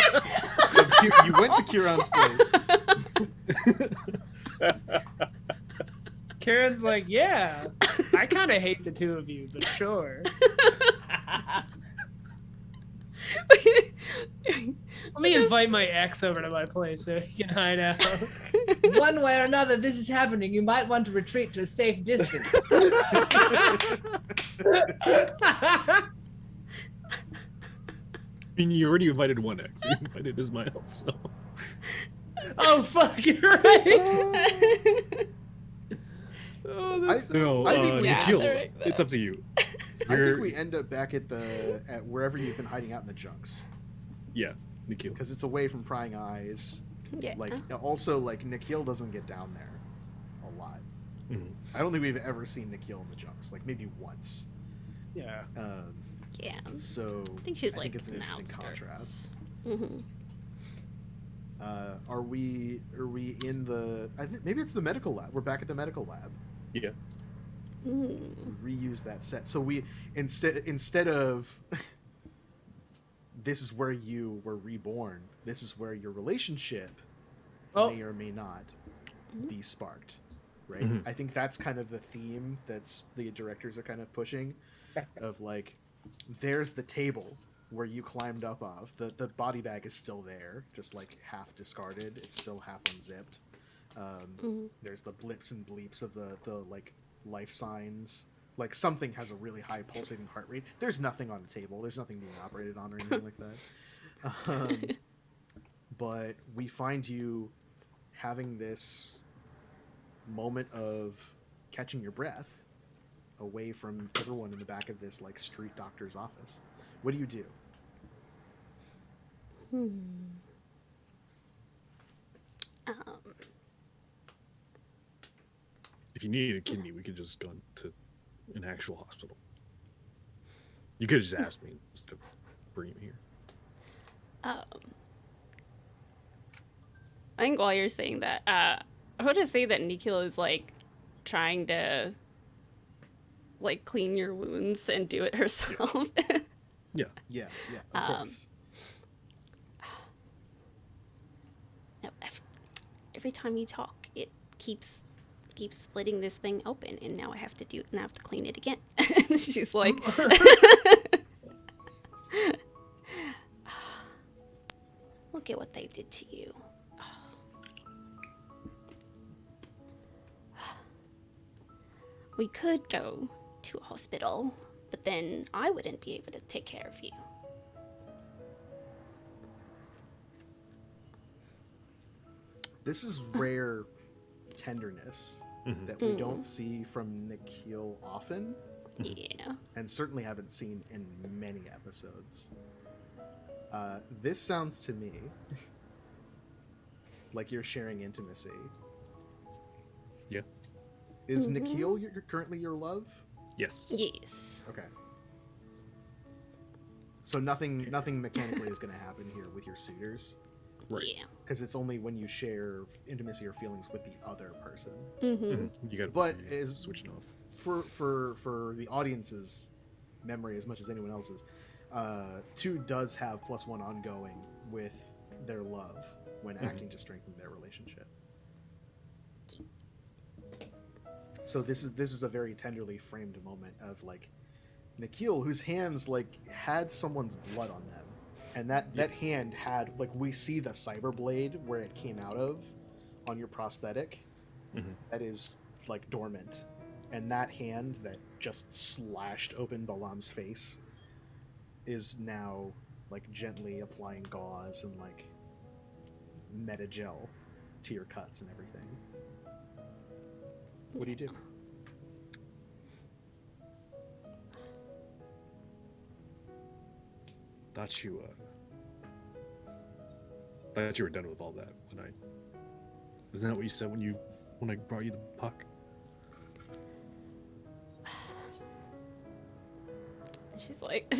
You went to Kieran's place. Karen's like, yeah, I kind of hate the two of you, but sure. Let me invite my ex over to my place so he can hide out. One way or another, this is happening. You might want to retreat to a safe distance. I mean, you already invited one ex. You invited Ismail, so. Oh, fuck, you're right. Oh, that's No, I think we- Yeah, Nikhil, they're right it's up to you. I think we end up back at wherever you've been hiding out in the junks, Yeah, Nikhil. because it's away from prying eyes. Yeah. Like also like Nikhil doesn't get down there a lot. Mhm. I don't think we've ever seen Nikhil in the junks, like maybe once. yeah. Yeah. So I think she's like it's an an interesting outskirts. contrast. Mm-hmm. Are we in the? I think maybe it's the medical lab. We're back at the medical lab. Yeah. Mm. Reuse that set. So we instead of this is where you were reborn. This is where your relationship Oh. may or may not be sparked. Right. Mhm. I think that's kind of the theme that's the directors are kind of pushing, of like, there's the table where you climbed up off. The body bag is still there, just like half discarded. It's still half unzipped. There's the blips and bleeps of the like life signs. Like something has a really high pulsating heart rate. There's nothing on the table. There's nothing being operated on or anything like that. But we find you having this moment of catching your breath away from everyone in the back of this like street doctor's office. What do you do? If you needed a kidney, we could just gone to an actual hospital. You could have just asked me instead of bringing me here. I think while you're saying that, I want to say that Nikhil is like trying to like clean your wounds and do it herself. Yeah. Yeah, of course. No, every time you talk, it keeps splitting this thing open, and now I have to clean it again. She's like, look at what they did to you. We could go to a hospital, but then I wouldn't be able to take care of you. This is rare tenderness that we don't see from Nikhil often, Yeah. and certainly haven't seen in many episodes. This sounds to me like you're sharing intimacy. Yeah. Is Nikhil currently your love? Yes. Yes. Okay. So nothing mechanically is going to happen here with your suitors, Right. Yeah. because it's only when you share intimacy or feelings with the other person. You got to But is switching off. for the audience's memory as much as anyone else's, 2 does have +1 ongoing with their love when acting to strengthen their relationship. So this is a very tenderly framed moment of like Nikhil, whose hands like had someone's blood on them, and that hand had like we see the cyber blade where it came out of on your prosthetic. That is like dormant, and that hand that just slashed open Balam's face is now like gently applying gauze and like metagel to your cuts and everything. What do you do? Thought you were done with all that when isn't that what you said when I brought you the puck? She's like,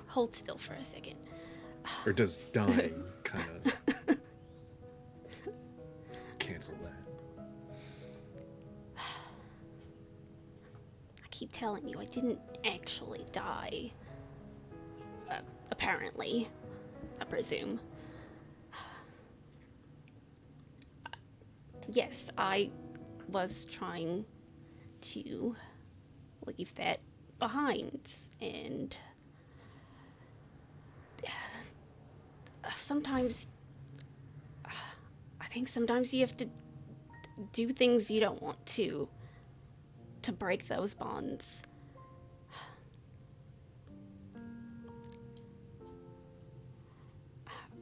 hold still for a second. Or does dying kind of cancel that? I keep telling you, I didn't actually die. Apparently, I presume. Yes, I was trying to leave that behind, and sometimes I think sometimes you have to do things you don't want to break those bonds.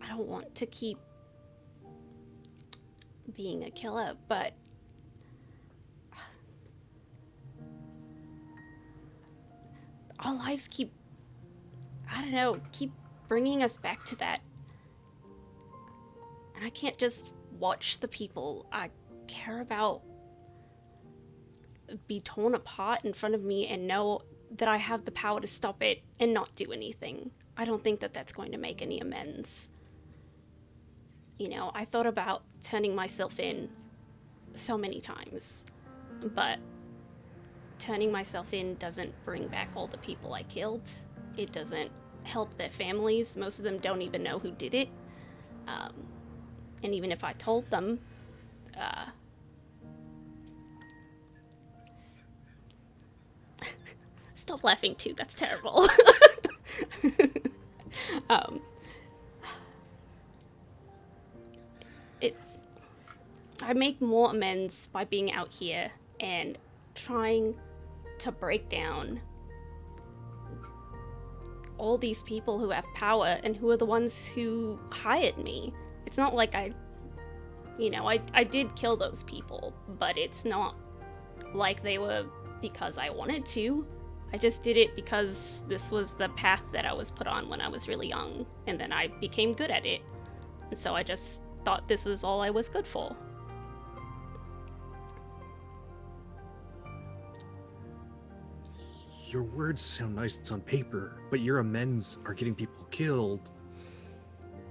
I don't want to keep being a killer, but our lives keep bringing us back to that. And I can't just watch the people I care about be torn apart in front of me and know that I have the power to stop it and not do anything. I don't think that that's going to make any amends. You know, I thought about turning myself in so many times, but turning myself in doesn't bring back all the people I killed. It doesn't help their families. Most of them don't even know who did it. And even if I told them, stop laughing too, that's terrible. I make more amends by being out here and trying to break down all these people who have power and who are the ones who hired me. It's not like I did kill those people, but it's not like they were because I wanted to. I just did it because this was the path that I was put on when I was really young, and then I became good at it. And so I just thought this was all I was good for. Your words sound nice on paper, but your amends are getting people killed,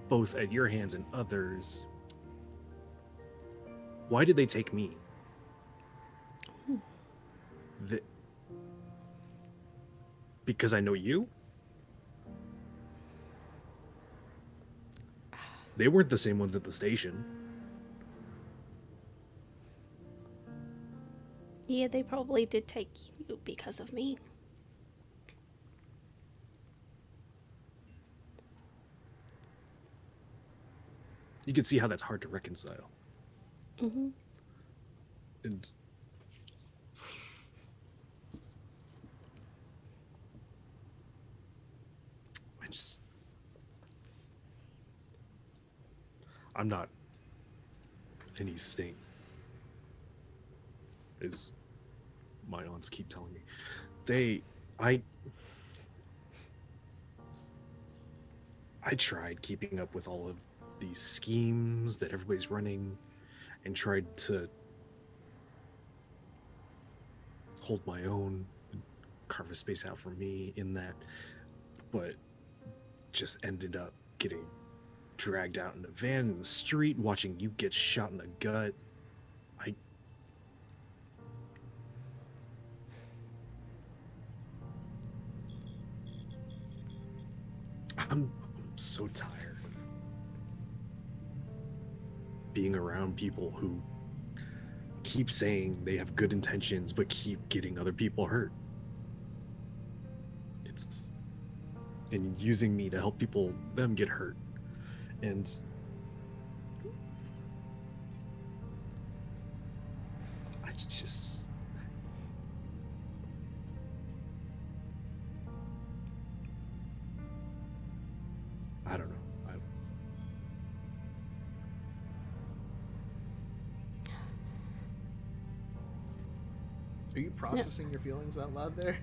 both at your hands and others. Why did they take me? Because I know you? They weren't the same ones at the station. Yeah, they probably did take you because of me. You can see how that's hard to reconcile. Mm-hmm. And I'm not any saint, as my aunts keep telling me. I tried keeping up with all of these schemes that everybody's running and tried to hold my own, carve a space out for me in that, but just ended up getting dragged out in a van in the street, watching you get shot in the gut. I'm so tired of being around people who keep saying they have good intentions but keep getting other people hurt. violence and using me to help them get hurt. And I just... I don't know. Are you processing your feelings out loud there?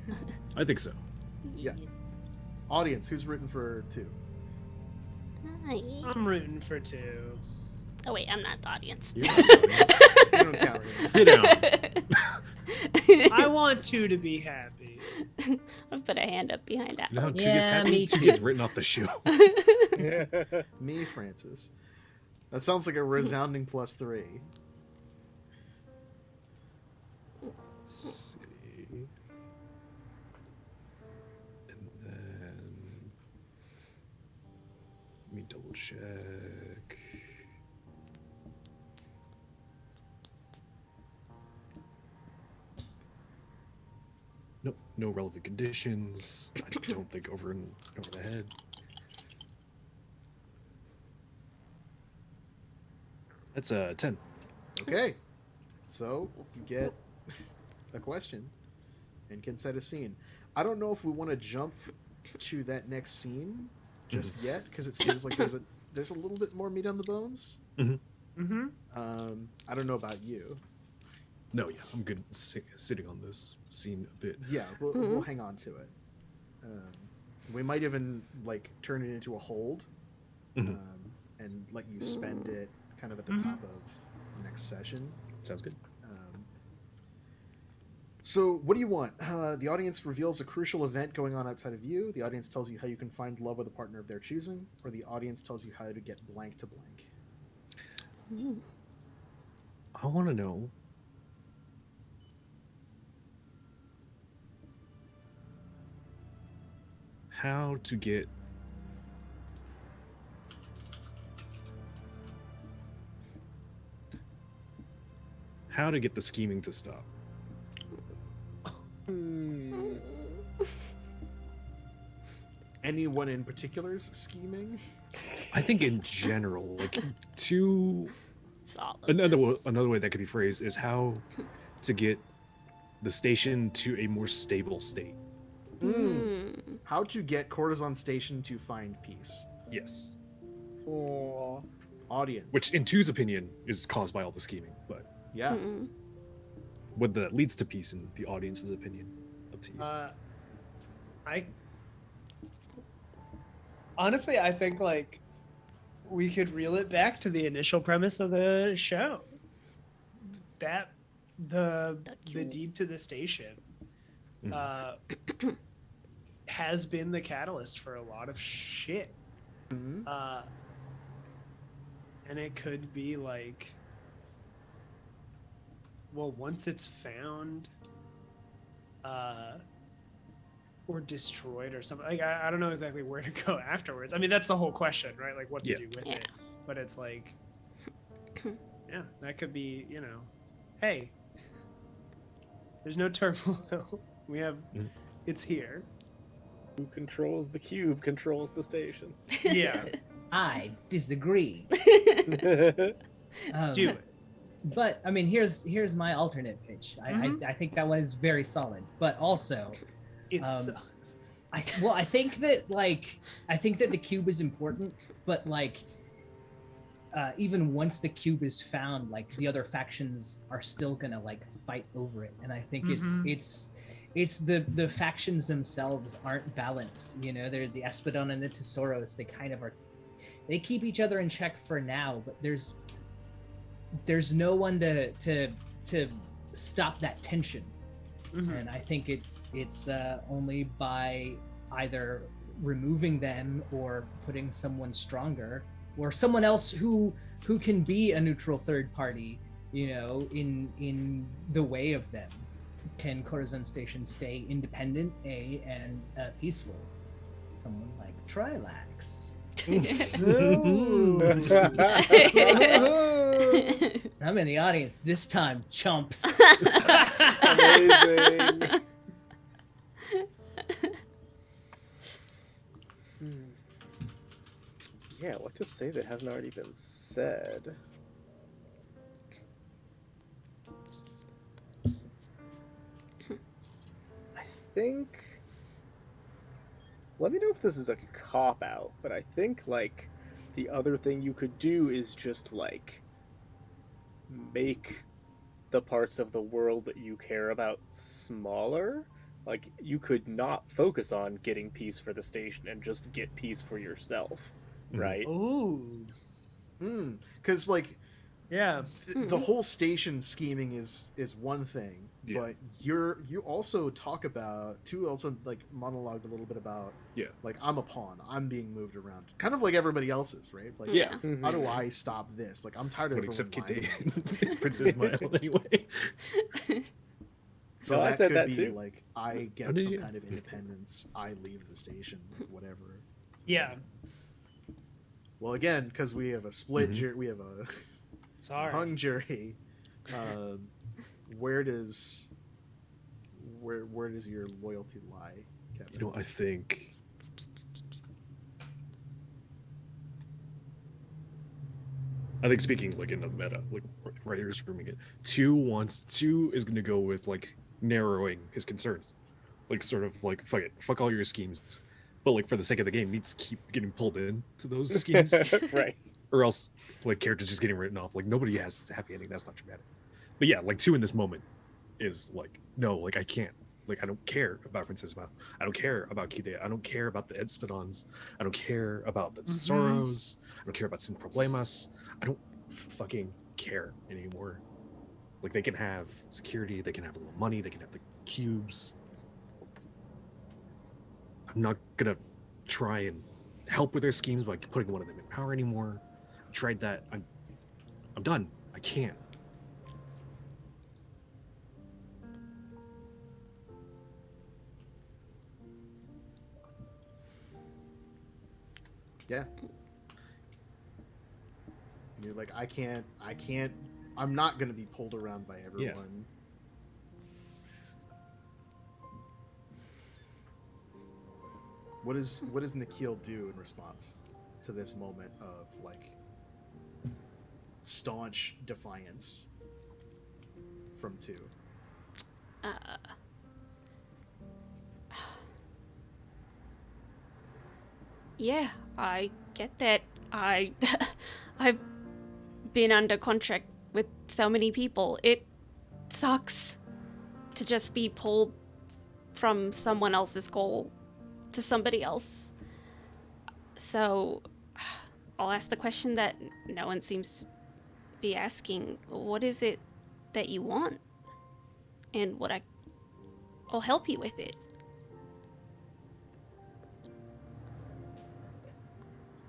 I think so. Yeah. Audience, who's written for 2? Hi. I'm rooting for 2. Oh wait, I'm not the audience. You're not the audience. You don't count it. Sit down. I want 2 to be happy. I'll put a hand up behind that. No, 2 Yeah, gets happy, me 2 too. gets written off the show. Me, Francis. That sounds like a resounding +3. Let's see. And then let me double check. Nope, no relevant conditions. I don't think over the head. That's a 10. Okay. So, you get a question and can set a scene. I don't know if we want to jump to that next scene just yet, because it seems like there's a little bit more meat on the bones. Mm-hmm. I don't know about you. No, yeah, I'm good sitting on this scene a bit. Yeah, we'll hang on to it. We might even like turn it into a hold, Mhm. and let you spend it kind of at the top of next session. Sounds good. So, what do you want? The audience reveals a crucial event going on outside of you. The audience tells you how you can find love with a partner of their choosing, or the audience tells you how to get blank to blank. I want to know how to get the scheming to stop. Anyone in particular's scheming? I think in general, like to Solid. another way that could be phrased is how to get the station to a more stable state. How to get Corazon Station to find peace. Yes, Oh. Audience. which in two's opinion is caused by all the scheming, but Yeah. whether that leads to peace in the audience's opinion, up to you. I honestly, I think like we could reel it back to the initial premise of the show. That the cube. deed to the station has been the catalyst for a lot of shit. Mhm. And it could be like, well, once it's found or destroyed or something, like I don't know exactly where to go afterwards. I mean, that's the whole question, right? Like what to Yeah. do with Yeah. it. But it's like, yeah, that could be, hey, there's no turmoil. We have, it's here. Who controls the cube controls the station. Yeah, I disagree. do it. But I mean, here's my alternate pitch. I think that one is very solid. But also, It sucks. I think that the cube is important, but like even once the cube is found, like the other factions are still gonna like fight over it, and I think it's the factions themselves aren't balanced. They're the Espadon and the Tesauros. They kind of are. They keep each other in check for now, but there's no one to stop that tension. And I think it's only by either removing them or putting someone stronger or someone else who can be a neutral third party, in the way of them, can Corazon Station stay independent, and peaceful. Someone like Trilax. I'm in the audience this time, chumps. Amazing. Yeah, what to say that hasn't already been said? I think. Let me know if this is a cop out, but I think like the other thing you could do is just like make the parts of the world that you care about smaller. Like you could not focus on getting peace for the station and just get peace for yourself, right? Ooh. Because like Yeah. the whole station scheming is one thing, Yeah. but you also talk about also like monologued a little bit about like I'm a pawn, I'm being moved around, kind of like everybody else's, right? Like Yeah. how do I stop this? Like I'm tired of But except everyone Kid lying. Day, Princess Mile anyway. So No, I that said could that be too. like I Oh, get no, some yeah. kind of independence, I leave the station, like, whatever. Yeah. Well, again, because we have a split Mhm. jury, we have a Sorry. hung jury. Where does your loyalty lie, Kevin? You know, I think speaking like in the meta, like writers rooming it, two is gonna go with like narrowing his concerns, like sort of like fuck all your schemes, but like for the sake of the game, needs to keep getting pulled into those schemes, Right. or else like characters just getting written off. Like nobody has a happy ending. That's not dramatic. But yeah, like two in this moment is like no, like I can't. Like I don't care about Princess Mao. I don't care about Kide. I don't care about the Edspedons. I don't care about the Soros. I don't care about Sin Problemas. I don't fucking care anymore. Like they can have security, they can have a little money, they can have the cubes. I'm not gonna try and help with their schemes by putting one of them in power anymore. I tried that. I'm done. I can't. Yeah. You're like, I can't, I'm not going to be pulled around by everyone. What does Nikhil do in response to this moment of like staunch defiance from two? Yeah, I get that. I've been under contract with so many people. It sucks to just be pulled from someone else's goal to somebody else. So I'll ask the question that no one seems to be asking. What is it that you want? And I'll help you with it.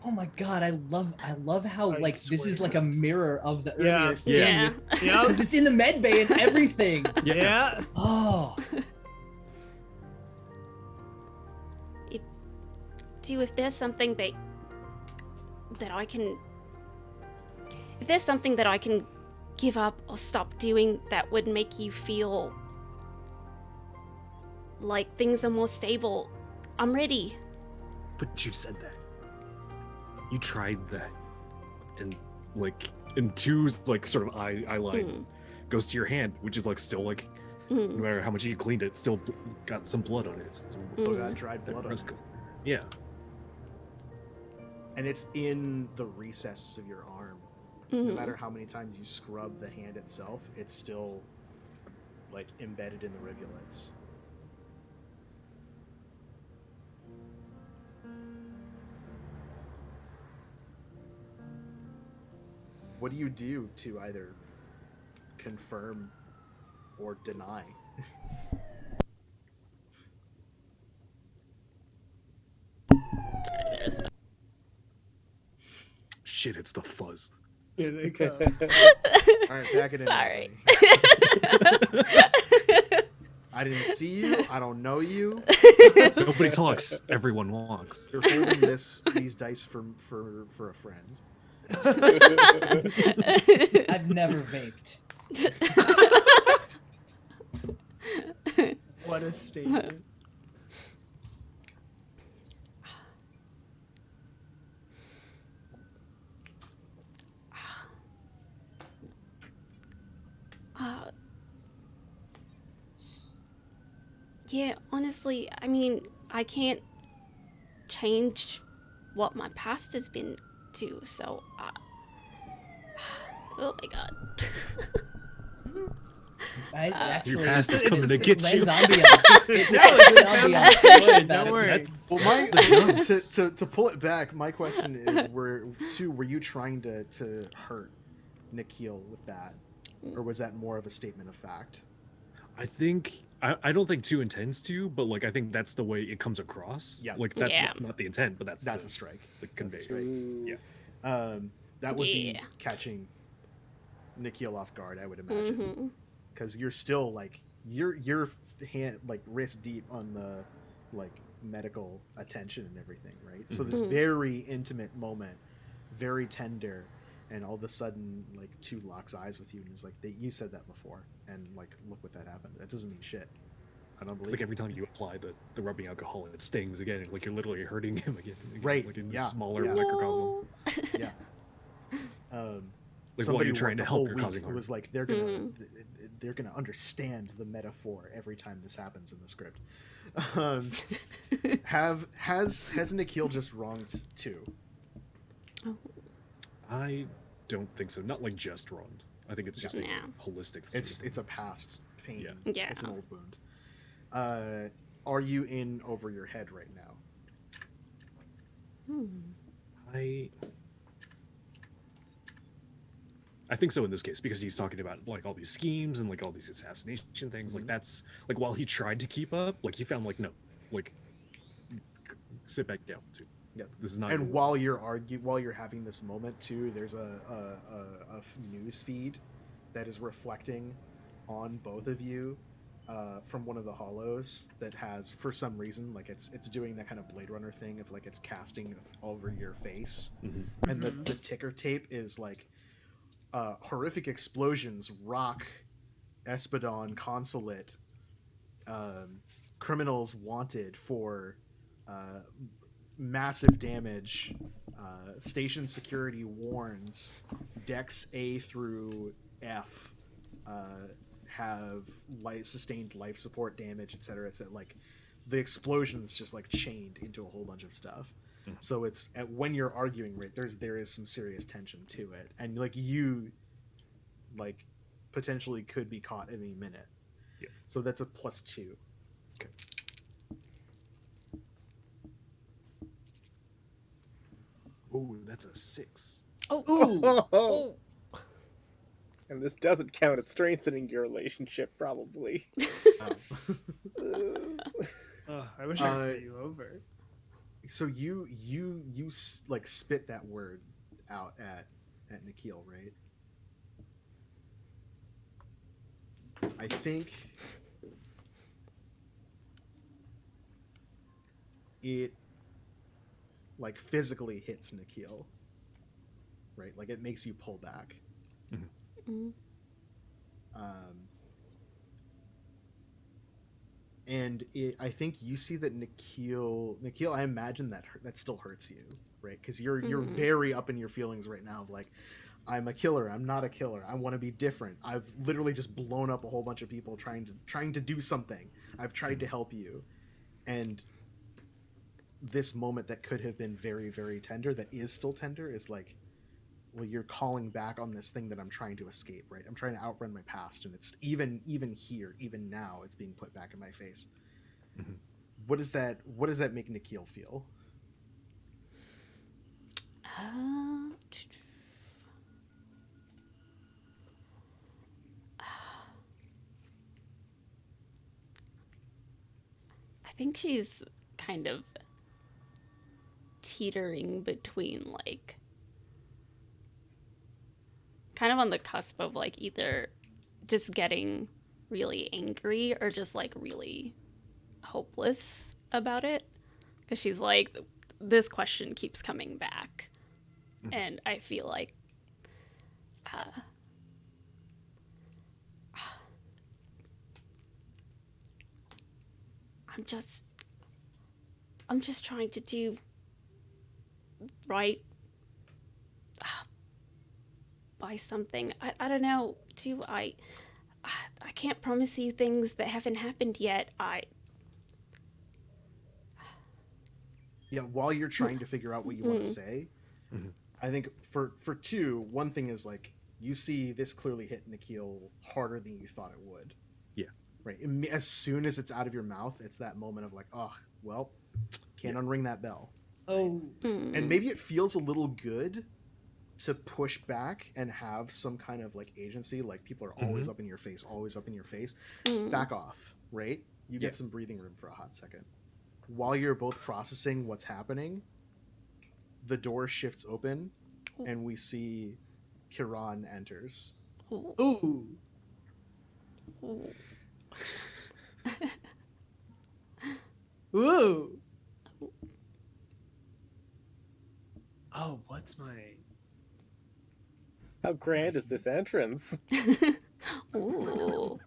Oh my god, I love how I like this is swear. like a mirror of the Yeah. earlier scene. Yeah. Yeah. Because it's in the med bay and everything. Yeah. Oh. If there's something that I can, if there's something that I can give up or stop doing that would make you feel like things are more stable, I'm ready. But you said that. You tried that. And like in two's like sort of eye line goes to your hand, which is like still like no matter how much you cleaned it, still got some blood on it. Still got dried blood on it. Yeah. And it's in the recesses of your arm. No matter how many times you scrub the hand itself, it's still like embedded in the rivulets. What do you do to either confirm or deny? There's a... Shit, it's the fuzz. Here they come. All right, pack it in. Sorry. everybody. I didn't see you. I don't know you. Nobody talks. Everyone walks. You're holding these dice for a friend. I've never vaped. What a statement. Uh, yeah, honestly, I mean, I can't change what my past has been to, so oh my god. I Your actually past is coming to get you. lands on beyond. No, it sounds like Ambiance good. about Don't it. worry. That's, Well, my that's the jokes. to pull it back, my question is: were you trying to hurt Nikhil with that, or was that more of a statement of fact? I don't think 2 intends to, but like I think that's the way it comes across. Yeah. Like that's Yeah. not the intent, but that's That's the, a strike. the That's a convey. strike. Ooh. Yeah. That would be Yeah. catching Nikhil off guard, I would imagine, Mm-hmm. because you're still like you're hand like wrist deep on the like medical attention and everything, right? So this Mhm. very intimate moment, very tender, and all of a sudden like 2 locks eyes with you and is like, you said that before, and like look what that happened. That doesn't mean shit. I don't It's believe like it. every time you apply the rubbing alcohol, it stings again. Like you're literally hurting him again. Right, Like in yeah, the smaller yeah. microcosm. Yeah. Like, while Somebody you're trying worked to a help, whole you're week causing harm. was like they're gonna understand the metaphor every time this happens in the script. Has Nikhil just wronged 2? I don't think so. Not like just wronged. I think it's just Yeah. a holistic. Sort of It's a past pain. Yeah. Yeah. It's an old wound. Are you in over your head right now? I think so in this case because he's talking about like all these schemes and like all these assassination things. Like that's like while he tried to keep up, like he found like no, like sit back down too. Yep. This is not. And while you're having this moment too, there's a news feed that is reflecting on both of you from one of the hollows that has, for some reason, like it's doing that kind of Blade Runner thing of like it's casting over your face, and the ticker tape is like horrific explosions rock Espadon consulate, criminals wanted for massive damage, station security warns, decks A through F have sustained life support damage, etc. It's like the explosions just like chained into a whole bunch of stuff. So it's when you're arguing, right, there is some serious tension to it, and like you like potentially could be caught any minute. Yeah. So that's a +2. Okay. Oh, that's a 6. Oh. Oh. Oh. And this doesn't count as strengthening your relationship, probably. I wish I could put you over. So you like spit that word out at Nikhil, right? I think it like physically hits Nikhil, right? Like it makes you pull back. Mm. And I think you see that Nikhil, I imagine that still hurts you, right? Because you're very up in your feelings right now of like, I'm a killer, I'm not a killer, I want to be different. I've literally just blown up a whole bunch of people trying to do something. I've tried to help you, and this moment that could have been very, very tender, that is still tender, is like, well, you're calling back on this thing that I'm trying to escape, right? I'm trying to outrun my past, and it's even here, even now, it's being put back in my face. Mm-hmm. What does that make Nikhil feel? I think she's kind of teetering between like kind of on the cusp of like either just getting really angry or just like really hopeless about it, because she's like, this question keeps coming back, and I feel like I'm just trying to do right by something. I don't know. I can't promise you things that haven't happened yet. Yeah, while you're trying to figure out what you want to say, Mhm. I think for two, one thing is like you see this clearly hit Nikhil harder than you thought it would. Yeah. Right. As soon as it's out of your mouth, it's that moment of like, oh, well, can't unring that bell. Oh. And maybe it feels a little good to push back and have some kind of like agency, like people are always up in your face, always up in your face. Back off, right? You get some breathing room for a hot second. While you're both processing what's happening, the door shifts open and we see Kiran enters. Ooh. Ooh. Oh, what's my... How grand is this entrance? Ooh.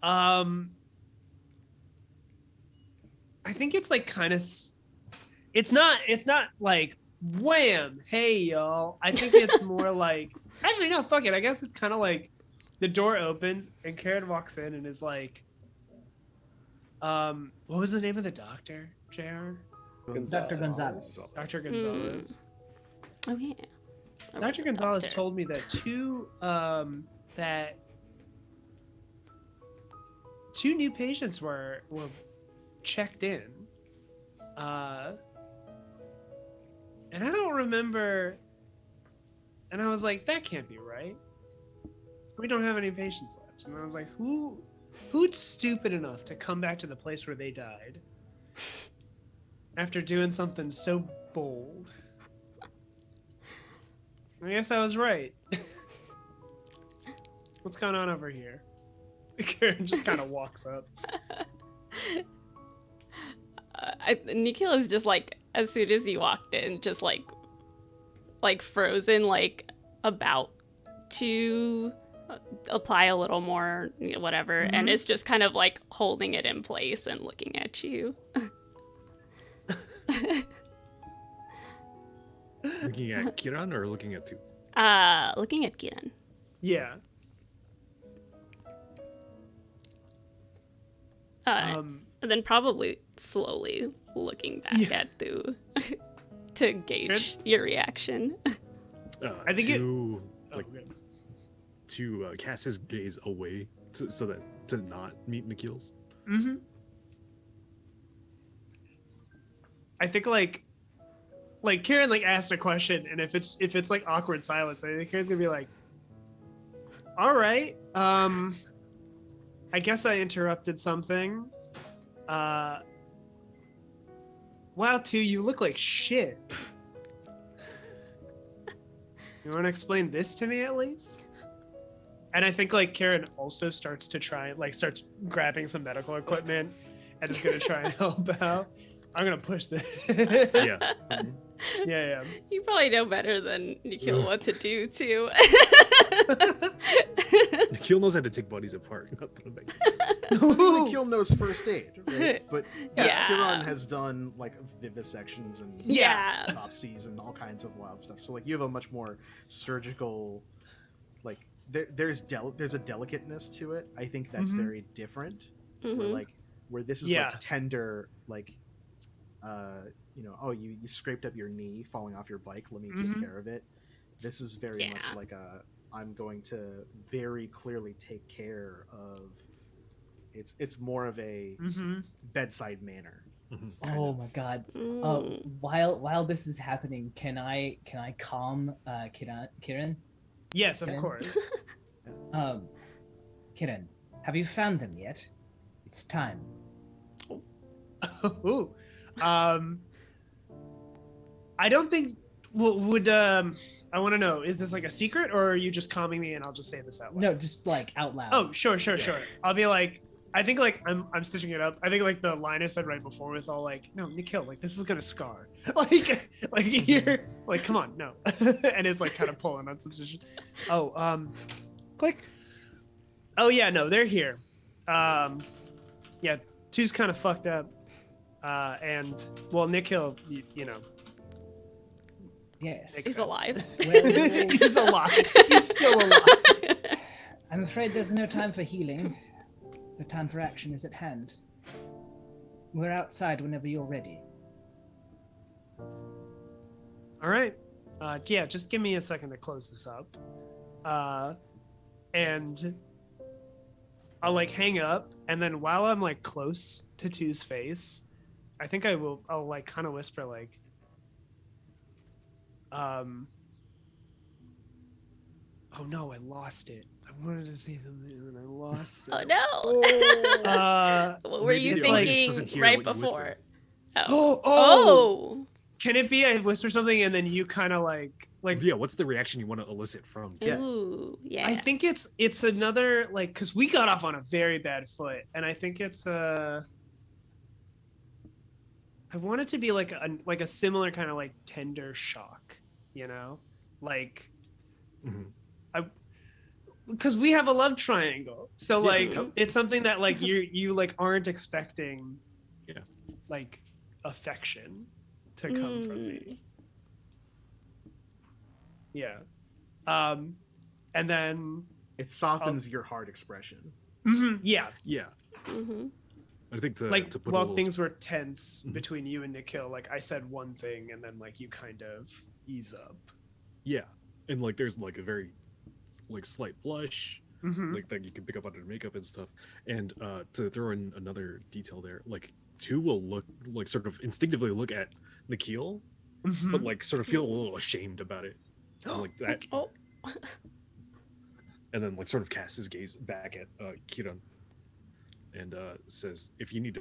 I think it's like kind of... It's not like, wham, hey, y'all. I think it's more like... Actually, no, fuck it. I guess it's kind of like the door opens and Karen walks in and is like... what was the name of the doctor, JR? Dr. Gonzalez. Dr. Gonzalez. Oh, yeah. Dr. Gonzalez told me that two new patients were checked in. And I don't remember, and I was like, that can't be right. We don't have any patients left. And I was like, who's stupid enough to come back to the place where they died after doing something so bold? I guess I was right. What's going on over here? Karen just kind of walks up. Nikhil is just like, as soon as he walked in, just like frozen, like about to apply a little more, whatever, and it's just kind of like holding it in place and looking at you. Looking at Kiran or looking at Tu? Looking at Kiran. Yeah. And then probably slowly looking back at Tu to gauge your reaction. I think to cast his gaze away so that to not meet Nikhil's. Mm-hmm. I think like Karen like asked a question, and if it's like awkward silence, I think Karen's gonna be like, all right, I guess I interrupted something. Wow, Tu, you look like shit. You want to explain this to me at least? And I think like Karen also starts grabbing some medical equipment and is gonna try and help out. I'm gonna push this. Yeah. Yeah. You probably know better than Nikhil what to do too. Nikhil knows how to take bodies apart. Not put them back. Nikhil knows first aid, right? But Yeah. Kiran has done like vivisections and Yeah. autopsies and all kinds of wild stuff. So like you have a much more surgical, like there's a delicateness to it. I think that's very different. Where this is like tender, like you scraped up your knee falling off your bike, let me take care of it. This is very much like I'm going to very clearly take care of. It's more of a bedside manner. Oh my god. While this is happening, can I calm Kiran? Yes, of Kiran? course. Kiran, have you found them yet? It's time. Ooh. I don't think. Would I want to know? Is this like a secret, or are you just calming me and I'll just say this out loud? No, just like out loud. Oh, sure. I'll be like, I think like I'm stitching it up. I think like the line I said right before was all like, no, Nikhil, like this is gonna scar. like you're like, come on, no, and it's like kind of pulling on some shit. Oh, click. Oh yeah, no, they're here. Yeah, Tu's kind of fucked up. And well, Nikhil, you know. Yes. He's alive. Well, He's alive. He's still alive. afraid there's no time for healing. The time for action is at hand. We're outside whenever you're ready. All right. Yeah, just give me a second to close this up. And I'll like hang up, and then while I'm like close to Two's face, I think I'll like kind of whisper like, oh no, I lost it. I wanted to say something and I lost it. Oh no! What were Maybe you the audience doesn't thinking hear right what you before? whispered. Oh. Can it be I whisper something and then you kind of like Yeah, what's the reaction you want to elicit from? Yeah. Ooh, yeah. I think it's another like because we got off on a very bad foot, and I think it's I want it to be like a similar kind of like tender shock, you know, like because we have a love triangle, so like it's something that like you like aren't expecting, like affection to come from me. Yeah. And then It softens your heart expression. yeah. I think Like to put while a little things were tense between you and Nikhil, like I said one thing and then like you kind of ease up. Yeah, and like there's like a very like slight blush, like that you can pick up under makeup and stuff. And to throw in another detail there, like Two will look like sort of instinctively look at Nikhil, but like sort of feel a little ashamed about it, and, like that. Oh. And then like sort of casts his gaze back at Kiran, and says, "If you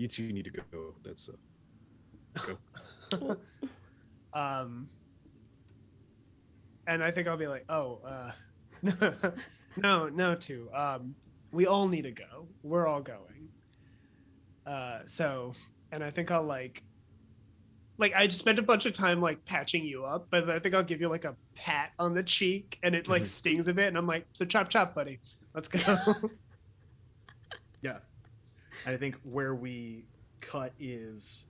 two need to go, that's go." And I think I'll be like, no, Two. We all need to go. We're all going. So, and I think I'll like I just spent a bunch of time like patching you up, but I think I'll give you like a pat on the cheek and it like stings a bit. And I'm like, so chop, chop, buddy, let's go. Yeah. And I think where we cut is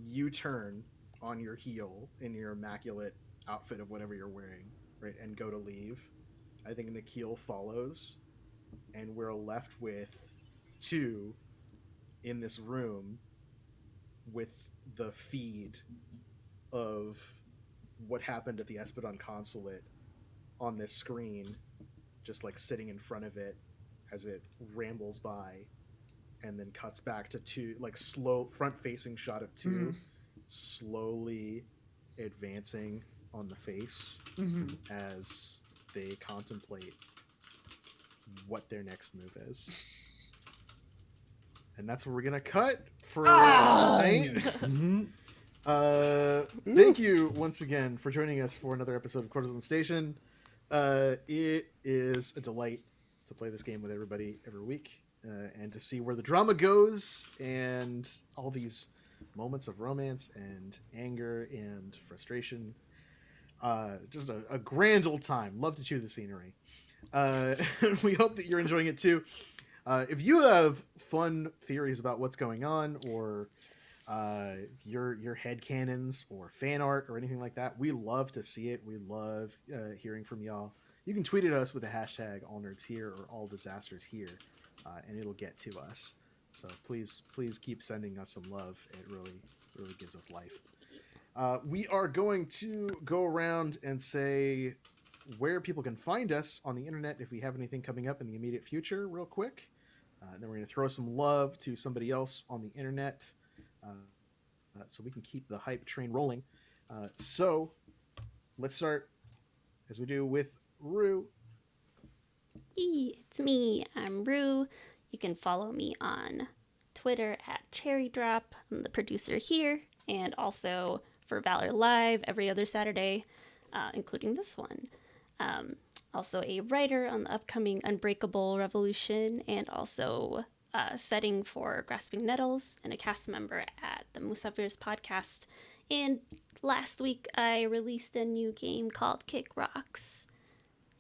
you turn on your heel in your immaculate outfit of whatever you're wearing, right, and go to leave. I think Nikhil follows, and we're left with Two in this room with the feed of what happened at the Espedon consulate on this screen, just like sitting in front of it as it rambles by, and then cuts back to Two, like slow front-facing shot of Two, slowly advancing on the face as they contemplate what their next move is. And that's where we're gonna cut for tonight. Thank you once again for joining us for another episode of Corazon Station. It is a delight to play this game with everybody every week, and to see where the drama goes and all these moments of romance and anger and frustration. Just a grand old time. Love to chew the scenery. We hope that you're enjoying it too. If you have fun theories about what's going on, or your headcanons or fan art or anything like that, we love to see it. We love hearing from y'all. You can tweet at us with the hashtag AllNerdsHere or AllDisastersHere, and it'll get to us. So please keep sending us some love. It really gives us life. We are going to go around and say where people can find us on the internet if we have anything coming up in the immediate future real quick. And then we're going to throw some love to somebody else on the internet, so we can keep the hype train rolling. So let's start, as we do, with Rue. It's me. I'm Rue. You can follow me on Twitter at CherryDrop. I'm the producer here, and also for Valor Live every other Saturday, including this one. Also a writer on the upcoming Unbreakable Revolution, and also setting for Grasping Nettles, and a cast member at the Musafirs podcast. And last week I released a new game called Kick Rocks.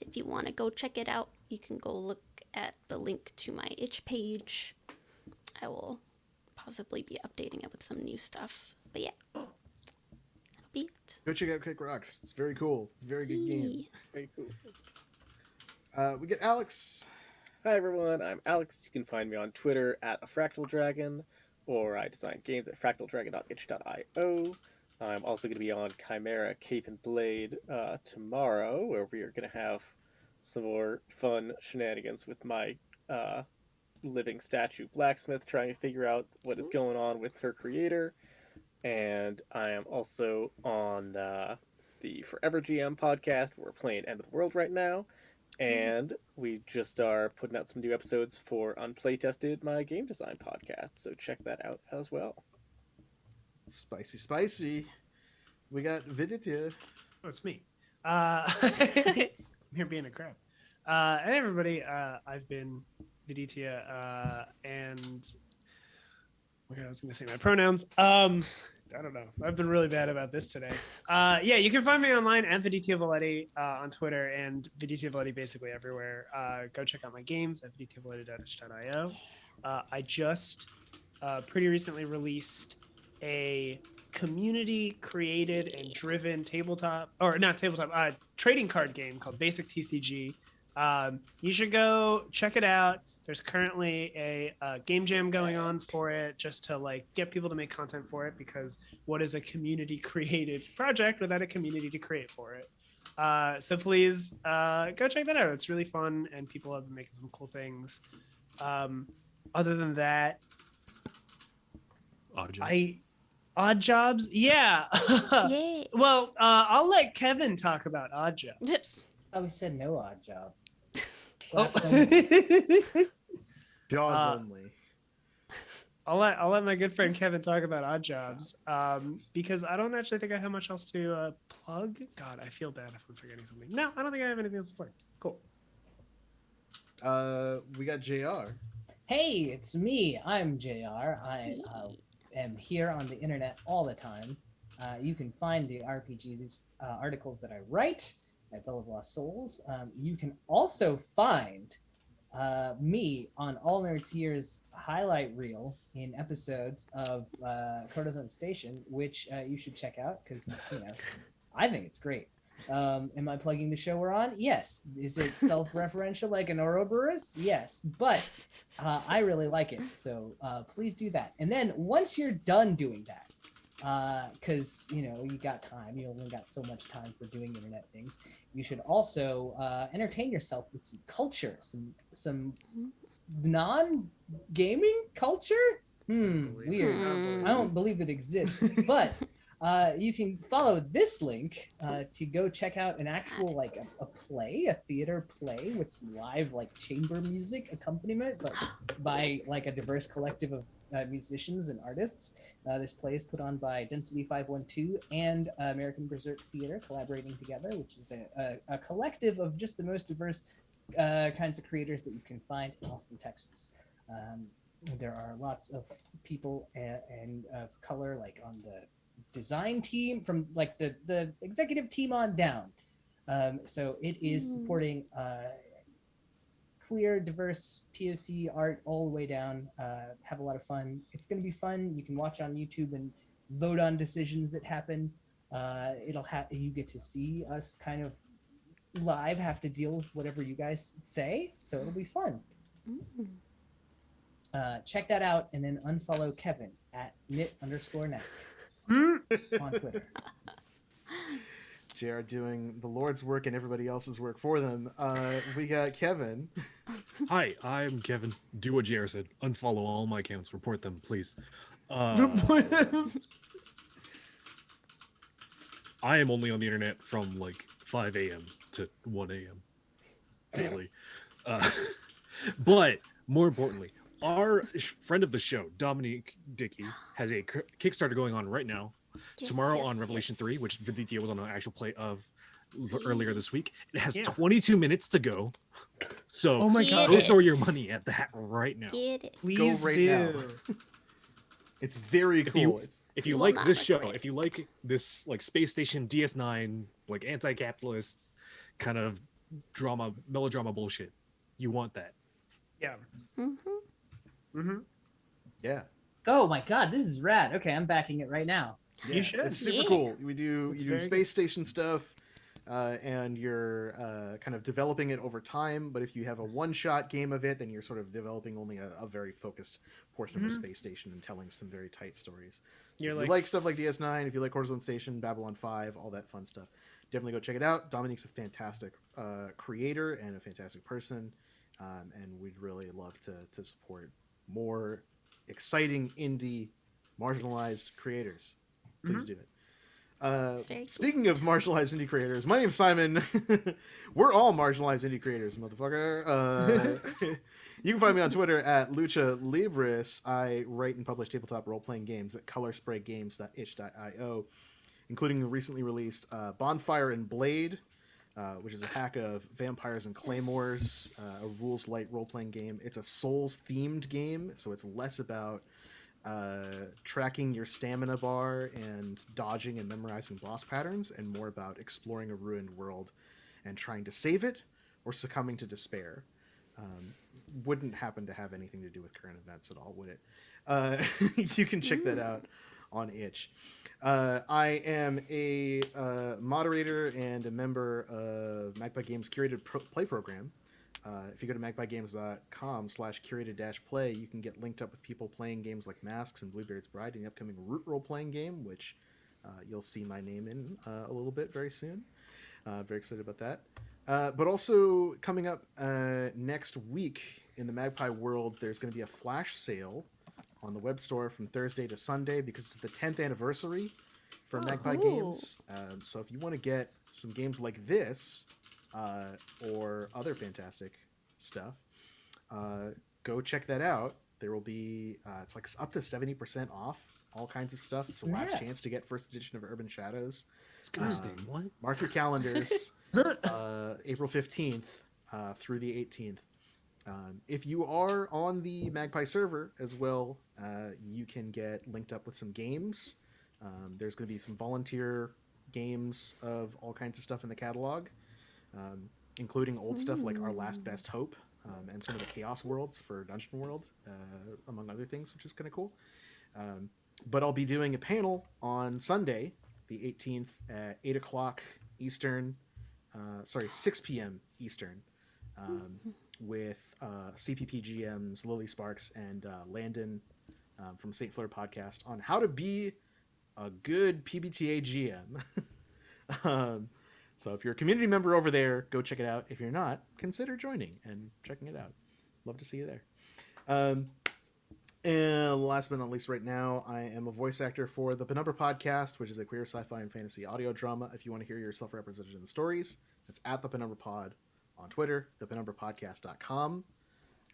If you want to go check it out, you can go look at the link to my itch page. I will possibly be updating it with some new stuff. But yeah, that'll be it. Go check out Kick Rocks. It's very cool. Very good game. Very cool. We get Alex. Hi everyone, I'm Alex. You can find me on Twitter at a Fractal Dragon, or I design games at fractaldragon.itch.io. I'm also going to be on Chimera Cape and Blade tomorrow, where we are going to have some more fun shenanigans with my living statue blacksmith, trying to figure out what is going on with her creator. And I am also on the Forever GM podcast. We're playing End of the World right now. And we just are putting out some new episodes for Unplaytested, my game design podcast. So check that out as well. Spicy, spicy. We got Viditya. Oh, it's me. I'm here being a crab. Hey, everybody. I've been Viditya, and okay, I was going to say my pronouns. I don't know. I've been really bad about this today. Yeah, you can find me online at Viditya Valetti on Twitter and Viditya Valetti basically everywhere. Go check out my games at vidityavaletti.itch.io. I just pretty recently released a community created and driven trading card game called Basic TCG. You should go check it out. There's currently a game jam going on for it, just to like get people to make content for it, because what is a community created project without a community to create for it? So please go check that out. It's really fun and people have been making some cool things. Other than that, Odd Jobs, yeah. Yay. Well, I'll let Kevin talk about Odd Jobs. Oh, we said no odd job. Oh. Jaws only. I'll let my good friend Kevin talk about Odd Jobs, because I don't actually think I have much else to plug. God, I feel bad if I'm forgetting something. No, I don't think I have anything else to plug. Cool. We got JR. Hey, it's me. I'm JR. I am here on the internet all the time. You can find the RPGs articles that I write at Bell of Lost Souls. You can also find me on All Nerds Here's highlight reel in episodes of Corazon Station, which you should check out because I think it's great. Am I plugging the show we're on? Yes. Is it self-referential like an Ouroboros? Yes. But I really like it, so please do that. And then once you're done doing that, because you got time, you only got so much time for doing internet things, you should also entertain yourself with some culture, some non-gaming culture. Weird. I don't believe it exists, but you can follow this link to go check out an actual a play, a theater play with some live chamber music accompaniment, but by a diverse collective of musicians and artists. This play is put on by Density 512 and American Berserk Theater collaborating together, which is a collective of just the most diverse kinds of creators that you can find in Austin, Texas. There are lots of people and of color on the design team, from the executive team on down. So it is supporting queer, diverse POC art all the way down. Have a lot of fun. It's going to be fun. You can watch on YouTube and vote on decisions that happen. You get to see us kind of live have to deal with whatever you guys say, so it'll be fun. Check that out, and then unfollow Kevin at knit_neck on Twitter. JR doing the Lord's work and everybody else's work for them. We got Kevin. Hi, I'm Kevin. Do what JR said. Unfollow all my accounts. Report them, please. I am only on the internet from 5 a.m. to 1 a.m. daily. But more importantly, our friend of the show, Dominique Dickey, has a Kickstarter going on right now. Tomorrow on Revelation 3, which Viditya was on an actual play of earlier this week. It has 22 minutes to go. So oh my God, go throw your money at that right now. Please go right do. now. It's very cool. If you like this show, if you like this Space Station DS9 anti-capitalist kind of melodrama bullshit, you want that. Yeah. Yeah. Oh my God, this is rad. Okay, I'm backing it right now. Yeah, You should. It's super cool. You do very space station stuff. and you're kind of developing it over time. But if you have a one-shot game of it, then you're sort of developing only a very focused portion of the space station and telling some very tight stories. So if you like stuff like DS9, if you like Corazon Station, Babylon 5, all that fun stuff, definitely go check it out. Dominique's a fantastic creator and a fantastic person, and we'd really love to support more exciting indie marginalized creators. Please do it. Speaking of marginalized indie creators, my name's Simon. We're all marginalized indie creators, motherfucker. You can find me on Twitter at Lucha Libris. I write and publish tabletop role-playing games at colorspraygames.itch.io, including the recently released Bonfire and Blade, which is a hack of vampires and claymores, a rules light role-playing game. It's a Souls-themed game, so it's less about tracking your stamina bar and dodging and memorizing boss patterns, and more about exploring a ruined world and trying to save it or succumbing to despair. Wouldn't happen to have anything to do with current events at all, would it? You can check that out on itch. I am a moderator and a member of Magpie Games curated play program. If you go to magpiegames.com/curated-play, you can get linked up with people playing games like Masks and Bluebeard's Bride, and the upcoming Root role-playing game, which you'll see my name in a little bit very soon. Very excited about that. But also coming up next week in the Magpie world, there's going to be a flash sale on the web store from Thursday to Sunday because it's the 10th anniversary for Magpie Games. So if you want to get some games like this, or other fantastic stuff, go check that out. There will be it's like up to 70% off all kinds of stuff. It's the last chance to get first edition of Urban Shadows. What? Mark your calendars. April 15th through the 18th. If you are on the Magpie server as well, you can get linked up with some games. There's going to be some volunteer games of all kinds of stuff in the catalog. Including old stuff like Our Last Best Hope, and some of the Chaos Worlds for Dungeon World, among other things, which is kind of cool. But I'll be doing a panel on Sunday, the 18th, at 8 o'clock Eastern, 6 p.m. Eastern, with CPP GMs Lily Sparks and Landon from St. Fleur Podcast on how to be a good PBTA GM. So if you're a community member over there, go check it out. If you're not, consider joining and checking it out. Love to see you there. And last but not least, right now, I am a voice actor for the Penumbra Podcast, which is a queer sci-fi and fantasy audio drama. If you want to hear yourself represented in the stories, that's at the Penumbra Pod on Twitter, thepenumbrapodcast.com,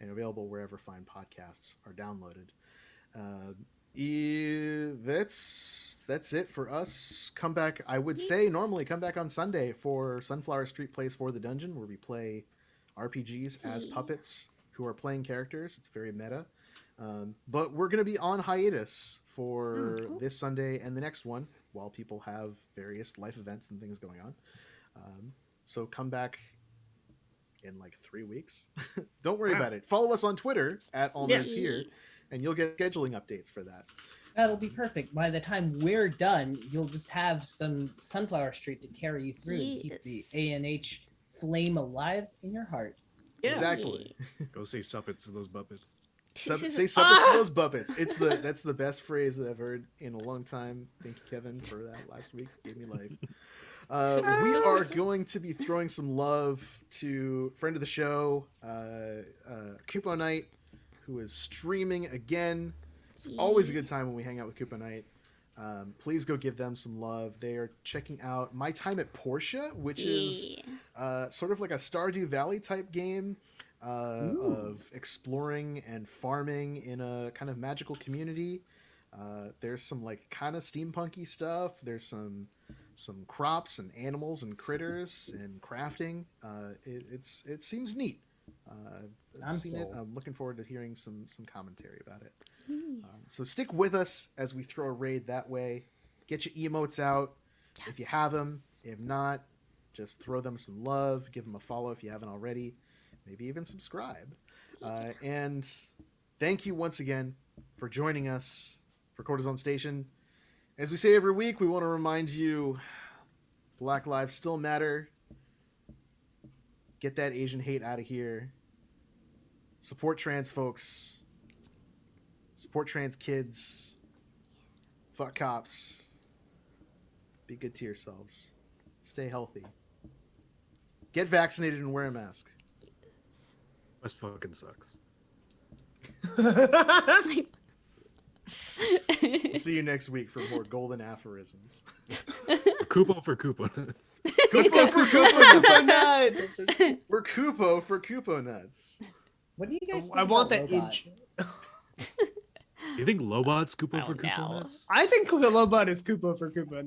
and available wherever fine podcasts are downloaded. That's it for us. Come back, I would say normally come back on Sunday for Sunflower Street Plays for the Dungeon, where we play RPGs as puppets who are playing characters. It's very meta. But we're going to be on hiatus for this Sunday and the next one while people have various life events and things going on. So come back in like 3 weeks. Don't worry about it. Follow us on Twitter at All Nerds Here, and you'll get scheduling updates for that. That'll be perfect. By the time we're done, you'll just have some Sunflower Street to carry you through and keep the ANH flame alive in your heart. Yeah. Exactly. Go say suppets to those buppets. Say suppets to those buppets. That's the best phrase that I've heard in a long time. Thank you, Kevin, for that last week. Gave me life. We are going to be throwing some love to friend of the show, Kupo Knight, who is streaming again. It's always a good time when we hang out with Kupo Knight. Please go give them some love. They are checking out My Time at Portia, which is sort of like a Stardew Valley type game of exploring and farming in a kind of magical community. There's some like kind of steampunky stuff. There's some crops and animals and critters and crafting. It seems neat. I've seen it. I'm looking forward to hearing some commentary about it. So stick with us as we throw a raid that way. Get your emotes out if you have them. If not, just throw them some love. Give them a follow if you haven't already. Maybe even subscribe. And thank you once again for joining us for Corazon Station. As we say every week, we want to remind you, Black lives still matter. Get that Asian hate out of here. Support trans folks. Support trans kids. Fuck cops. Be good to yourselves. Stay healthy. Get vaccinated and wear a mask. West fucking sucks. See you next week for more golden aphorisms. Kupo for Kupo nuts. Kupo for Kupo nuts. Nuts. We're Kupo for Kupo nuts. What do you guys think I want about that Lobot? inch. You think Lobot's Kupo Oh, for Kupo no. nuts? I think Lobot is Koopa for Koopa.